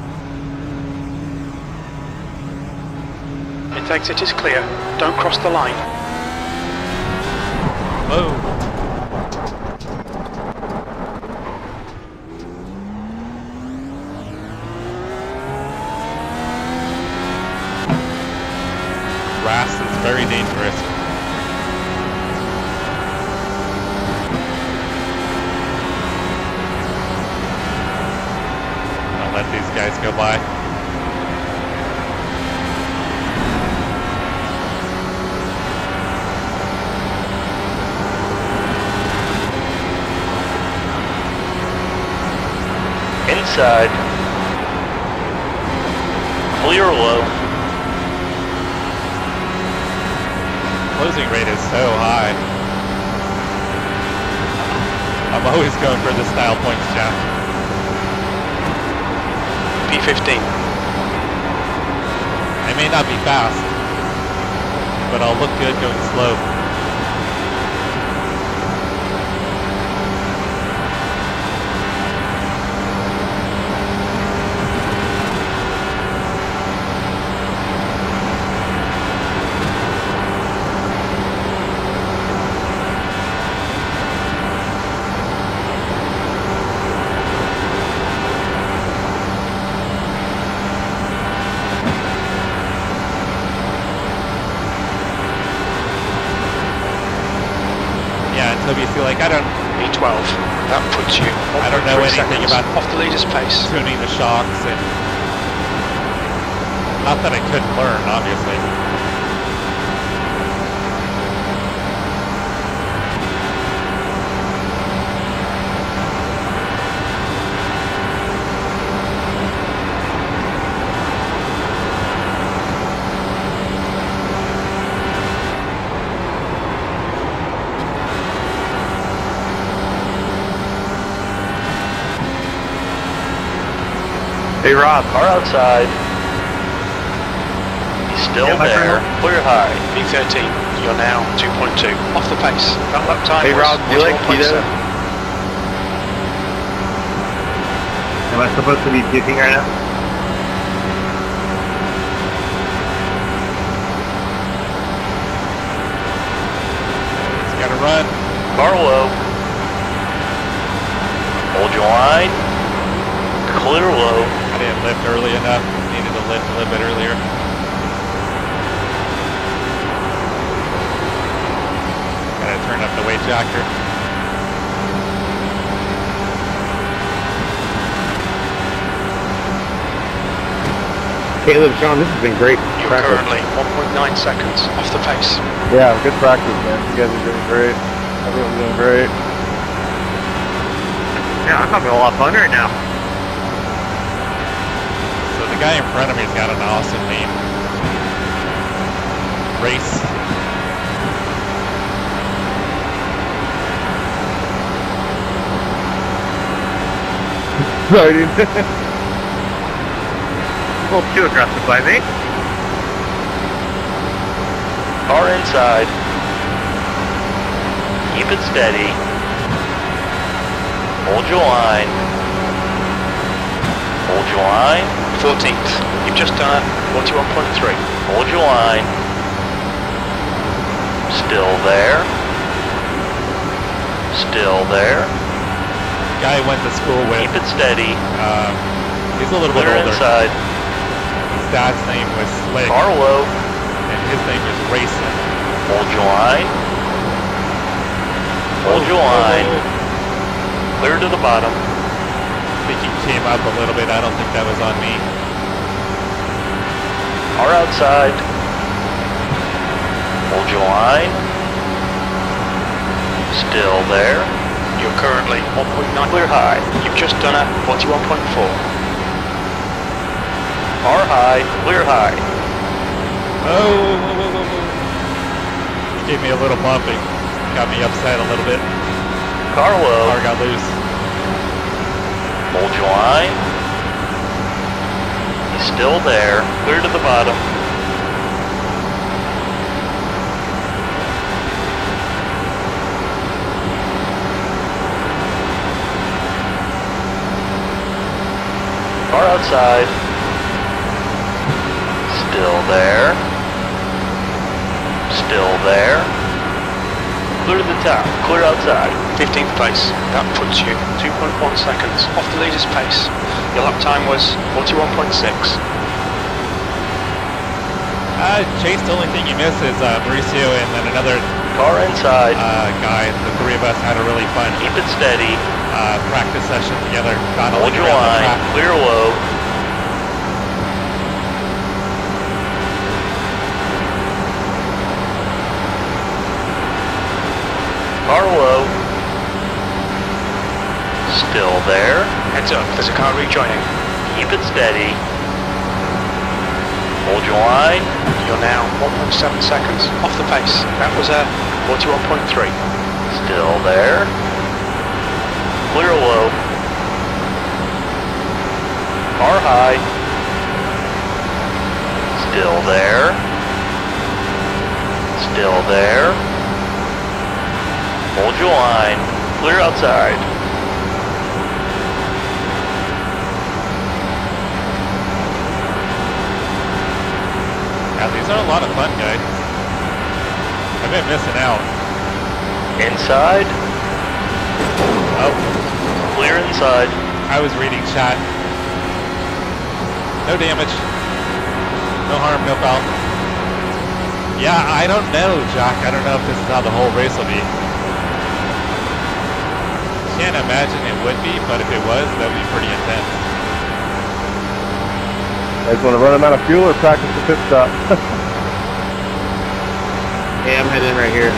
It exit is clear. Don't cross the line. Whoa! Grass is very dangerous. I'll let these guys go by. Inside. Clear low. Closing rate is so high. I'm always going for the style points, Jack. P15. I may not be fast, but I'll look good going slow. You feel like I don't V12. That puts you. I don't know anything about off the leader's pace. Tuning the shocks, and not that I couldn't learn, obviously. Hey Rob, car outside. He's still there. Clear high. V13, you're now 2.2 off the pace. That lap time Hey was Rob, do you like 1.7. keto? Am I supposed to be puking right now? It's gotta run. Car low. Hold your line. Clear low. I didn't lift early enough. Needed to lift a little bit earlier. Gotta turn up the weight jacker. Caleb, Sean, this has been great. You're currently 1.9 seconds off the pace. Yeah, good practice, man. You guys are doing great. Everyone's doing great. Yeah, I'm having a lot of fun right now. So the guy in front of me's got an awesome name. Race. Sorry, dude. A little too aggressive by me. Car inside. Keep it steady. Hold your line. Hold your line. 14th. You've just done it. 41.3. Hold your line. Still there. Still there. Guy I went to school with. Keep it steady. He's a little bit Clear older. inside. His dad's name was Slick, Car low. and his name is Racing. Hold your line. Hold your line. Clear to the bottom. I think he came up a little bit. I don't think that was on me. Car outside. Hold your line. Still there. You're currently 1.9. Clear high. You've just done a 41.4. Car high. Clear high. Oh, he gave me a little bump. It got me upset a little bit. Car low. Car got loose. Hold your line. He's still there. Clear to the bottom. Car outside. Still there. Still there. Clear to the top. Clear outside. 15th place. That puts you 2.1 seconds off the leader's pace. Your lap time was 41.6. Chase, the only thing you miss is Mauricio and then another Car inside. guy. The three of us had a really fun Keep it steady. practice session together. Got Hold your line. Clear low. Car low. Still there. Heads up, there's a car rejoining. Keep it steady. Hold your line. You're now 1.7 seconds off the pace. That was a 41.3. Still there. Clear low. Car high. Still there. Still there. Hold your line. Clear outside. Yeah, these are a lot of fun, guys. I've been missing out. Inside. Oh, Clear inside. I was reading chat. No damage. No harm, no foul. Yeah, I don't know, Jack. I don't know if this is how the whole race will be. Can't imagine it would be, but if it was, that would be pretty intense. Guys want to run them out of fuel or practice the pit stop? Hey, I'm heading right here.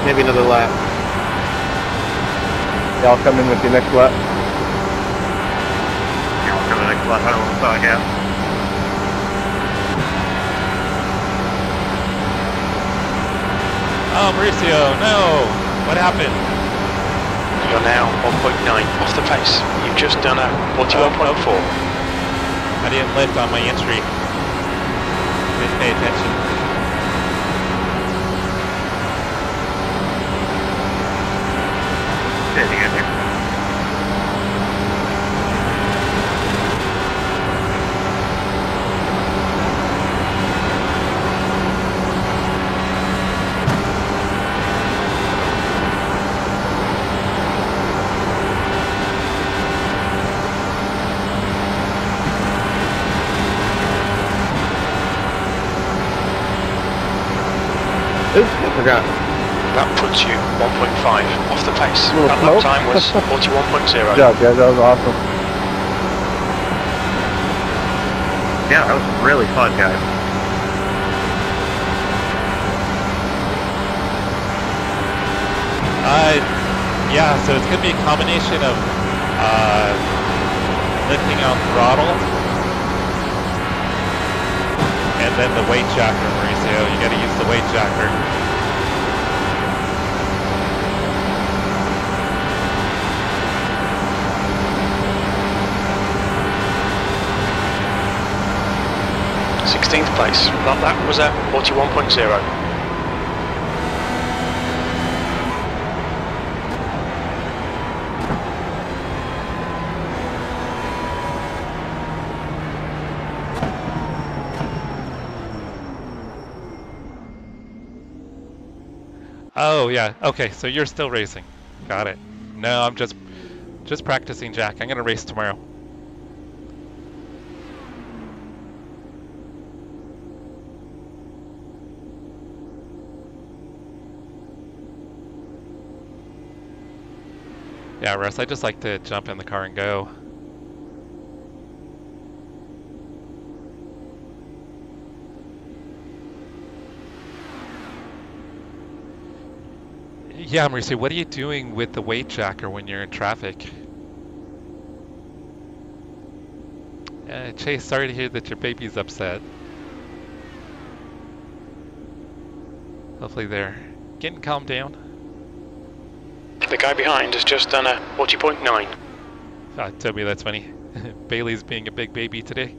Maybe another lap. Yeah, I'll come in with you next lap. Yeah, I'll come the next lap. I don't know what I have. Oh, Mauricio, no! What happened? You're now 1.9 off the pace. You've just done a 41.4. I didn't lift on my entry. Didn't pay attention. Steady in here. Oops, I forgot. That puts you 1.5 off the pace. Little That smoke. lap time was 41.0. Good job, guys. That was awesome. Yeah, that was really fun, guys. Yeah, so it's going to be a combination of lifting on throttle and then the weight jacker, Mauricio. You got to use the weight jacker. Place. That was at 41.0. Oh yeah, okay, so you're still racing. Got it. No, I'm just practicing, Jack. I'm gonna race tomorrow. Yeah, Russ, I just like to jump in the car and go. Yeah, Mauricio, what are you doing with the weight jacker when you're in traffic? Chase, sorry to hear that your baby's upset. Hopefully they're getting calmed down. The guy behind has just done a 40.9. Toby, that's funny. Bailey's being a big baby today.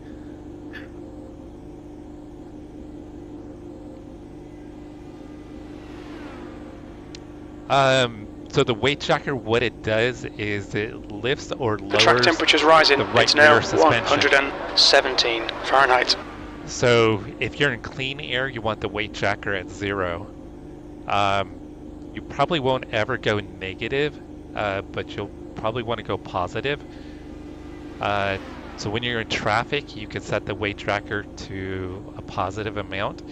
So the weight jacker, what it does is it lifts or lowers The track temperature's rising. the right It's now rear suspension. 117 Fahrenheit. So if you're in clean air, you want the weight jacker at 0. You probably won't ever go negative, but you'll probably want to go positive. So when you're in traffic, you can set the weight tracker to a positive amount,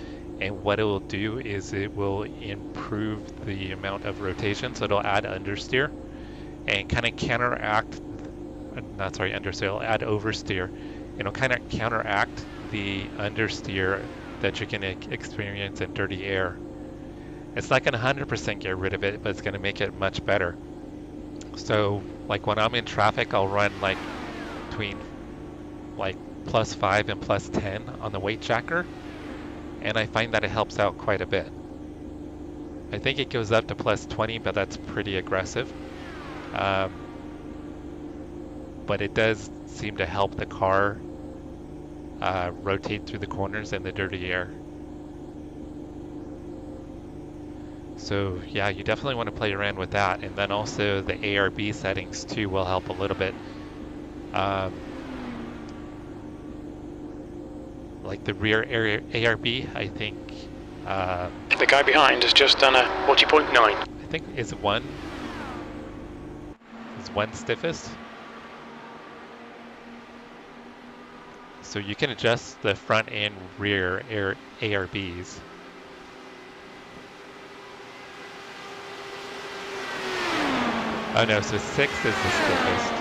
and what it will do is it will improve the amount of rotation, so it'll add understeer and kind of counteract, not sorry, understeer, it'll add oversteer. It'll kind of counteract the understeer that you're going to experience in dirty air. It's not going to 100% get rid of it, but it's going to make it much better. So like when I'm in traffic, I'll run like between like +5 and +10 on the weight jacker, and I find that it helps out quite a bit. I think it goes up to +20, but that's pretty aggressive. But it does seem to help the car rotate through the corners in the dirty air. So yeah, you definitely want to play around with that, and then also the ARB settings too will help a little bit. Like the rear ARB, I think. The guy behind has just done a 40.9. I think is one stiffest. So you can adjust the front and rear ARBs. Oh no, so 6 is the stiffest.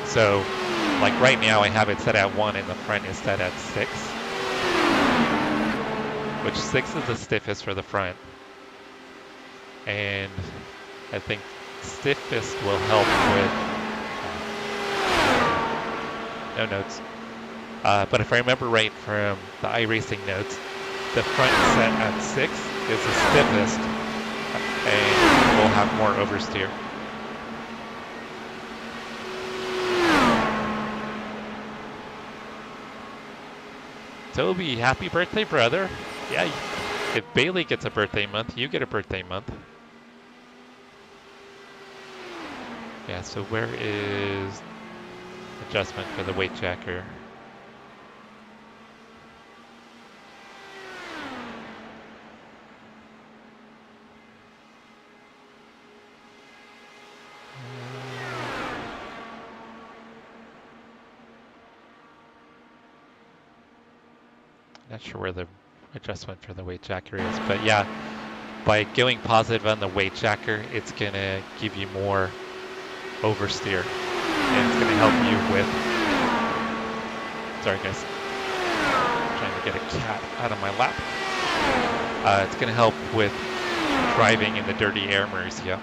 So, like right now I have it set at 1 and the front is set at 6. Which 6 is the stiffest for the front. And I think stiffest will help with... no notes. But if I remember right from the iRacing notes, the front set at 6 is the stiffest and will have more oversteer. Toby, happy birthday, brother. Yeah, if Bailey gets a birthday month, you get a birthday month. Yeah, so where is adjustment for the weight jacker? Not sure where the adjustment for the weight jacker is, but yeah, by going positive on the weight jacker, it's gonna give you more oversteer, and it's gonna help you with, sorry guys, I'm trying to get a cat out of my lap. It's gonna help with driving in the dirty air, Mauricio.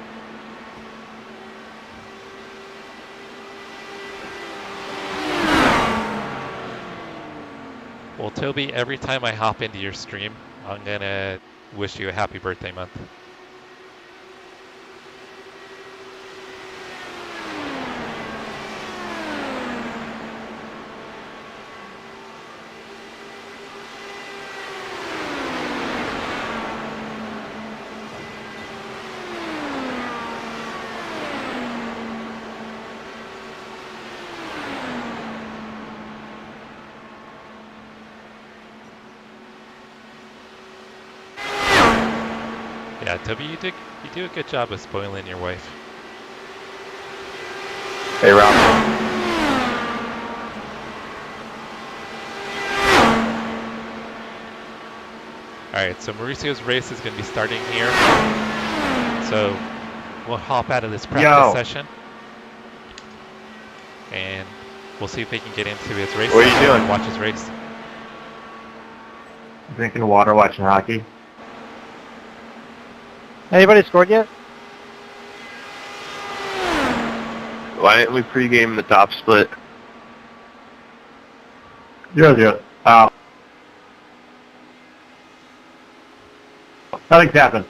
Well, Toby, every time I hop into your stream, I'm gonna wish you a happy birthday month. Yeah, Toby, you do a good job of spoiling your wife. Hey, Ralph. All Alright, so Mauricio's race is going to be starting here. So we'll hop out of this practice session. And we'll see if we can get into his race. What are you doing? Watch his race. Drinking water, watching hockey. Anybody scored yet? Why didn't we pregame the top split? 0-0. Nothing's happened.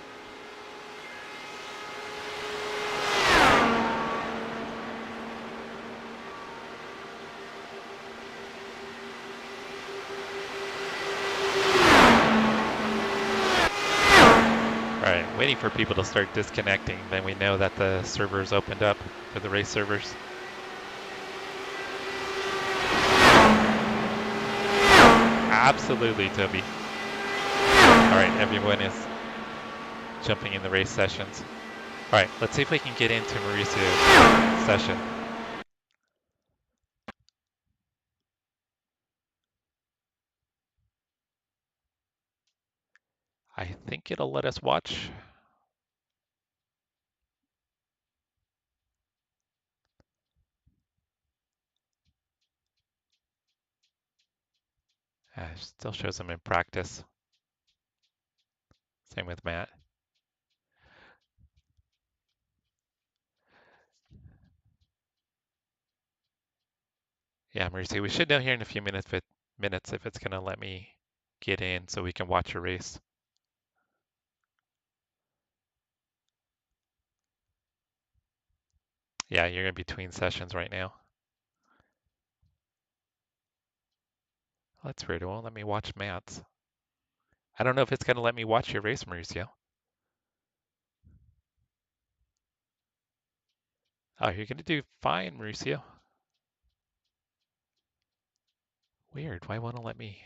Alright, waiting for people to start disconnecting. Then we know that the servers opened up for the race servers. Absolutely, Toby. Alright, everyone is jumping in the race sessions. Alright, let's see if we can get into Mauricio's session. I think it'll let us watch. Still shows him in practice. Same with Matt. Yeah, Mauricio, we should know here in a few minutes if it's gonna let me get in so we can watch a race. Yeah, you're in between sessions right now. Oh, that's weird. It won't let me watch Matt's. I don't know if it's gonna let me watch your race, Mauricio. Oh, you're gonna do fine, Mauricio. Weird. Why won't it let me?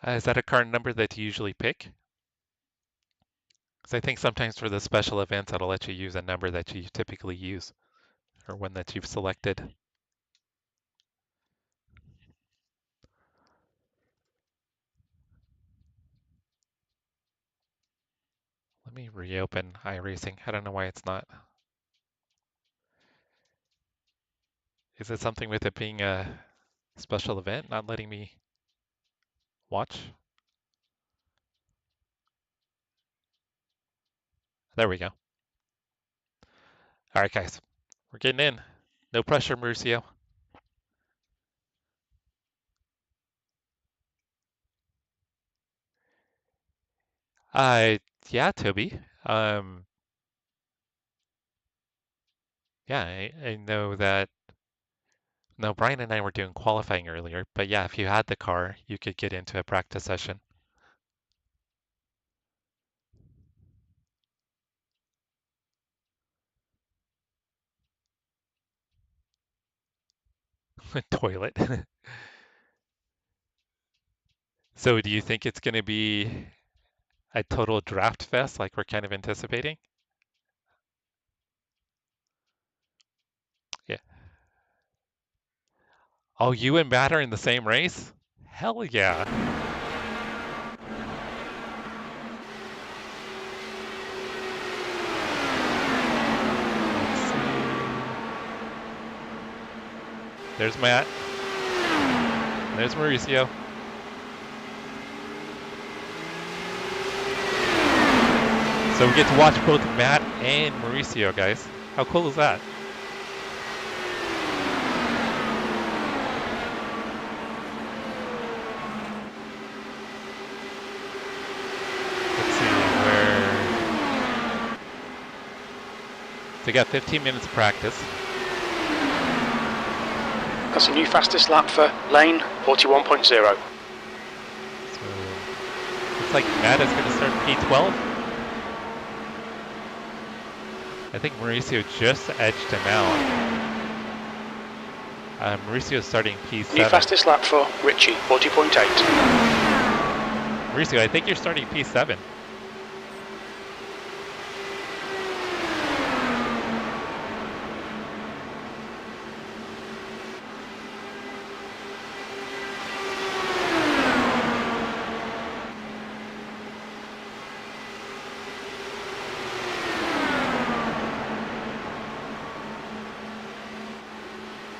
Is that a car number that you usually pick? Because I think sometimes for the special events, it'll let you use a number that you typically use, or one that you've selected. Let me reopen iRacing. I don't know why it's not. Is it something with it being a special event, not letting me watch? There we go. All right, guys, we're getting in. No pressure, Mauricio. Yeah, Toby. Yeah, I know that. No, Brian and I were doing qualifying earlier, but yeah, if you had the car, you could get into a practice session. Toilet. So do you think it's going to be a total draft fest like we're kind of anticipating? Yeah. Oh, you and Matt are in the same race? Hell yeah. Let's see. There's Matt. There's Mauricio. So we get to watch both Matt and Mauricio, guys. How cool is that? Let's see where. So we got 15 minutes of practice. That's a new fastest lap for lane 41.0. So looks like Matt is going to start P12. I think Mauricio just edged him out. Mauricio's starting P7. New fastest lap for Richie, 40.8. Mauricio, I think you're starting P7.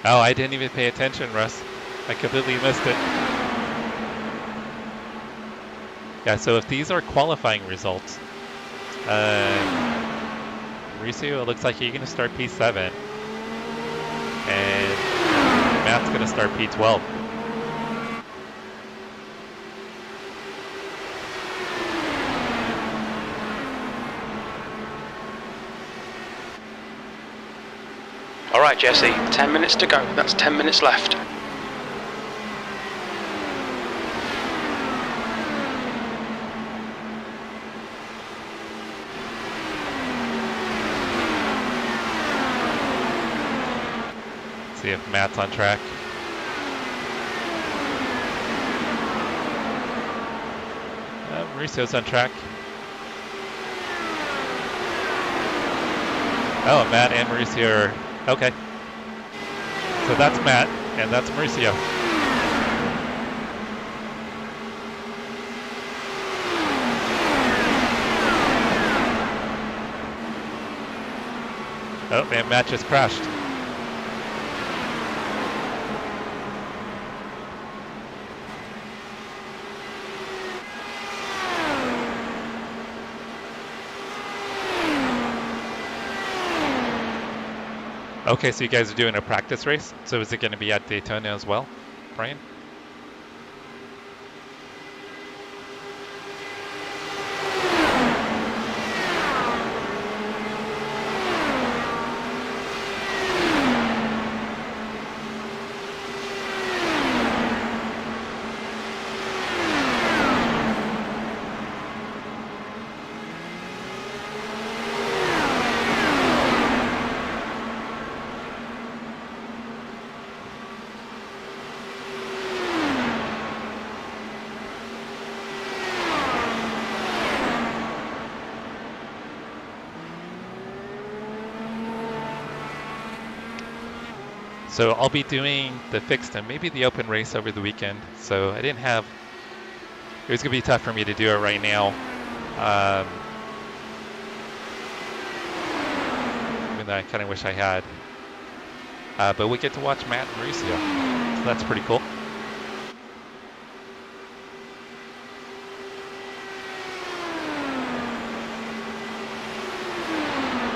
Oh, I didn't even pay attention, Russ. I completely missed it. Yeah, so if these are qualifying results, Mauricio, it looks like you're going to start P7. And Matt's going to start P12. All right, Jesse, 10 minutes to go. That's 10 minutes left. See if Matt's on track. Mauricio's on track. Oh, Matt and Mauricio are... Okay. So that's Matt, and that's Mauricio. Oh, and Matt just crashed. Okay, so you guys are doing a practice race. So is it going to be at Daytona as well, Brian? So I'll be doing the fixed and maybe the open race over the weekend. So I didn't have, it was gonna be tough for me to do it right now. Even though I kind of wish I had. But we get to watch Matt and Mauricio. So that's pretty cool.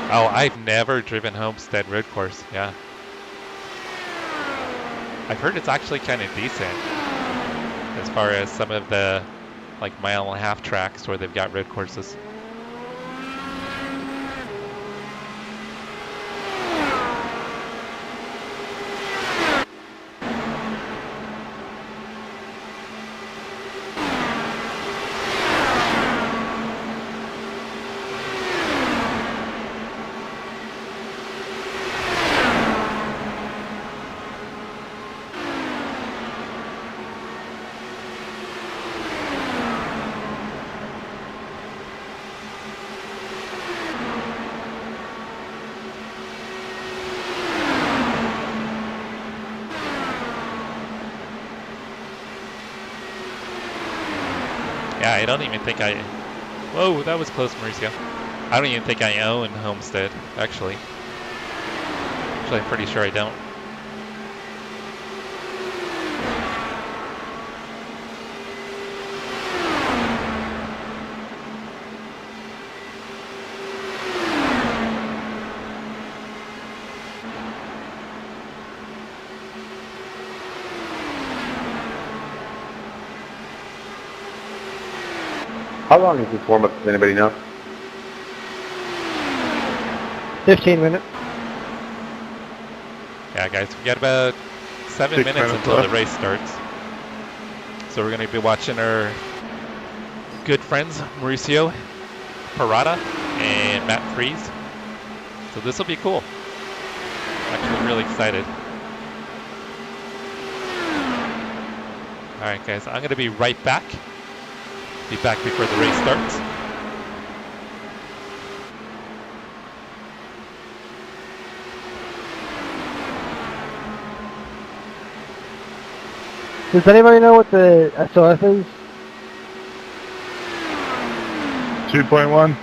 Oh, I've never driven Homestead Road Course, yeah. I've heard it's actually kind of decent as far as some of the like 1.5-mile tracks where they've got road courses. Yeah, I don't even think I... Whoa, that was close, Mauricio. I don't even think I own Homestead, actually. Actually, I'm pretty sure I don't. How long is this warm-up? Does anybody know? 15 minutes. Yeah, guys, we got about 7 minutes until the race starts. So we're going to be watching our good friends, Mauricio Parada and Matt Fries. So this will be cool. Actually really excited. Alright guys, I'm going to be right back. Be back before the race starts. Does anybody know what the SOS is? 2.1.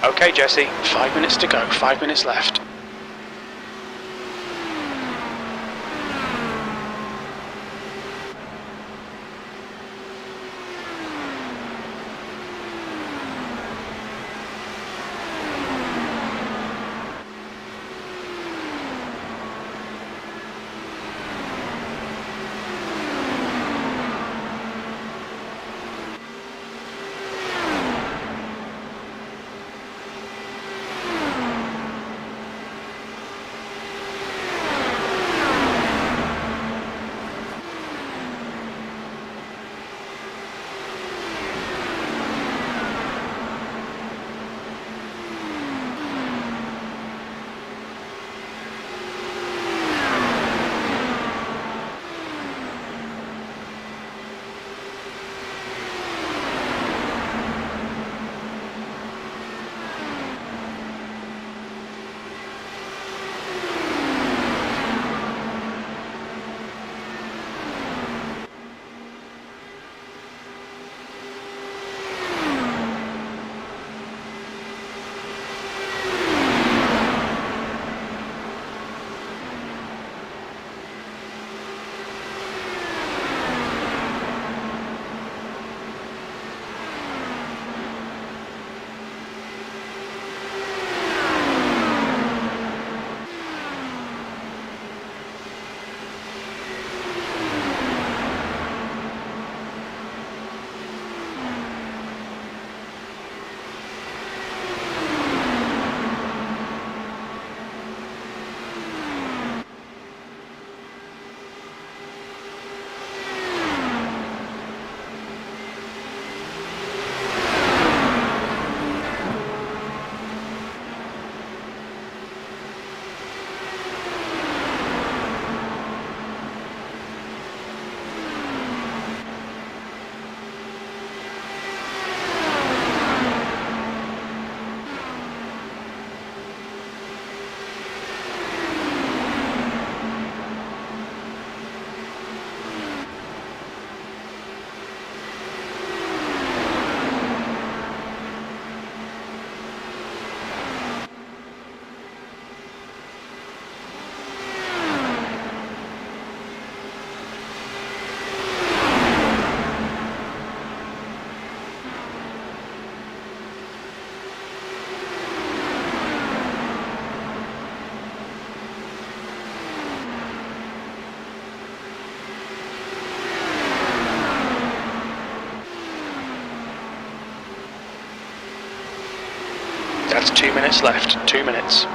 Okay, Jesse, 5 minutes to go, 5 minutes left. That's 2 minutes left, 2 minutes.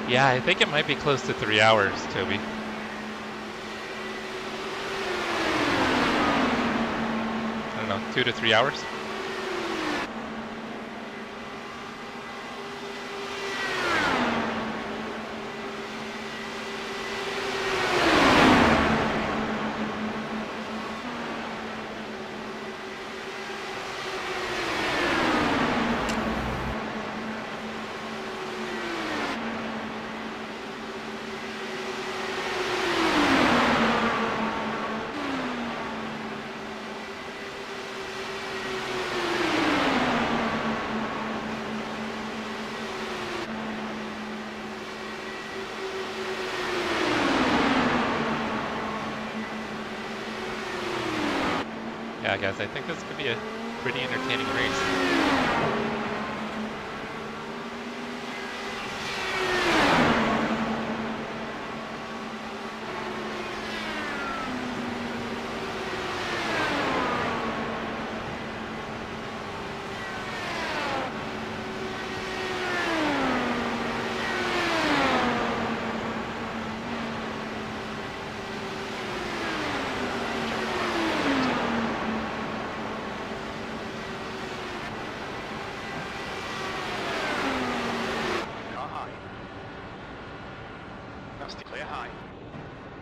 Yeah, I think it might be close to 3 hours, Toby. I don't know, 2 to 3 hours? Yeah, guys, I think this could be a pretty entertaining race.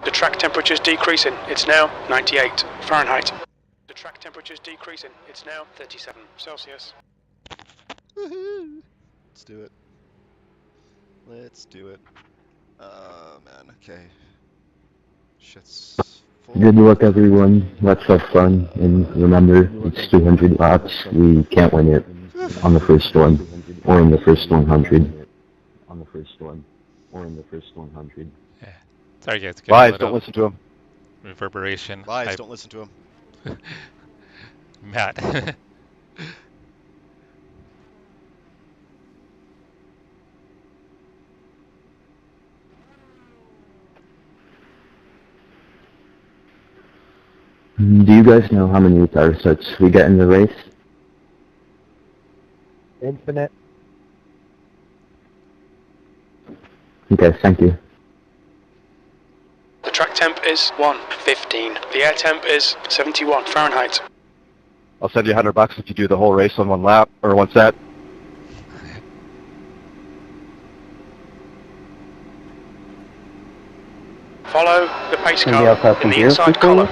The track temperature is decreasing. It's now 98 Fahrenheit. The track temperature is decreasing. It's now 37 Celsius. Woohoo! Let's do it. Let's do it. Oh man, okay. Shit's full. Good luck, everyone. Let's have fun. And remember, it's 200 laps. We can't win it on the first one, or in the first 100. On the first one, or in the first 100. Yeah. Sorry, guys. Lies, don't listen to him. Reverberation. Lies, don't listen to him. Matt. Do you guys know how many tire sets we get in the race? Infinite. Okay, thank you. The track temp is 115. The air temp is 71 Fahrenheit. I'll send you $100 if you do the whole race on one lap, or one set. Follow the pace Somebody else car have in some the beer, inside please? column.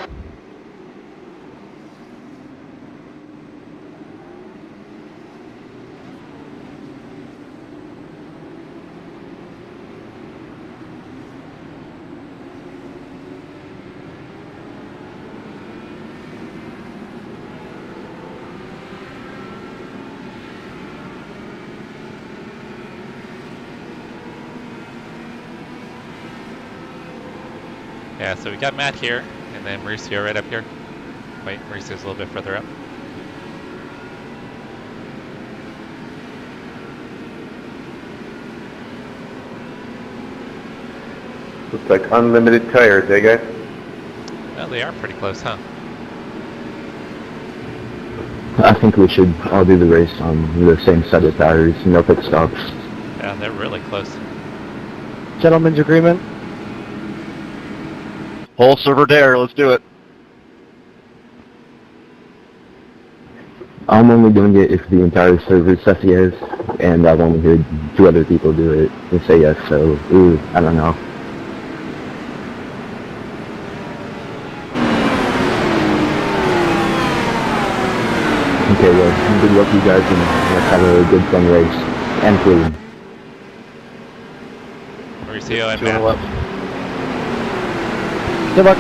Yeah, so we got Matt here, and then Mauricio right up here. Wait, Mauricio's a little bit further up. Looks like unlimited tires, eh guys? Well, they are pretty close, huh? I think we should all do the race on the same set of tires, no pit stops. Yeah, they're really close. Gentleman's agreement. Whole server dare, let's do it. I'm only doing it if the entire server says yes, and I've only heard 2 other people do it and say yes, so, ooh, I don't know. Okay, well, good luck you guys, and let's have a good fun race. And clean. Mauricio and 200 Matt. laps. Good luck.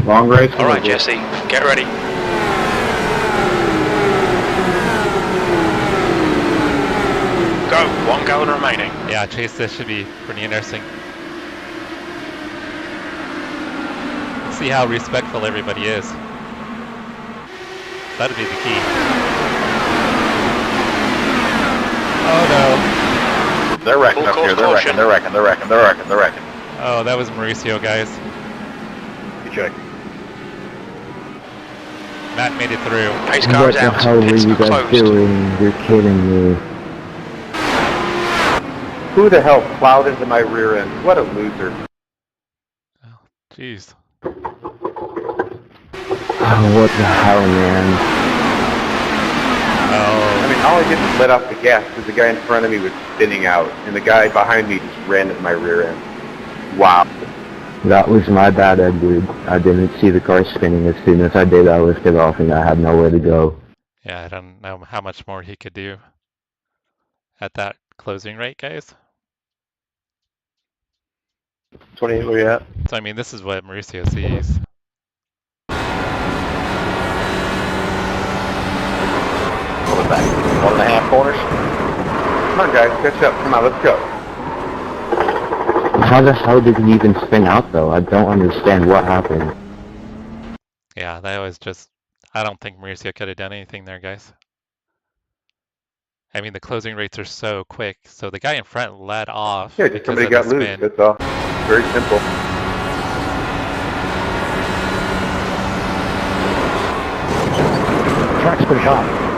Long race. All right, Jesse, get ready. Go. 1 gallon remaining. Yeah, Chase, this should be pretty interesting. Let's see how respectful everybody is. That'd be the key. Oh no. They're wrecking Full up course here. They're caution. wrecking. They're wrecking. Oh, that was Mauricio, guys. Good check. Matt made it through. Pace car What is the out. hell were Pits you are guys closed. doing? You're kidding me. Who the hell plowed into my rear end? What a loser. Oh, jeez. Oh, what the hell, man? I mean, all I did was let off the gas because the guy in front of me was spinning out, and the guy behind me just ran into my rear end. Wow. That was my bad, Edward. I didn't see the car spinning. As soon as I did, I lifted off and I had nowhere to go. Yeah, I don't know how much more he could do at that closing rate, guys. 28, where you at? So, I mean, this is what Mauricio sees. Pull it back. 1.5 corners. Come on, guys, catch up. Come on, let's go. How the hell did he even spin out though? I don't understand what happened. Yeah, that was just... I don't think Mauricio could have done anything there, guys. I mean, the closing rates are so quick. So the guy in front led off Yeah, just because somebody of got the loose. spin. That's all. Very simple. Track's pretty hot.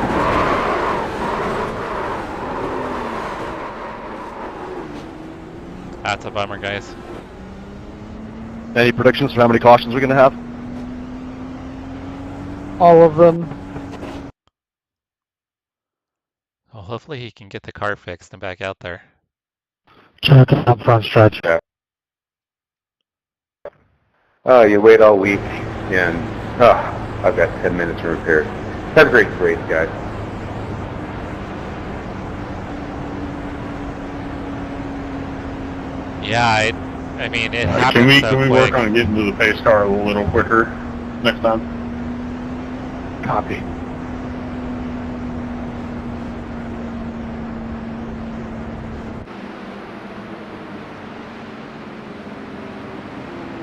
That's a bummer, guys. Any predictions for how many cautions we're going to have? All of them. Well, hopefully he can get the car fixed and back out there. Check up front stretch. Oh, you wait all week, and I've got 10 minutes to repair. Have a great race, guys. Yeah, I mean, it happened so Can we quick. work on getting to the pace car a little quicker next time? Copy.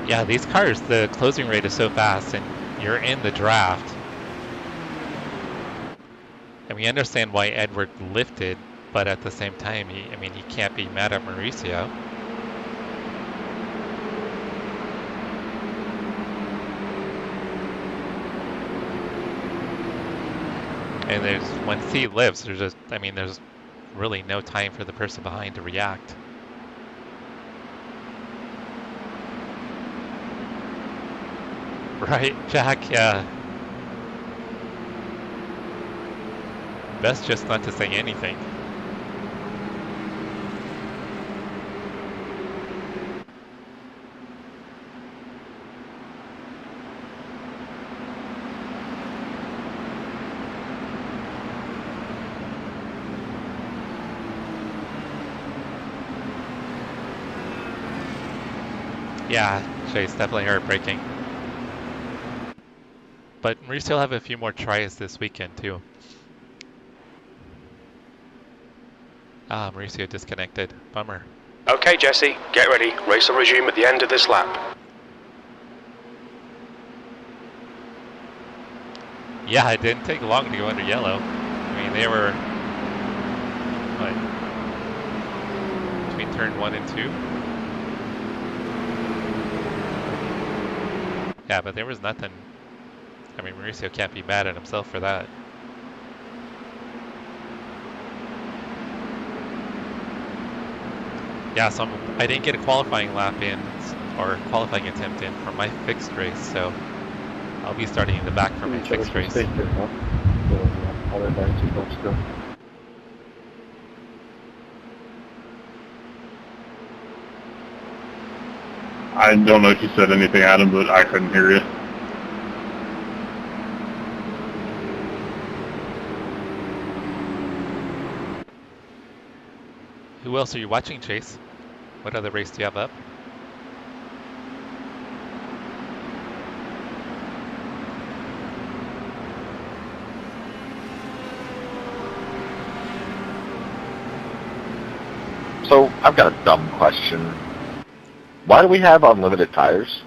Yeah, these cars, the closing rate is so fast, and you're in the draft. And we understand why Edward lifted, but at the same time, he can't be mad at Mauricio. And when C lifts, there's really no time for the person behind to react. Right, Jack, yeah. Best just not to say anything. Yeah, Chase, definitely heartbreaking. But Mauricio will have a few more tries this weekend too. Ah, Mauricio disconnected. Bummer. Okay, Jesse, get ready. Race will resume at the end of this lap. Yeah, it didn't take long to go under yellow. I mean, they were what, between turn 1 and 2. Yeah, but there was nothing. I mean, Mauricio can't be mad at himself for that. Yeah, so I didn't get a qualifying lap in, or qualifying attempt in for my fixed race, so I'll be starting in the back for my fixed race. I don't know if you said anything, Adam, but I couldn't hear you. Who else are you watching, Chase? What other race do you have up? So, I've got a dumb question. Why do we have unlimited tires?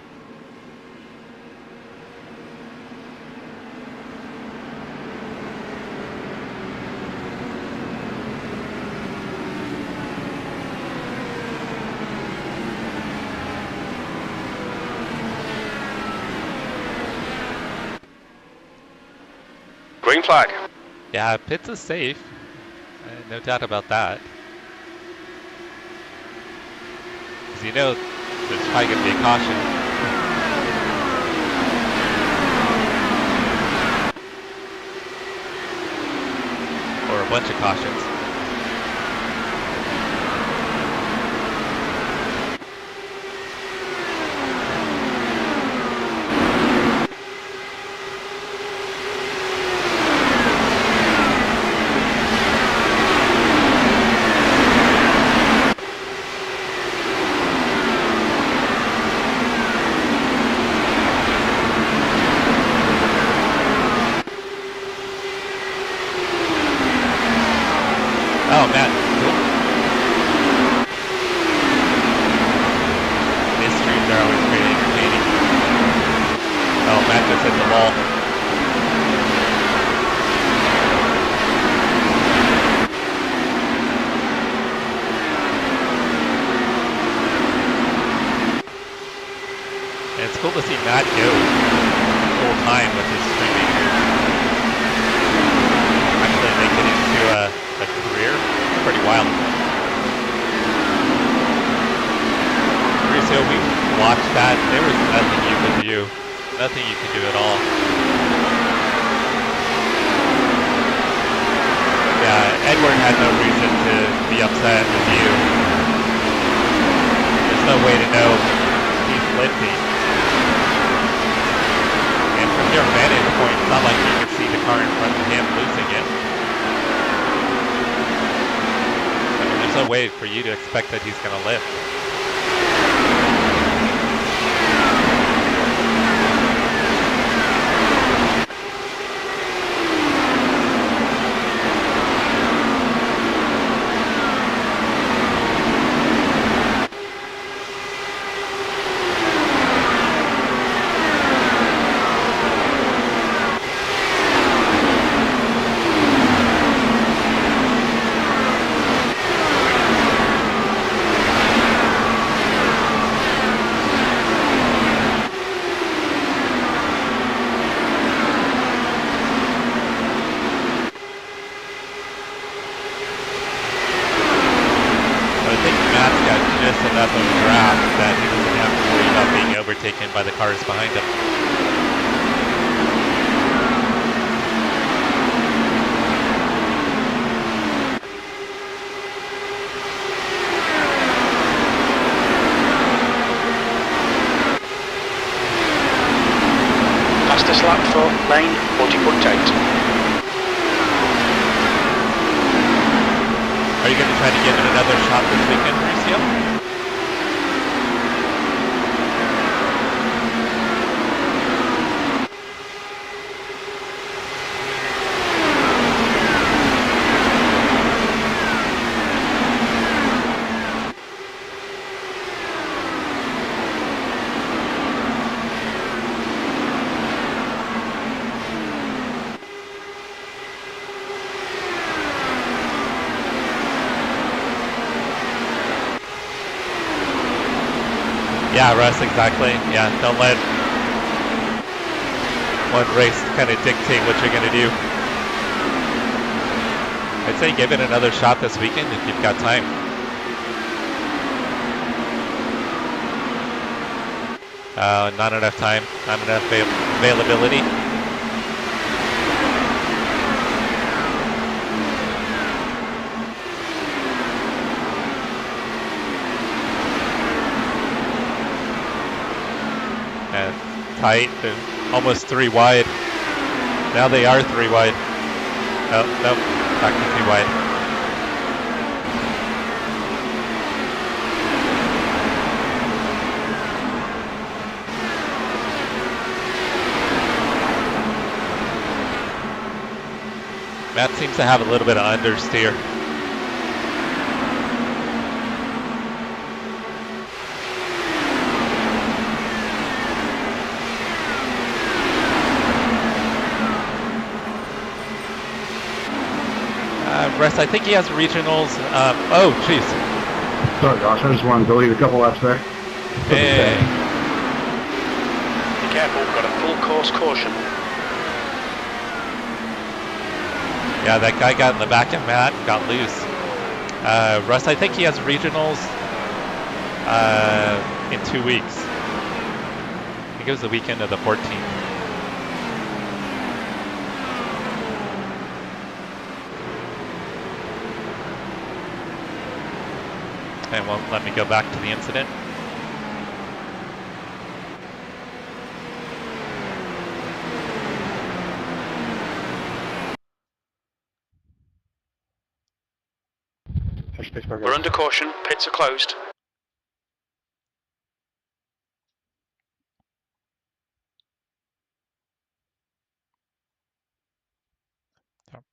Green flag. Yeah, pits is safe. No doubt about that. Because you know there's probably going to be a caution. Or a bunch of cautions. cool to see Matt go full time with his streaming. Actually make it into a career. Pretty wild. So we watched that. There was nothing you could do. Nothing you could do at all. Yeah, Edward had no reason to be upset with you. There's no way to know he's lifting. And from your vantage point, it's not like you can see the car in front of him losing it. I mean, there's no way for you to expect that he's going to lift. By the cars behind him. Fastest lap for lane 40.8. Are you going to try to give it another shot this weekend, Mauricio? Yeah, Russ, exactly. Yeah, don't let one race kind of dictate what you're going to do. I'd say give it another shot this weekend if you've got time. Not enough time, not enough availability. Tight, and almost 3 wide. Now they are 3 wide. Oh, nope, back to 2 wide. Matt seems to have a little bit of understeer. Russ, I think he has regionals. Oh, jeez. Sorry, Josh. I just wanted to leave a couple laps there. Hey. Be careful, we've got a full course caution. Yeah, that guy got in the back of Matt and got loose. Russ, I think he has regionals in 2 weeks. I think it was the weekend of the 14th. And won't let me go back to the incident. We're under caution, pits are closed. Nope.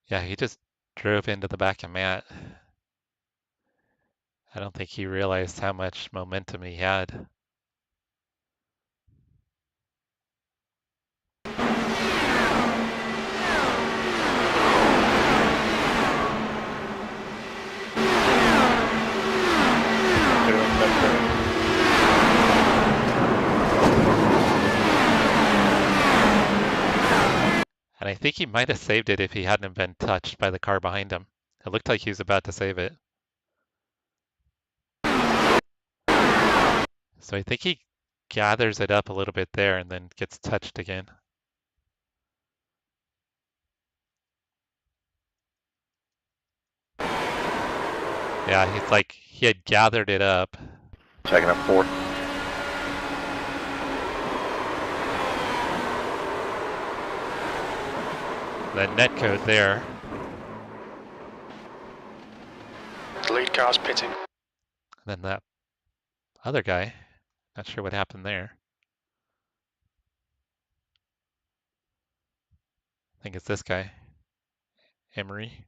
Yeah, he just drove into the back of Matt. I don't think he realized how much momentum he had. And I think he might have saved it if he hadn't been touched by the car behind him. It looked like he was about to save it. So I think he gathers it up a little bit there and then gets touched again. Yeah, he's like, he had gathered it up. Checking up 4. The net code there. The lead car's pitting. And then that other guy, not sure what happened there. I think it's this guy, Emery.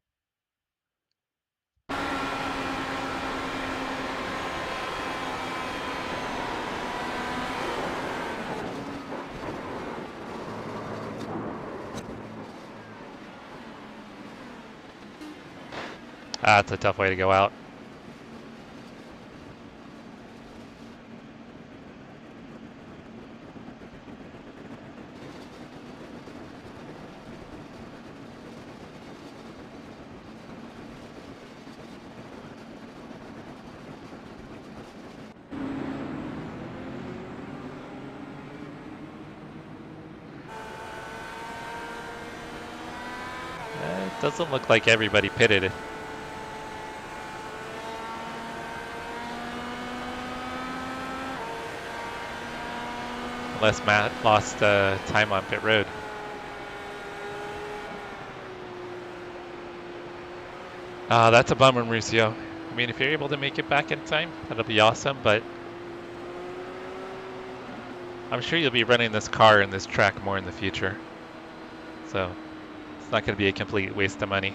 That's a tough way to go out. It doesn't look like everybody pitted it. Unless Matt lost time on pit road. That's a bummer, Mauricio. I mean, if you're able to make it back in time, that'll be awesome, but I'm sure you'll be running this car and this track more in the future. So it's not going to be a complete waste of money.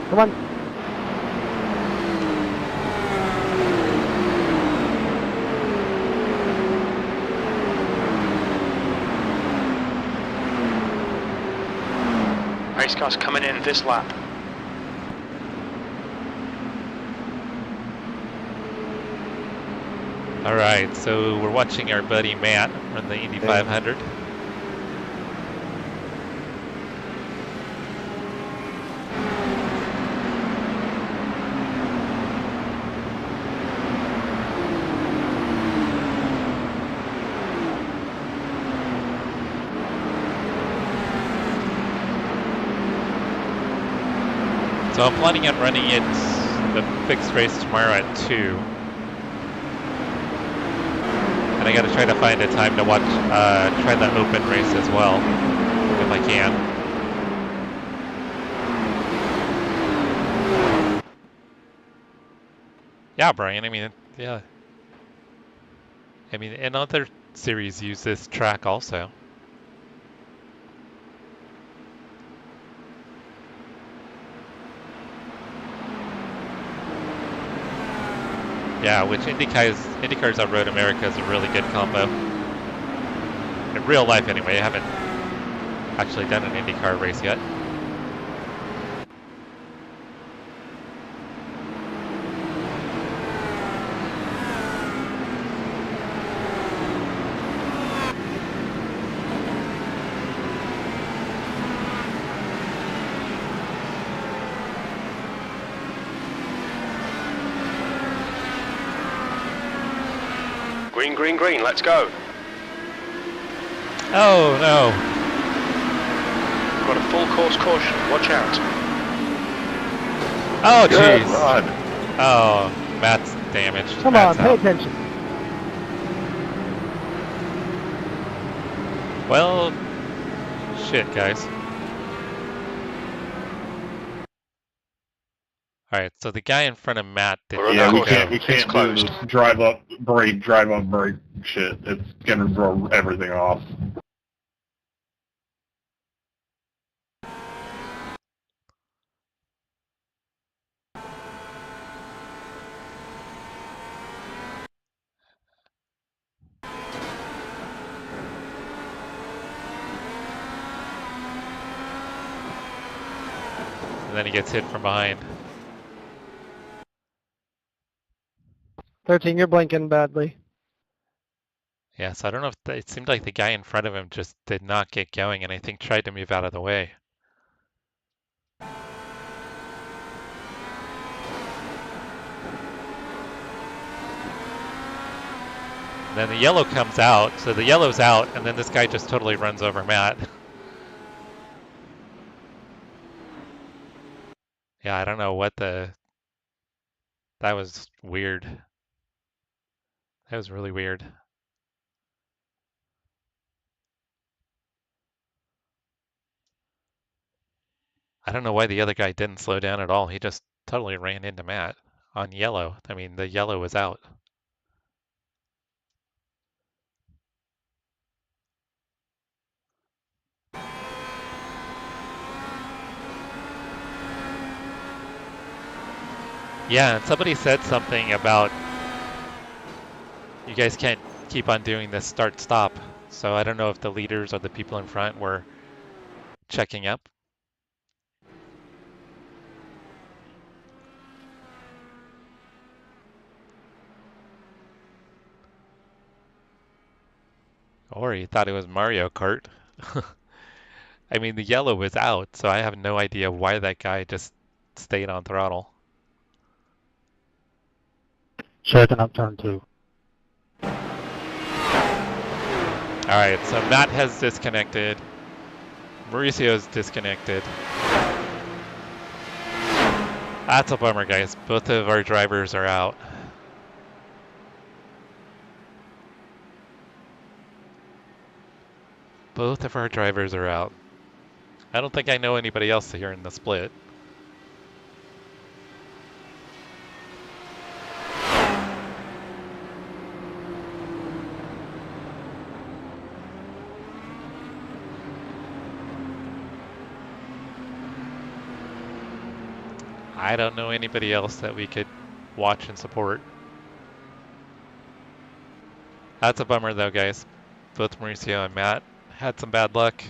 Come on. Race car's coming in this lap. All right, so we're watching our buddy Matt run the Indy 500. So I'm planning on running it, the fixed race tomorrow at 2. And I gotta try to find a time to watch, try the open race as well, if I can. Yeah, Brian, I mean, yeah. I mean, and other series use this track also. Yeah, which IndyCars on Road America is a really good combo. In real life anyway, I haven't actually done an IndyCar race yet. Green, green, green, let's go. Oh no. Got a full course caution, watch out. Oh Good jeez. run. Oh, Matt's damaged. Come Matt's on, pay out. attention. Well, shit, guys. All right, so the guy in front of Matt did Yeah, not we go. can't It's do closed. this drive up, brake shit. It's gonna throw everything off. and then he gets hit from behind. 13, you're blinking badly. Yeah, so I don't know if it seemed like the guy in front of him just did not get going, and I think tried to move out of the way. And then the yellow comes out, so the yellow's out, and then this guy just totally runs over Matt. Yeah, I don't know what that was weird. That was really weird. I don't know why the other guy didn't slow down at all. He just totally ran into Matt on yellow. I mean, the yellow was out. Yeah, and somebody said something about you guys can't keep on doing this start-stop. So I don't know if the leaders or the people in front were checking up. Or he thought it was Mario Kart. I mean, the yellow was out, so I have no idea why that guy just stayed on throttle. Checking up turn 2. Alright, so Matt has disconnected. Mauricio's disconnected. That's a bummer, guys. Both of our drivers are out. Both of our drivers are out. I don't think I know anybody else here in the split. I don't know anybody else that we could watch and support. That's a bummer though, guys. Both Mauricio and Matt had some bad luck.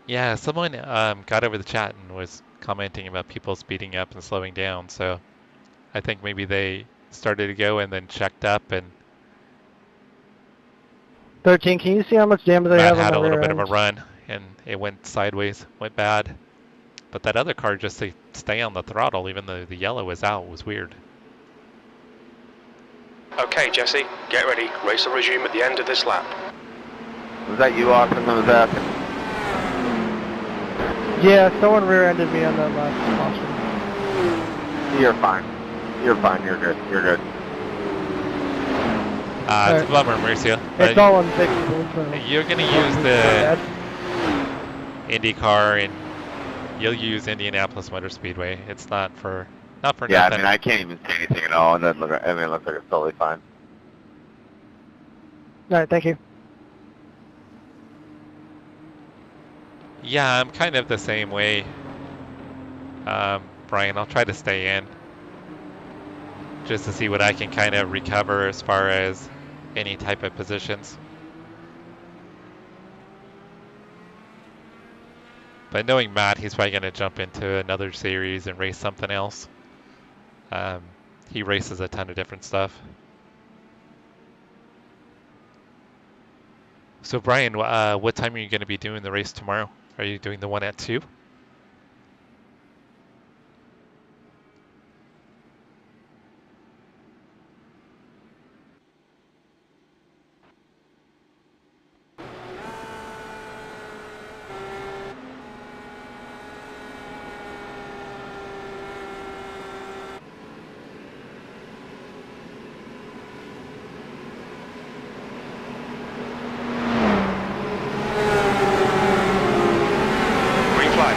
Yeah, someone got over the chat and was commenting about people speeding up and slowing down, so I think maybe they started to go and then checked up, and 13, can you see how much damage they Matt have had on a the little rear bit of end? a run, and it went sideways, went bad. But that other car just to stay on the throttle, even though the yellow was out, was weird. Okay, Jesse, get ready. Race will resume at the end of this lap. Was that you, Austin, that was asking? Yeah, someone rear-ended me on that last caution. You're fine. You're fine. You're good. You're good. It's a bummer, Mauricio. It's all unfixable. So. You're going to use the IndyCar, and you'll use Indianapolis Motor Speedway. It's not for nothing. Yeah, I mean, I can't even see anything at all. It doesn't look. I mean, it looks like it's totally fine. All right, thank you. Yeah, I'm kind of the same way, Brian. I'll try to stay in just to see what I can kind of recover as far as any type of positions. But knowing Matt, he's probably going to jump into another series and race something else. He races a ton of different stuff. So Brian, what time are you going to be doing the race tomorrow? Are you doing the one at 2?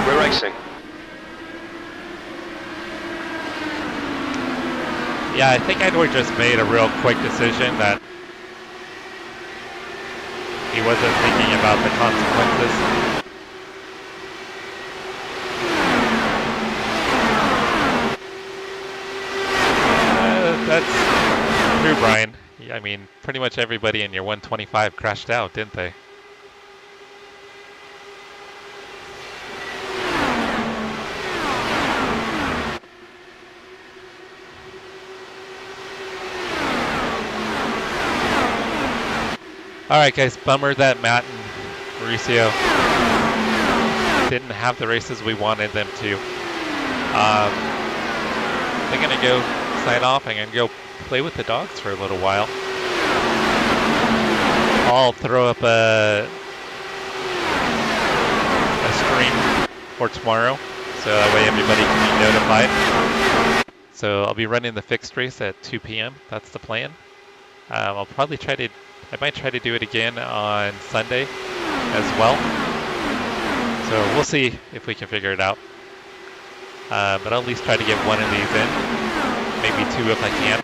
We're racing. Yeah, I think Edward just made a real quick decision that he wasn't thinking about the consequences. That's true, Brian. I mean, pretty much everybody in your 125 crashed out, didn't they? Alright guys, bummer that Matt and Mauricio didn't have the races we wanted them to. They're gonna go sign off. I'm gonna go play with the dogs for a little while. I'll throw up a stream for tomorrow, so that way everybody can be notified. So I'll be running the fixed race at 2 p.m. That's the plan. I'll probably I might try to do it again on Sunday as well. So we'll see if we can figure it out. But I'll at least try to get one of these in. Maybe two if I can.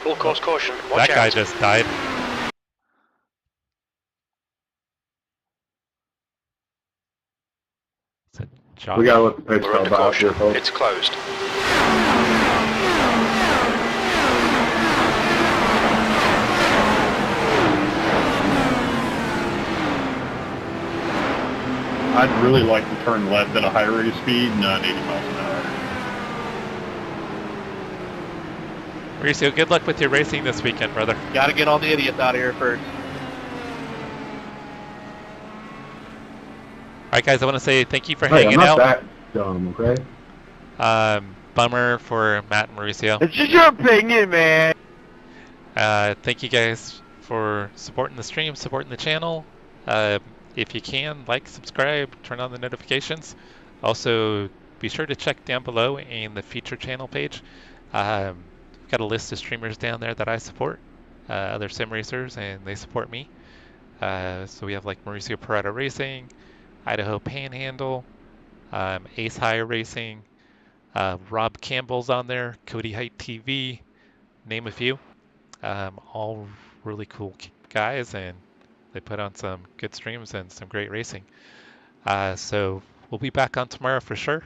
Full course caution. Watch that guy just died. We gotta let the pit stop out here, folks. It's closed. I'd really like to turn left at a higher rate of speed, not 80 miles an hour. Mauricio, good luck with your racing this weekend, brother. Gotta get all the idiots out of here first. Alright guys, I want to say thank you for hanging I'm not out. that dumb, okay? Bummer for Matt and Mauricio. It's just your opinion, man. Thank you guys for supporting the stream, supporting the channel. If you can, like, subscribe, turn on the notifications. Also, be sure to check down below in the feature channel page. I've got a list of streamers down there that I support, other sim racers, and they support me. So we have like Mauricio Parada Racing, Idaho Panhandle, Ace High Racing, Rob Campbell's on there, Cody Height TV, name a few. All really cool guys, and they put on some good streams and some great racing. So we'll be back on tomorrow for sure.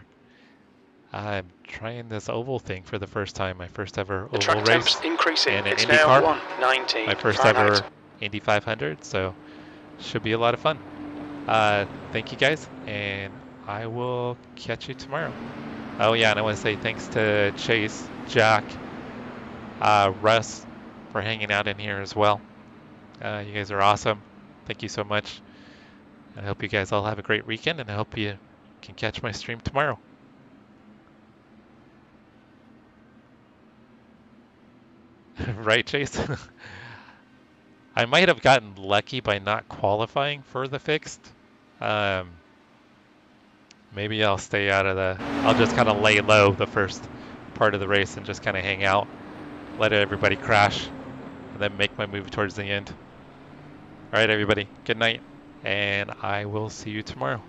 I'm trying this oval thing for the first time, my first ever oval race increasing. in an It's IndyCar. now 119 My first Fahrenheit. ever Indy 500, so should be a lot of fun. Thank you guys, and I will catch you tomorrow. Oh yeah, and I want to say thanks to Chase, Jack, Russ for hanging out in here as well. You guys are awesome. Thank you so much. I hope you guys all have a great weekend, and I hope you can catch my stream tomorrow. Right, Chase? I might have gotten lucky by not qualifying for the fixed. Maybe I'll stay out of I'll just kind of lay low the first part of the race and just kind of hang out, let everybody crash, and then make my move towards the end. All right, everybody, good night, and I will see you tomorrow.